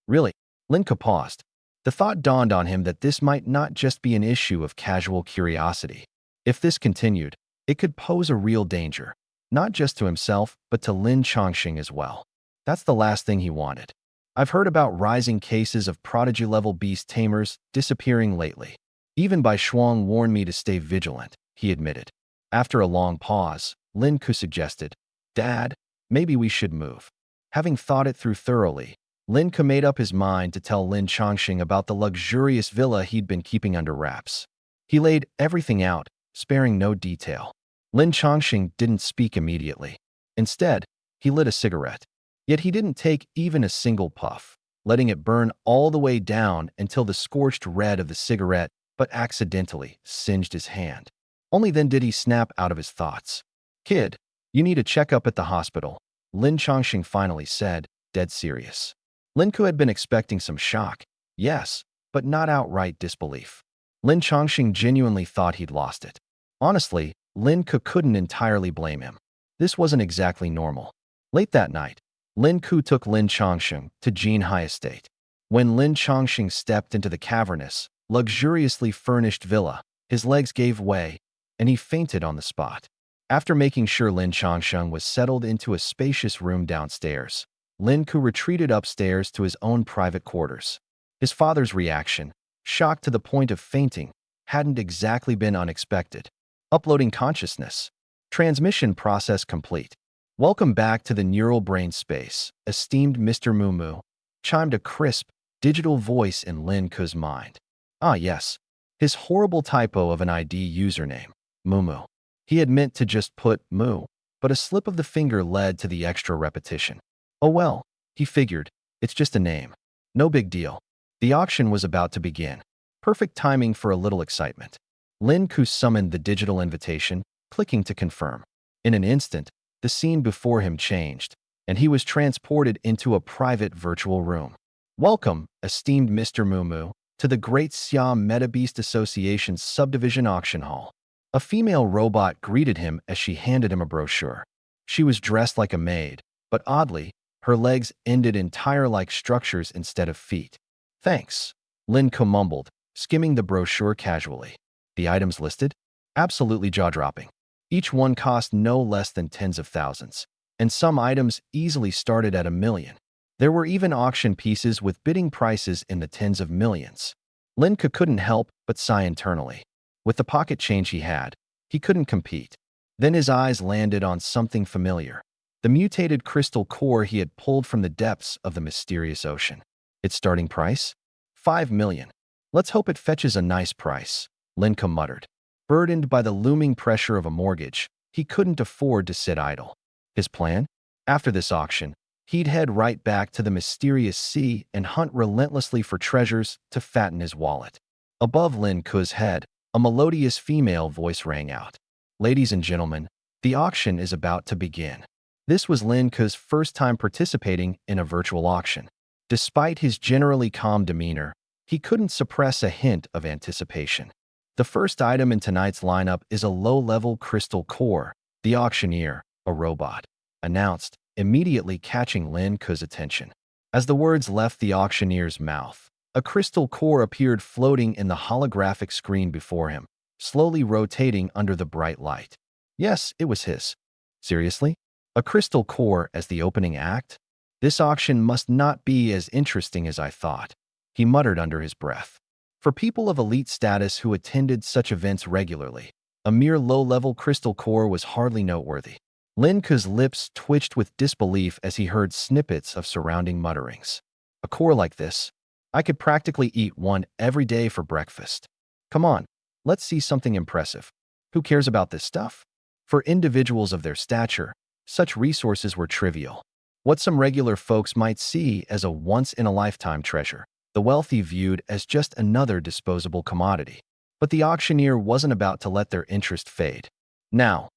Really? Lin Ke paused. The thought dawned on him that this might not just be an issue of casual curiosity. If this continued, it could pose a real danger, not just to himself, but to Lin Chongsheng as well. That's the last thing he wanted. I've heard about rising cases of prodigy-level beast tamers disappearing lately. Even Bai Shuang warned me to stay vigilant, he admitted. After a long pause, Lin Ke suggested, Dad, maybe we should move. Having thought it through thoroughly, Lin Ke made up his mind to tell Lin Chongsheng about the luxurious villa he'd been keeping under wraps. He laid everything out, sparing no detail. Lin Chongsheng didn't speak immediately. Instead, he lit a cigarette. Yet he didn't take even a single puff. letting it burn all the way down until the scorched red of the cigarette but accidentally singed his hand. Only then did he snap out of his thoughts. "Kid, you need a checkup at the hospital," Lin Chongqing finally said, dead serious. Lin Ku had been expecting some shock, yes, but not outright disbelief. Lin Chongqing genuinely thought he'd lost it. Honestly, Lin Ku couldn't entirely blame him. This wasn't exactly normal. Late that night, Lin Ku took Lin Chongqing to Jinhai Estate. When Lin Chongqing stepped into the cavernous, luxuriously furnished villa, his legs gave way, and he fainted on the spot. After making sure Lin Chongqing was settled into a spacious room downstairs, Lin Ku retreated upstairs to his own private quarters. His father's reaction, shocked to the point of fainting, hadn't exactly been unexpected. Uploading consciousness. Transmission process complete. "Welcome back to the neural brain space, esteemed Mr. Moo," chimed a crisp, digital voice in Lin Ku's mind. Ah yes, his horrible typo of an ID username, Moo. He had meant to just put Moo, but a slip of the finger led to the extra repetition. Oh well, he figured, it's just a name. No big deal. The auction was about to begin. Perfect timing for a little excitement. Lin Ku summoned the digital invitation, clicking to confirm. In an instant, the scene before him changed, and he was transported into a private virtual room. "Welcome, esteemed Mr. Moo, to the Great Siam Metabeast Association's subdivision auction hall." A female robot greeted him as she handed him a brochure. She was dressed like a maid, but oddly, her legs ended in tire-like structures instead of feet. "Thanks," Lin Ku mumbled, skimming the brochure casually. The items listed? Absolutely jaw-dropping. Each one cost no less than tens of thousands, and some items easily started at $1 million. There were even auction pieces with bidding prices in the tens of millions. Lin Ku couldn't help but sigh internally. With the pocket change he had, he couldn't compete. Then his eyes landed on something familiar. The mutated crystal core he had pulled from the depths of the mysterious ocean. Its starting price? 5 million. "Let's hope it fetches a nice price," Lin Ku muttered. Burdened by the looming pressure of a mortgage, he couldn't afford to sit idle. His plan? After this auction, he'd head right back to the mysterious sea and hunt relentlessly for treasures to fatten his wallet. Above Lin Ku's head, a melodious female voice rang out. "Ladies and gentlemen, the auction is about to begin." This was Lin Ku's first time participating in a virtual auction. Despite his generally calm demeanor, he couldn't suppress a hint of anticipation. The first item in tonight's lineup is a low-level crystal core, the auctioneer, a robot, announced, immediately catching Lin Ku's attention. As the words left the auctioneer's mouth, a crystal core appeared floating in the holographic screen before him, slowly rotating under the bright light. Yes, it was his. Seriously? A crystal core as the opening act? This auction must not be as interesting as I thought, he muttered under his breath. For people of elite status who attended such events regularly, a mere low-level crystal core was hardly noteworthy. Lin Ku's lips twitched with disbelief as he heard snippets of surrounding mutterings. A core like this? I could practically eat one every day for breakfast. Come on, let's see something impressive. Who cares about this stuff? For individuals of their stature, such resources were trivial. What some regular folks might see as a once-in-a-lifetime treasure, the wealthy viewed as just another disposable commodity. But the auctioneer wasn't about to let their interest fade. Now,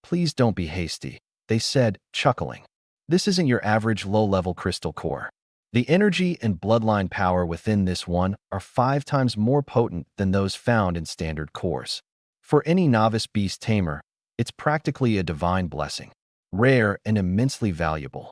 please don't be hasty," they said, chuckling. "This isn't your average low-level crystal core. The energy and bloodline power within this one are 5 times more potent than those found in standard cores. For any novice beast tamer, it's practically a divine blessing. Rare and immensely valuable.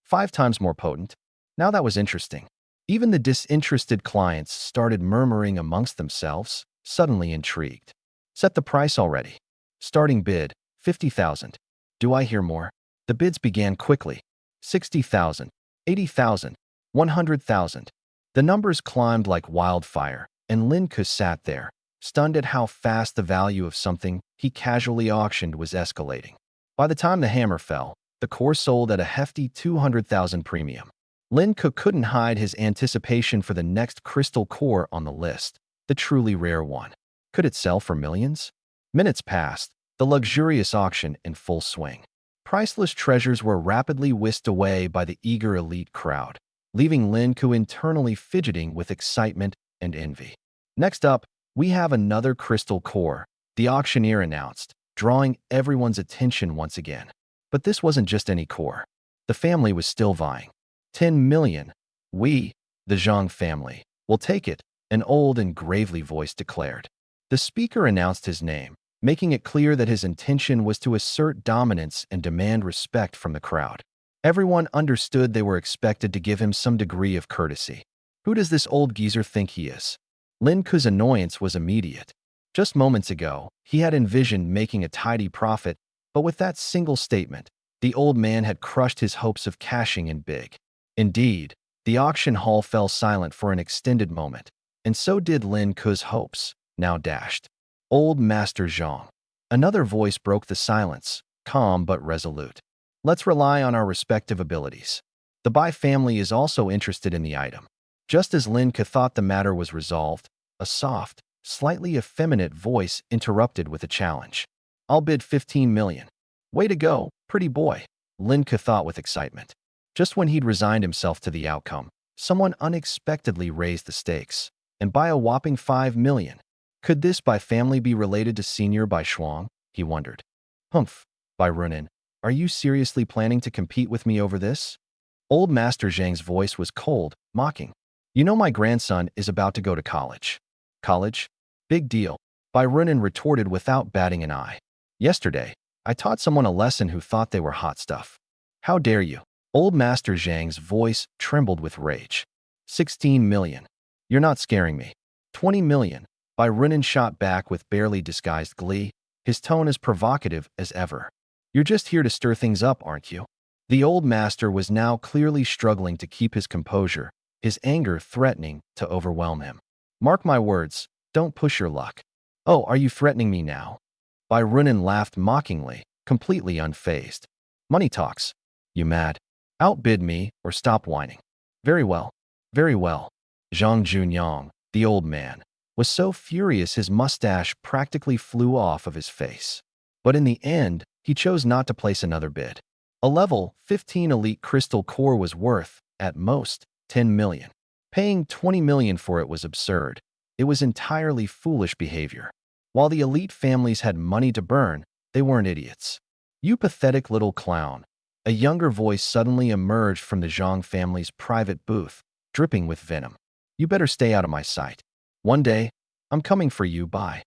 5 times more potent? Now that was interesting. Even the disinterested clients started murmuring amongst themselves, suddenly intrigued. Set the price already. Starting bid, 50,000. Do I hear more? The bids began quickly. 60,000, 80,000, 100,000. The numbers climbed like wildfire, and Lin Ku sat there, stunned at how fast the value of something he casually auctioned was escalating. By the time the hammer fell, the core sold at a hefty 200,000 premium. Lin Ku couldn't hide his anticipation for the next crystal core on the list, the truly rare one. Could it sell for millions? Minutes passed, the luxurious auction in full swing. Priceless treasures were rapidly whisked away by the eager elite crowd. leaving Lin Ku internally fidgeting with excitement and envy. Next up, we have another crystal core, the auctioneer announced, drawing everyone's attention once again. But this wasn't just any core. The family was still vying. 10 million. We, the Zhang family, will take it, an old and gravely voice declared. The speaker announced his name, making it clear that his intention was to assert dominance and demand respect from the crowd. Everyone understood they were expected to give him some degree of courtesy. Who does this old geezer think he is? Lin Ku's annoyance was immediate. Just moments ago, he had envisioned making a tidy profit, but with that single statement, the old man had crushed his hopes of cashing in big. Indeed, the auction hall fell silent for an extended moment, and so did Lin Ku's hopes, now dashed. Old Master Zhang. Another voice broke the silence, calm but resolute. Let's rely on our respective abilities. The Bai family is also interested in the item. Just as Lin Ku thought the matter was resolved, a soft, slightly effeminate voice interrupted with a challenge. I'll bid 15 million. Way to go, pretty boy, Lin Ku thought with excitement. Just when he'd resigned himself to the outcome, someone unexpectedly raised the stakes, and by a whopping 5 million. Could this Bai family be related to Senior Bai Shuang? He wondered. Humph, Bai Runin, are you seriously planning to compete with me over this? Old Master Zhang's voice was cold, mocking. You know my grandson is about to go to college. College? Big deal, Bai Runin retorted without batting an eye. Yesterday, I taught someone a lesson who thought they were hot stuff. How dare you? Old Master Zhang's voice trembled with rage. 16 million. You're not scaring me. 20 million. Bai Runin shot back with barely disguised glee, his tone as provocative as ever. You're just here to stir things up, aren't you? The old master was now clearly struggling to keep his composure, his anger threatening to overwhelm him. Mark my words, don't push your luck. Oh, are you threatening me now? Bai Runin laughed mockingly, completely unfazed. Money talks. You mad? Outbid me or stop whining. Very well. Very well. Zhang Junyang, the old man, was so furious his mustache practically flew off of his face. But in the end, he chose not to place another bid. A level 15 elite crystal core was worth, at most, 10 million. Paying 20 million for it was absurd. It was entirely foolish behavior. While the elite families had money to burn, they weren't idiots. You pathetic little clown. A younger voice suddenly emerged from the Zhang family's private booth, dripping with venom. You better stay out of my sight. One day, I'm coming for you, Bai.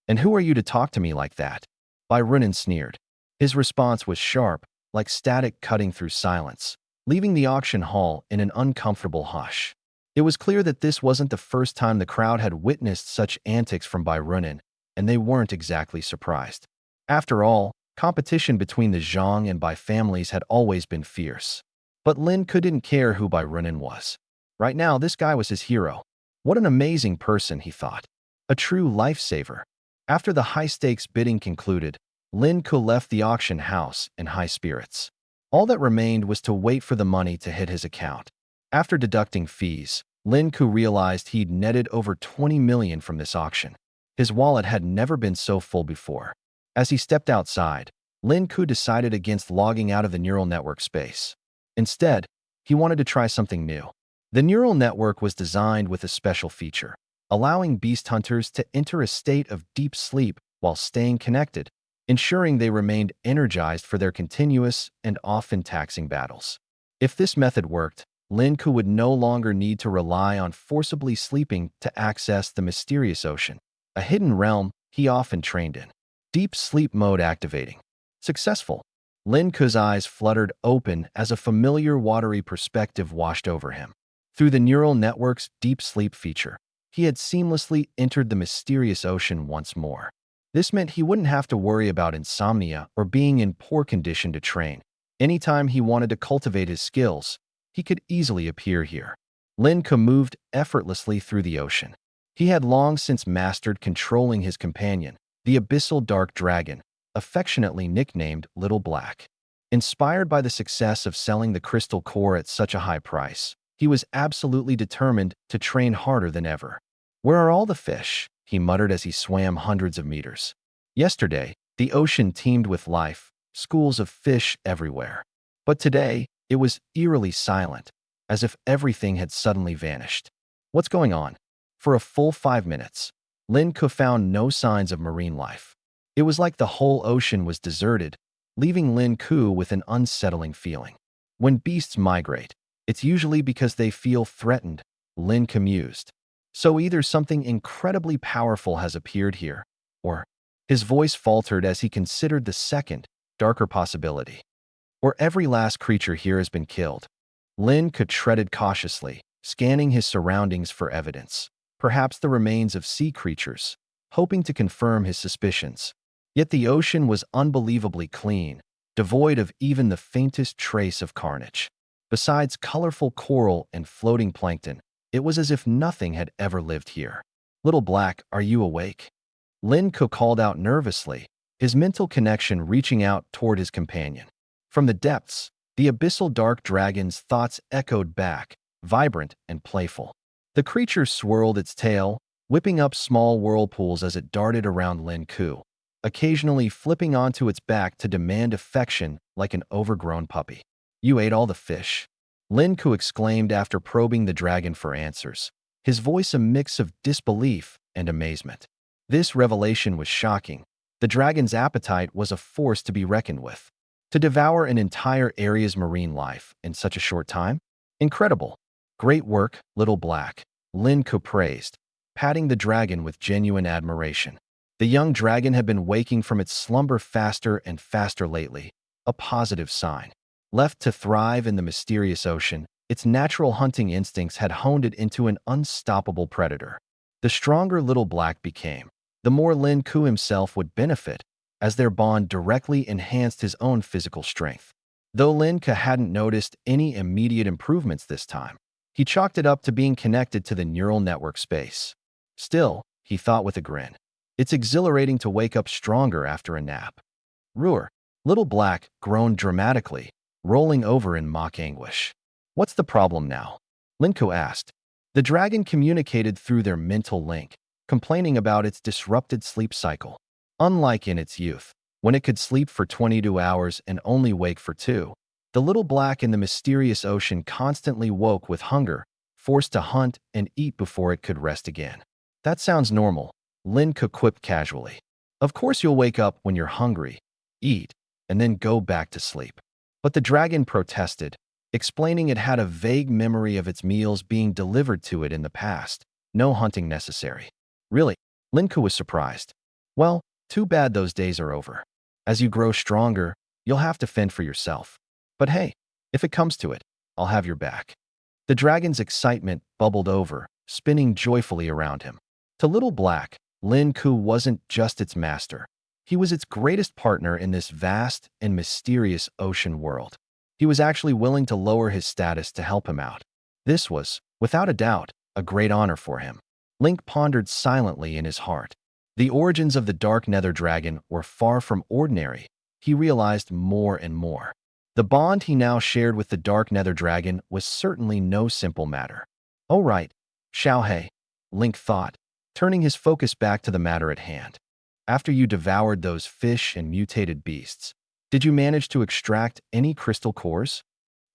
And who are you to talk to me like that? Bai Runin sneered. His response was sharp, like static cutting through silence, leaving the auction hall in an uncomfortable hush. It was clear that this wasn't the first time the crowd had witnessed such antics from Bai Runin, and they weren't exactly surprised. After all, competition between the Zhang and Bai families had always been fierce. But Lin Ku didn't care who Bai Runin was. Right now, this guy was his hero. What an amazing person, he thought. A true lifesaver. After the high-stakes bidding concluded, Lin Ku left the auction house in high spirits. All that remained was to wait for the money to hit his account. After deducting fees, Lin Ku realized he'd netted over 20 million from this auction. His wallet had never been so full before. As he stepped outside, Lin Ku decided against logging out of the neural network space. Instead, he wanted to try something new. The neural network was designed with a special feature, allowing beast hunters to enter a state of deep sleep while staying connected, ensuring they remained energized for their continuous and often taxing battles. If this method worked, Lin Ku would no longer need to rely on forcibly sleeping to access the mysterious ocean, a hidden realm he often trained in. Deep sleep mode activating. Successful. Lin Ku's eyes fluttered open as a familiar watery perspective washed over him. Through the neural network's deep sleep feature, he had seamlessly entered the mysterious ocean once more. This meant he wouldn't have to worry about insomnia or being in poor condition to train. Anytime he wanted to cultivate his skills, he could easily appear here. Lin Ku moved effortlessly through the ocean. He had long since mastered controlling his companion, the Abyssal Dark Dragon, affectionately nicknamed Little Black. Inspired by the success of selling the crystal core at such a high price, he was absolutely determined to train harder than ever. Where are all the fish? He muttered as he swam hundreds of meters. Yesterday, the ocean teemed with life, schools of fish everywhere. But today, it was eerily silent, as if everything had suddenly vanished. What's going on? For a full 5 minutes, Lin Ke found no signs of marine life. It was like the whole ocean was deserted, leaving Lin Ke with an unsettling feeling. When beasts migrate, it's usually because they feel threatened, Lin Ke mused. So either something incredibly powerful has appeared here, or his voice faltered as he considered the second, darker possibility. Or every last creature here has been killed. Lin Ke treaded cautiously, scanning his surroundings for evidence, perhaps the remains of sea creatures, hoping to confirm his suspicions. Yet the ocean was unbelievably clean, devoid of even the faintest trace of carnage. Besides colorful coral and floating plankton, it was as if nothing had ever lived here. Little Black, are you awake? Lin Ke called out nervously, his mental connection reaching out toward his companion. From the depths, the abyssal dark dragon's thoughts echoed back, vibrant and playful. The creature swirled its tail, whipping up small whirlpools as it darted around Lin Ke, occasionally flipping onto its back to demand affection like an overgrown puppy. You ate all the fish? Lin Ke exclaimed after probing the dragon for answers, his voice a mix of disbelief and amazement. This revelation was shocking. The dragon's appetite was a force to be reckoned with. To devour an entire area's marine life in such a short time? Incredible. Great work, Little Black, Lin Ke praised, patting the dragon with genuine admiration. The young dragon had been waking from its slumber faster and faster lately, a positive sign. Left to thrive in the mysterious ocean, its natural hunting instincts had honed it into an unstoppable predator. The stronger Little Black became, the more Lin Ke himself would benefit, as their bond directly enhanced his own physical strength. Though Lin Ke hadn't noticed any immediate improvements this time, he chalked it up to being connected to the neural network space. Still, he thought with a grin, it's exhilarating to wake up stronger after a nap. Roar! Little Black groaned dramatically, rolling over in mock anguish. What's the problem now? Lin Ke asked. The dragon communicated through their mental link, complaining about its disrupted sleep cycle. Unlike in its youth, when it could sleep for 22 hours and only wake for 2, the Little Black in the mysterious ocean constantly woke with hunger, forced to hunt and eat before it could rest again. That sounds normal, Lin Ke quipped casually. Of course you'll wake up when you're hungry, eat, and then go back to sleep. But the dragon protested, explaining it had a vague memory of its meals being delivered to it in the past. No hunting necessary. Really? Lin Ke was surprised. Well, too bad those days are over. As you grow stronger, you'll have to fend for yourself. But hey, if it comes to it, I'll have your back. The dragon's excitement bubbled over, spinning joyfully around him. To Little Black, Lin Ke wasn't just its master. He was its greatest partner in this vast and mysterious ocean world. He was actually willing to lower his status to help him out. This was, without a doubt, a great honor for him. Link pondered silently in his heart. The origins of the Dark Nether Dragon were far from ordinary. He realized more and more. The bond he now shared with the Dark Nether Dragon was certainly no simple matter. Oh right, Xiaohei, Link thought, turning his focus back to the matter at hand. After you devoured those fish and mutated beasts, did you manage to extract any crystal cores?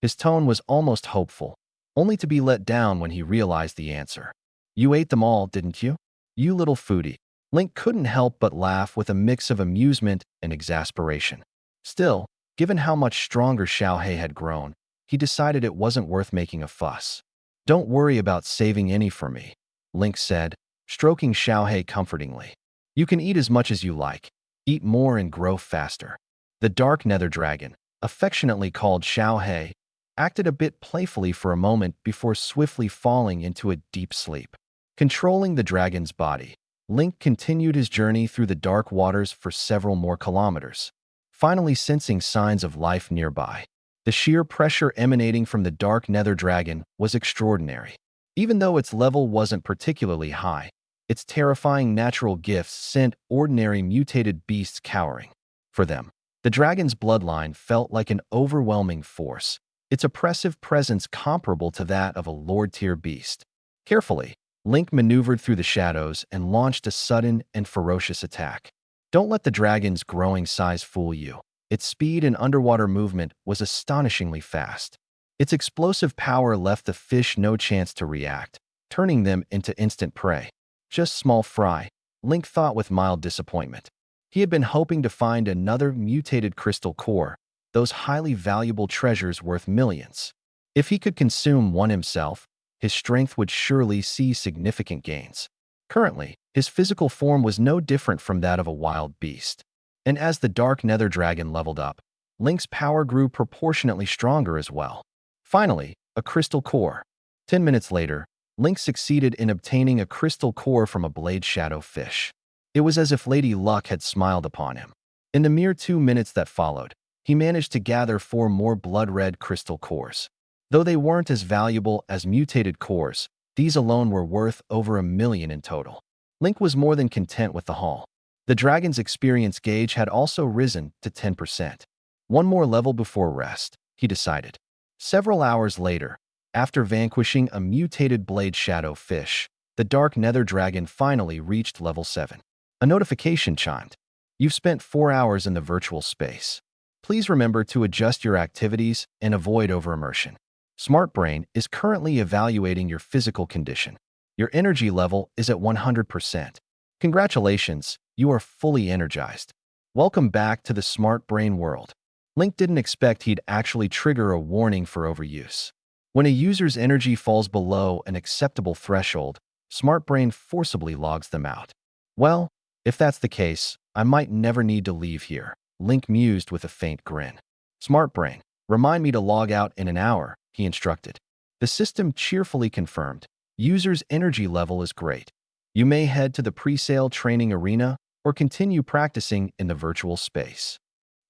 His tone was almost hopeful, only to be let down when he realized the answer. You ate them all, didn't you? You little foodie. Link couldn't help but laugh with a mix of amusement and exasperation. Still, given how much stronger Xiaohei had grown, he decided it wasn't worth making a fuss. Don't worry about saving any for me, Link said, stroking Xiaohei comfortingly. You can eat as much as you like. Eat more and grow faster. The Dark Nether Dragon, affectionately called Xiaohei, acted a bit playfully for a moment before swiftly falling into a deep sleep. Controlling the dragon's body, Link continued his journey through the dark waters for several more kilometers, finally sensing signs of life nearby. The sheer pressure emanating from the Dark Nether Dragon was extraordinary. Even though its level wasn't particularly high, its terrifying natural gifts sent ordinary mutated beasts cowering. For them, the dragon's bloodline felt like an overwhelming force, its oppressive presence comparable to that of a Lord-tier beast. Carefully, Link maneuvered through the shadows and launched a sudden and ferocious attack. Don't let the dragon's growing size fool you. Its speed and underwater movement was astonishingly fast. Its explosive power left the fish no chance to react, turning them into instant prey. Just small fry, Link thought with mild disappointment. He had been hoping to find another mutated crystal core, those highly valuable treasures worth millions. If he could consume one himself, his strength would surely see significant gains. Currently, his physical form was no different from that of a wild beast. And as the dark nether dragon leveled up, Link's power grew proportionately stronger as well. Finally, a crystal core. 10 minutes later, Link succeeded in obtaining a crystal core from a blade shadow fish. It was as if Lady Luck had smiled upon him. In the mere 2 minutes that followed, he managed to gather 4 more blood-red crystal cores. Though they weren't as valuable as mutated cores, these alone were worth over 1 million in total. Link was more than content with the haul. The dragon's experience gauge had also risen to 10%. One more level before rest, he decided. Several hours later, after vanquishing a mutated blade shadow fish, the dark nether dragon finally reached level 7. A notification chimed. You've spent 4 hours in the virtual space. Please remember to adjust your activities and avoid overimmersion. SmartBrain is currently evaluating your physical condition. Your energy level is at 100%. Congratulations, you are fully energized. Welcome back to the SmartBrain world. Link didn't expect he'd actually trigger a warning for overuse. When a user's energy falls below an acceptable threshold, SmartBrain forcibly logs them out. Well, if that's the case, I might never need to leave here, Link mused with a faint grin. SmartBrain, remind me to log out in an hour, he instructed. The system cheerfully confirmed, user's energy level is great. You may head to the pre-sale training arena or continue practicing in the virtual space.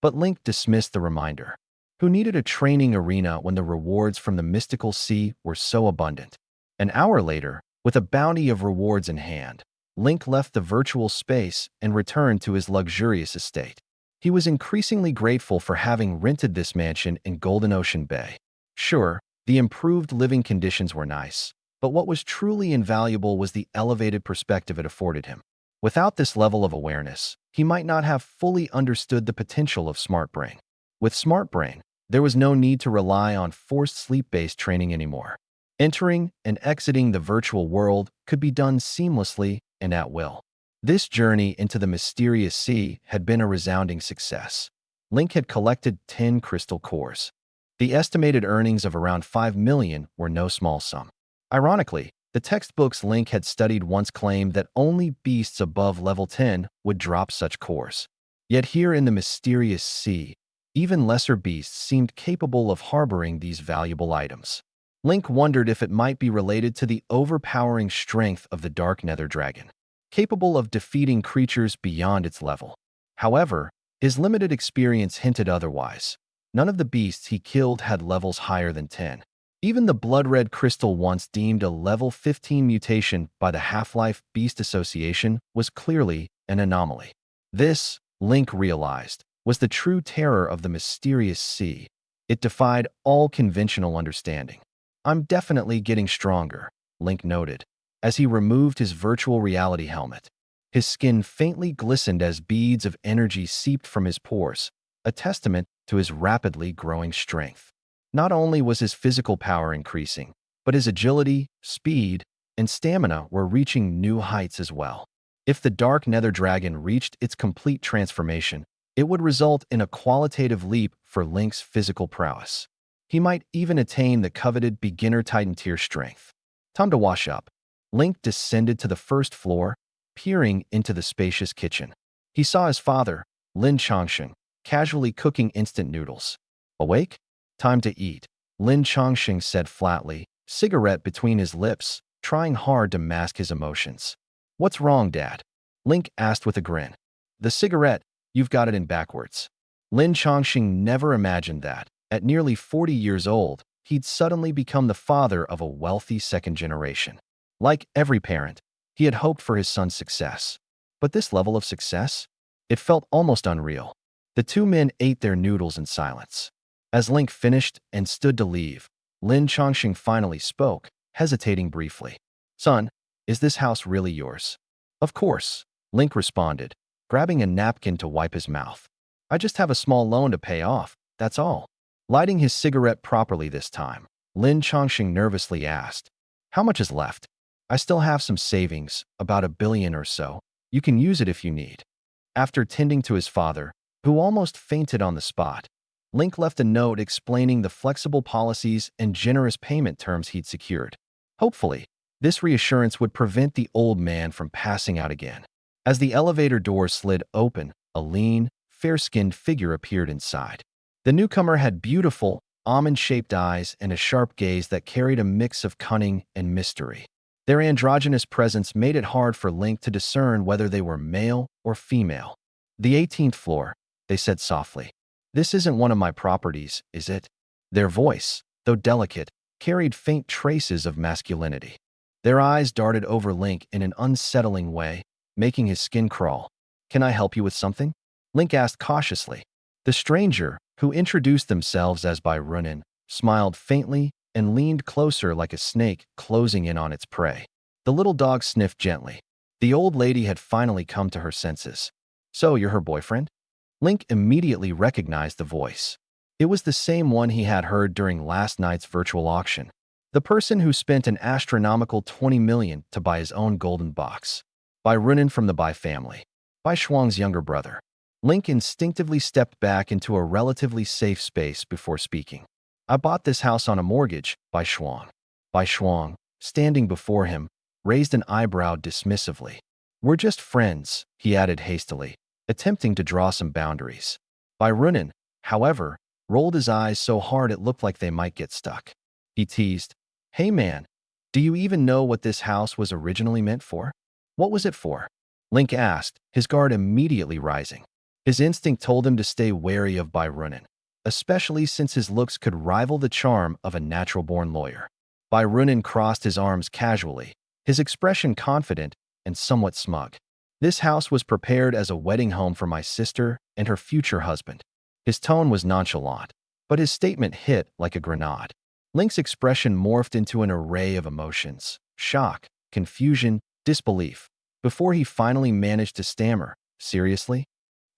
But Link dismissed the reminder. Who needed a training arena when the rewards from the mystical sea were so abundant? An hour later, with a bounty of rewards in hand, Link left the virtual space and returned to his luxurious estate. He was increasingly grateful for having rented this mansion in Golden Ocean Bay. Sure, the improved living conditions were nice, but what was truly invaluable was the elevated perspective it afforded him. Without this level of awareness, he might not have fully understood the potential of SmartBrain. With SmartBrain, there was no need to rely on forced sleep-based training anymore. Entering and exiting the virtual world could be done seamlessly and at will. This journey into the mysterious sea had been a resounding success. Link had collected 10 crystal cores. The estimated earnings of around 5 million were no small sum. Ironically, the textbooks Link had studied once claimed that only beasts above level 10 would drop such cores. Yet here in the mysterious sea, even lesser beasts seemed capable of harboring these valuable items. Link wondered if it might be related to the overpowering strength of the dark nether dragon, capable of defeating creatures beyond its level. However, his limited experience hinted otherwise. None of the beasts he killed had levels higher than 10. Even the blood-red crystal once deemed a level 15 mutation by the Half-Life Beast Association was clearly an anomaly. This, Link realized, was the true terror of the mysterious sea. It defied all conventional understanding. I'm definitely getting stronger, Link noted, as he removed his virtual reality helmet. His skin faintly glistened as beads of energy seeped from his pores, a testament to his rapidly growing strength. Not only was his physical power increasing, but his agility, speed, and stamina were reaching new heights as well. If the dark nether dragon reached its complete transformation, it would result in a qualitative leap for Link's physical prowess. He might even attain the coveted beginner Titan tier strength. Time to wash up. Link descended to the first floor, peering into the spacious kitchen. He saw his father, Lin Chongsheng, casually cooking instant noodles. Awake? Time to eat, Lin Chongsheng said flatly, cigarette between his lips, trying hard to mask his emotions. What's wrong, Dad? Link asked with a grin. The cigarette, you've got it in backwards. Lin Chongsheng never imagined that, at nearly 40 years old, he'd suddenly become the father of a wealthy second generation. Like every parent, he had hoped for his son's success. But this level of success? It felt almost unreal. The two men ate their noodles in silence. As Link finished and stood to leave, Lin Chongsheng finally spoke, hesitating briefly. Son, is this house really yours? Of course, Link responded, grabbing a napkin to wipe his mouth. I just have a small loan to pay off, that's all. Lighting his cigarette properly this time, Lin Chongqing nervously asked, "How much is left?" "I still have some savings, about 1 billion or so. You can use it if you need." After tending to his father, who almost fainted on the spot, Link left a note explaining the flexible policies and generous payment terms he'd secured. Hopefully, this reassurance would prevent the old man from passing out again. As the elevator door slid open, a lean, fair-skinned figure appeared inside. The newcomer had beautiful, almond-shaped eyes and a sharp gaze that carried a mix of cunning and mystery. Their androgynous presence made it hard for Link to discern whether they were male or female. "The 18th floor," they said softly. "This isn't one of my properties, is it?" Their voice, though delicate, carried faint traces of masculinity. Their eyes darted over Link in an unsettling way, making his skin crawl. "Can I help you with something?" Link asked cautiously. The stranger, who introduced themselves as Byrunin, smiled faintly and leaned closer like a snake closing in on its prey. The little dog sniffed gently. The old lady had finally come to her senses. "So you're her boyfriend?" Link immediately recognized the voice. It was the same one he had heard during last night's virtual auction. The person who spent an astronomical 20 million to buy his own golden box. Byrunin from the Bai family. Bai Shuang's younger brother. Link instinctively stepped back into a relatively safe space before speaking. "I bought this house on a mortgage," Bai Shuang. Bai Shuang, standing before him, raised an eyebrow dismissively. "We're just friends," he added hastily, attempting to draw some boundaries. Byrunin, however, rolled his eyes so hard it looked like they might get stuck. He teased, "Hey man, do you even know what this house was originally meant for?" "What was it for?" Link asked, his guard immediately rising. His instinct told him to stay wary of Byrunin, especially since his looks could rival the charm of a natural-born lawyer. Byrunin crossed his arms casually, his expression confident and somewhat smug. "This house was prepared as a wedding home for my sister and her future husband." His tone was nonchalant, but his statement hit like a grenade. Link's expression morphed into an array of emotions: shock, confusion, disbelief, before he finally managed to stammer, "Seriously?"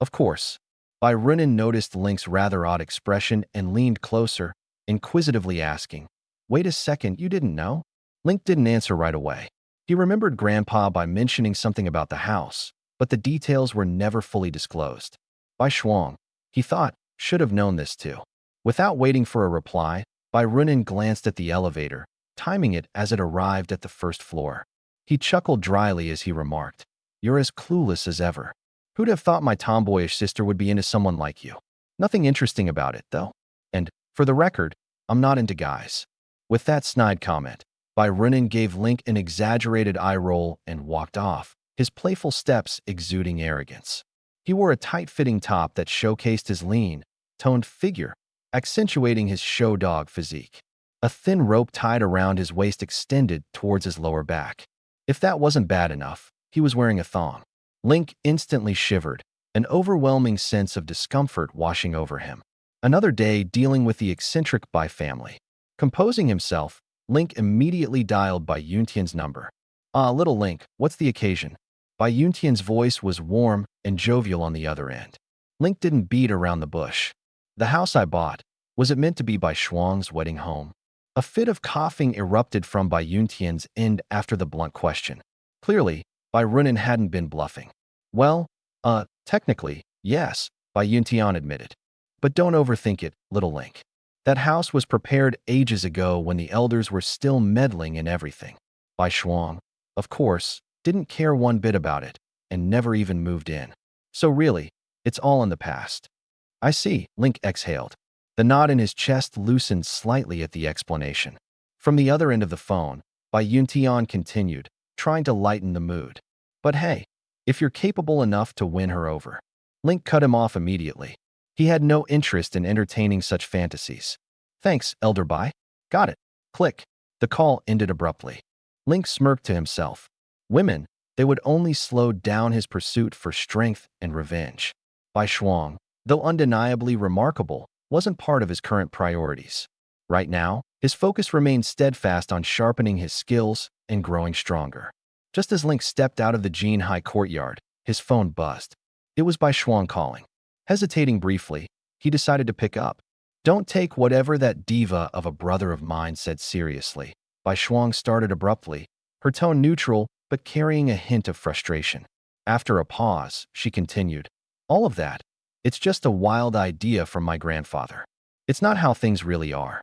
"Of course." Byrunin noticed Link's rather odd expression and leaned closer, inquisitively asking, "Wait a second, you didn't know?" Link didn't answer right away. He remembered Grandpa by mentioning something about the house, but the details were never fully disclosed. Bai Shuang, he thought, should have known this too. Without waiting for a reply, Byrunin glanced at the elevator, timing it as it arrived at the first floor. He chuckled dryly as he remarked, "You're as clueless as ever. Who'd have thought my tomboyish sister would be into someone like you? Nothing interesting about it, though. And, for the record, I'm not into guys." With that snide comment, Byrunin gave Link an exaggerated eye roll and walked off, his playful steps exuding arrogance. He wore a tight-fitting top that showcased his lean, toned figure, accentuating his show dog physique. A thin rope tied around his waist extended towards his lower back. If that wasn't bad enough, he was wearing a thong. Link instantly shivered, an overwhelming sense of discomfort washing over him. Another day dealing with the eccentric Bai family. Composing himself, Link immediately dialed Bai Yuntian's number. "Ah, little Link, what's the occasion?" Bai Yuntian's voice was warm and jovial on the other end. Link didn't beat around the bush. "The house I bought, was it meant to be Bai Shuang's wedding home?" A fit of coughing erupted from Bai Yuntian's end after the blunt question. Clearly, Byrunin hadn't been bluffing. "Well, technically, yes," Bai Yuntian admitted. "But don't overthink it, little Link. That house was prepared ages ago when the elders were still meddling in everything. Bai Shuang, of course, didn't care one bit about it, and never even moved in. So really, it's all in the past." "I see," Link exhaled. The knot in his chest loosened slightly at the explanation. From the other end of the phone, Bai Yuntian continued, trying to lighten the mood. "But hey, if you're capable enough to win her over." Link cut him off immediately. He had no interest in entertaining such fantasies. "Thanks, Elder Bai." "Got it." Click. The call ended abruptly. Link smirked to himself. Women, they would only slow down his pursuit for strength and revenge. Bai Shuang, though undeniably remarkable, wasn't part of his current priorities. Right now, his focus remained steadfast on sharpening his skills and growing stronger. Just as Link stepped out of the Jin High courtyard, his phone buzzed. It was Bai Shuang calling. Hesitating briefly, he decided to pick up. Don't take whatever that diva of a brother of mine said seriously. Bai Shuang started abruptly, her tone neutral but carrying a hint of frustration. After a pause, she continued, all of that, it's just a wild idea from my grandfather. It's not how things really are.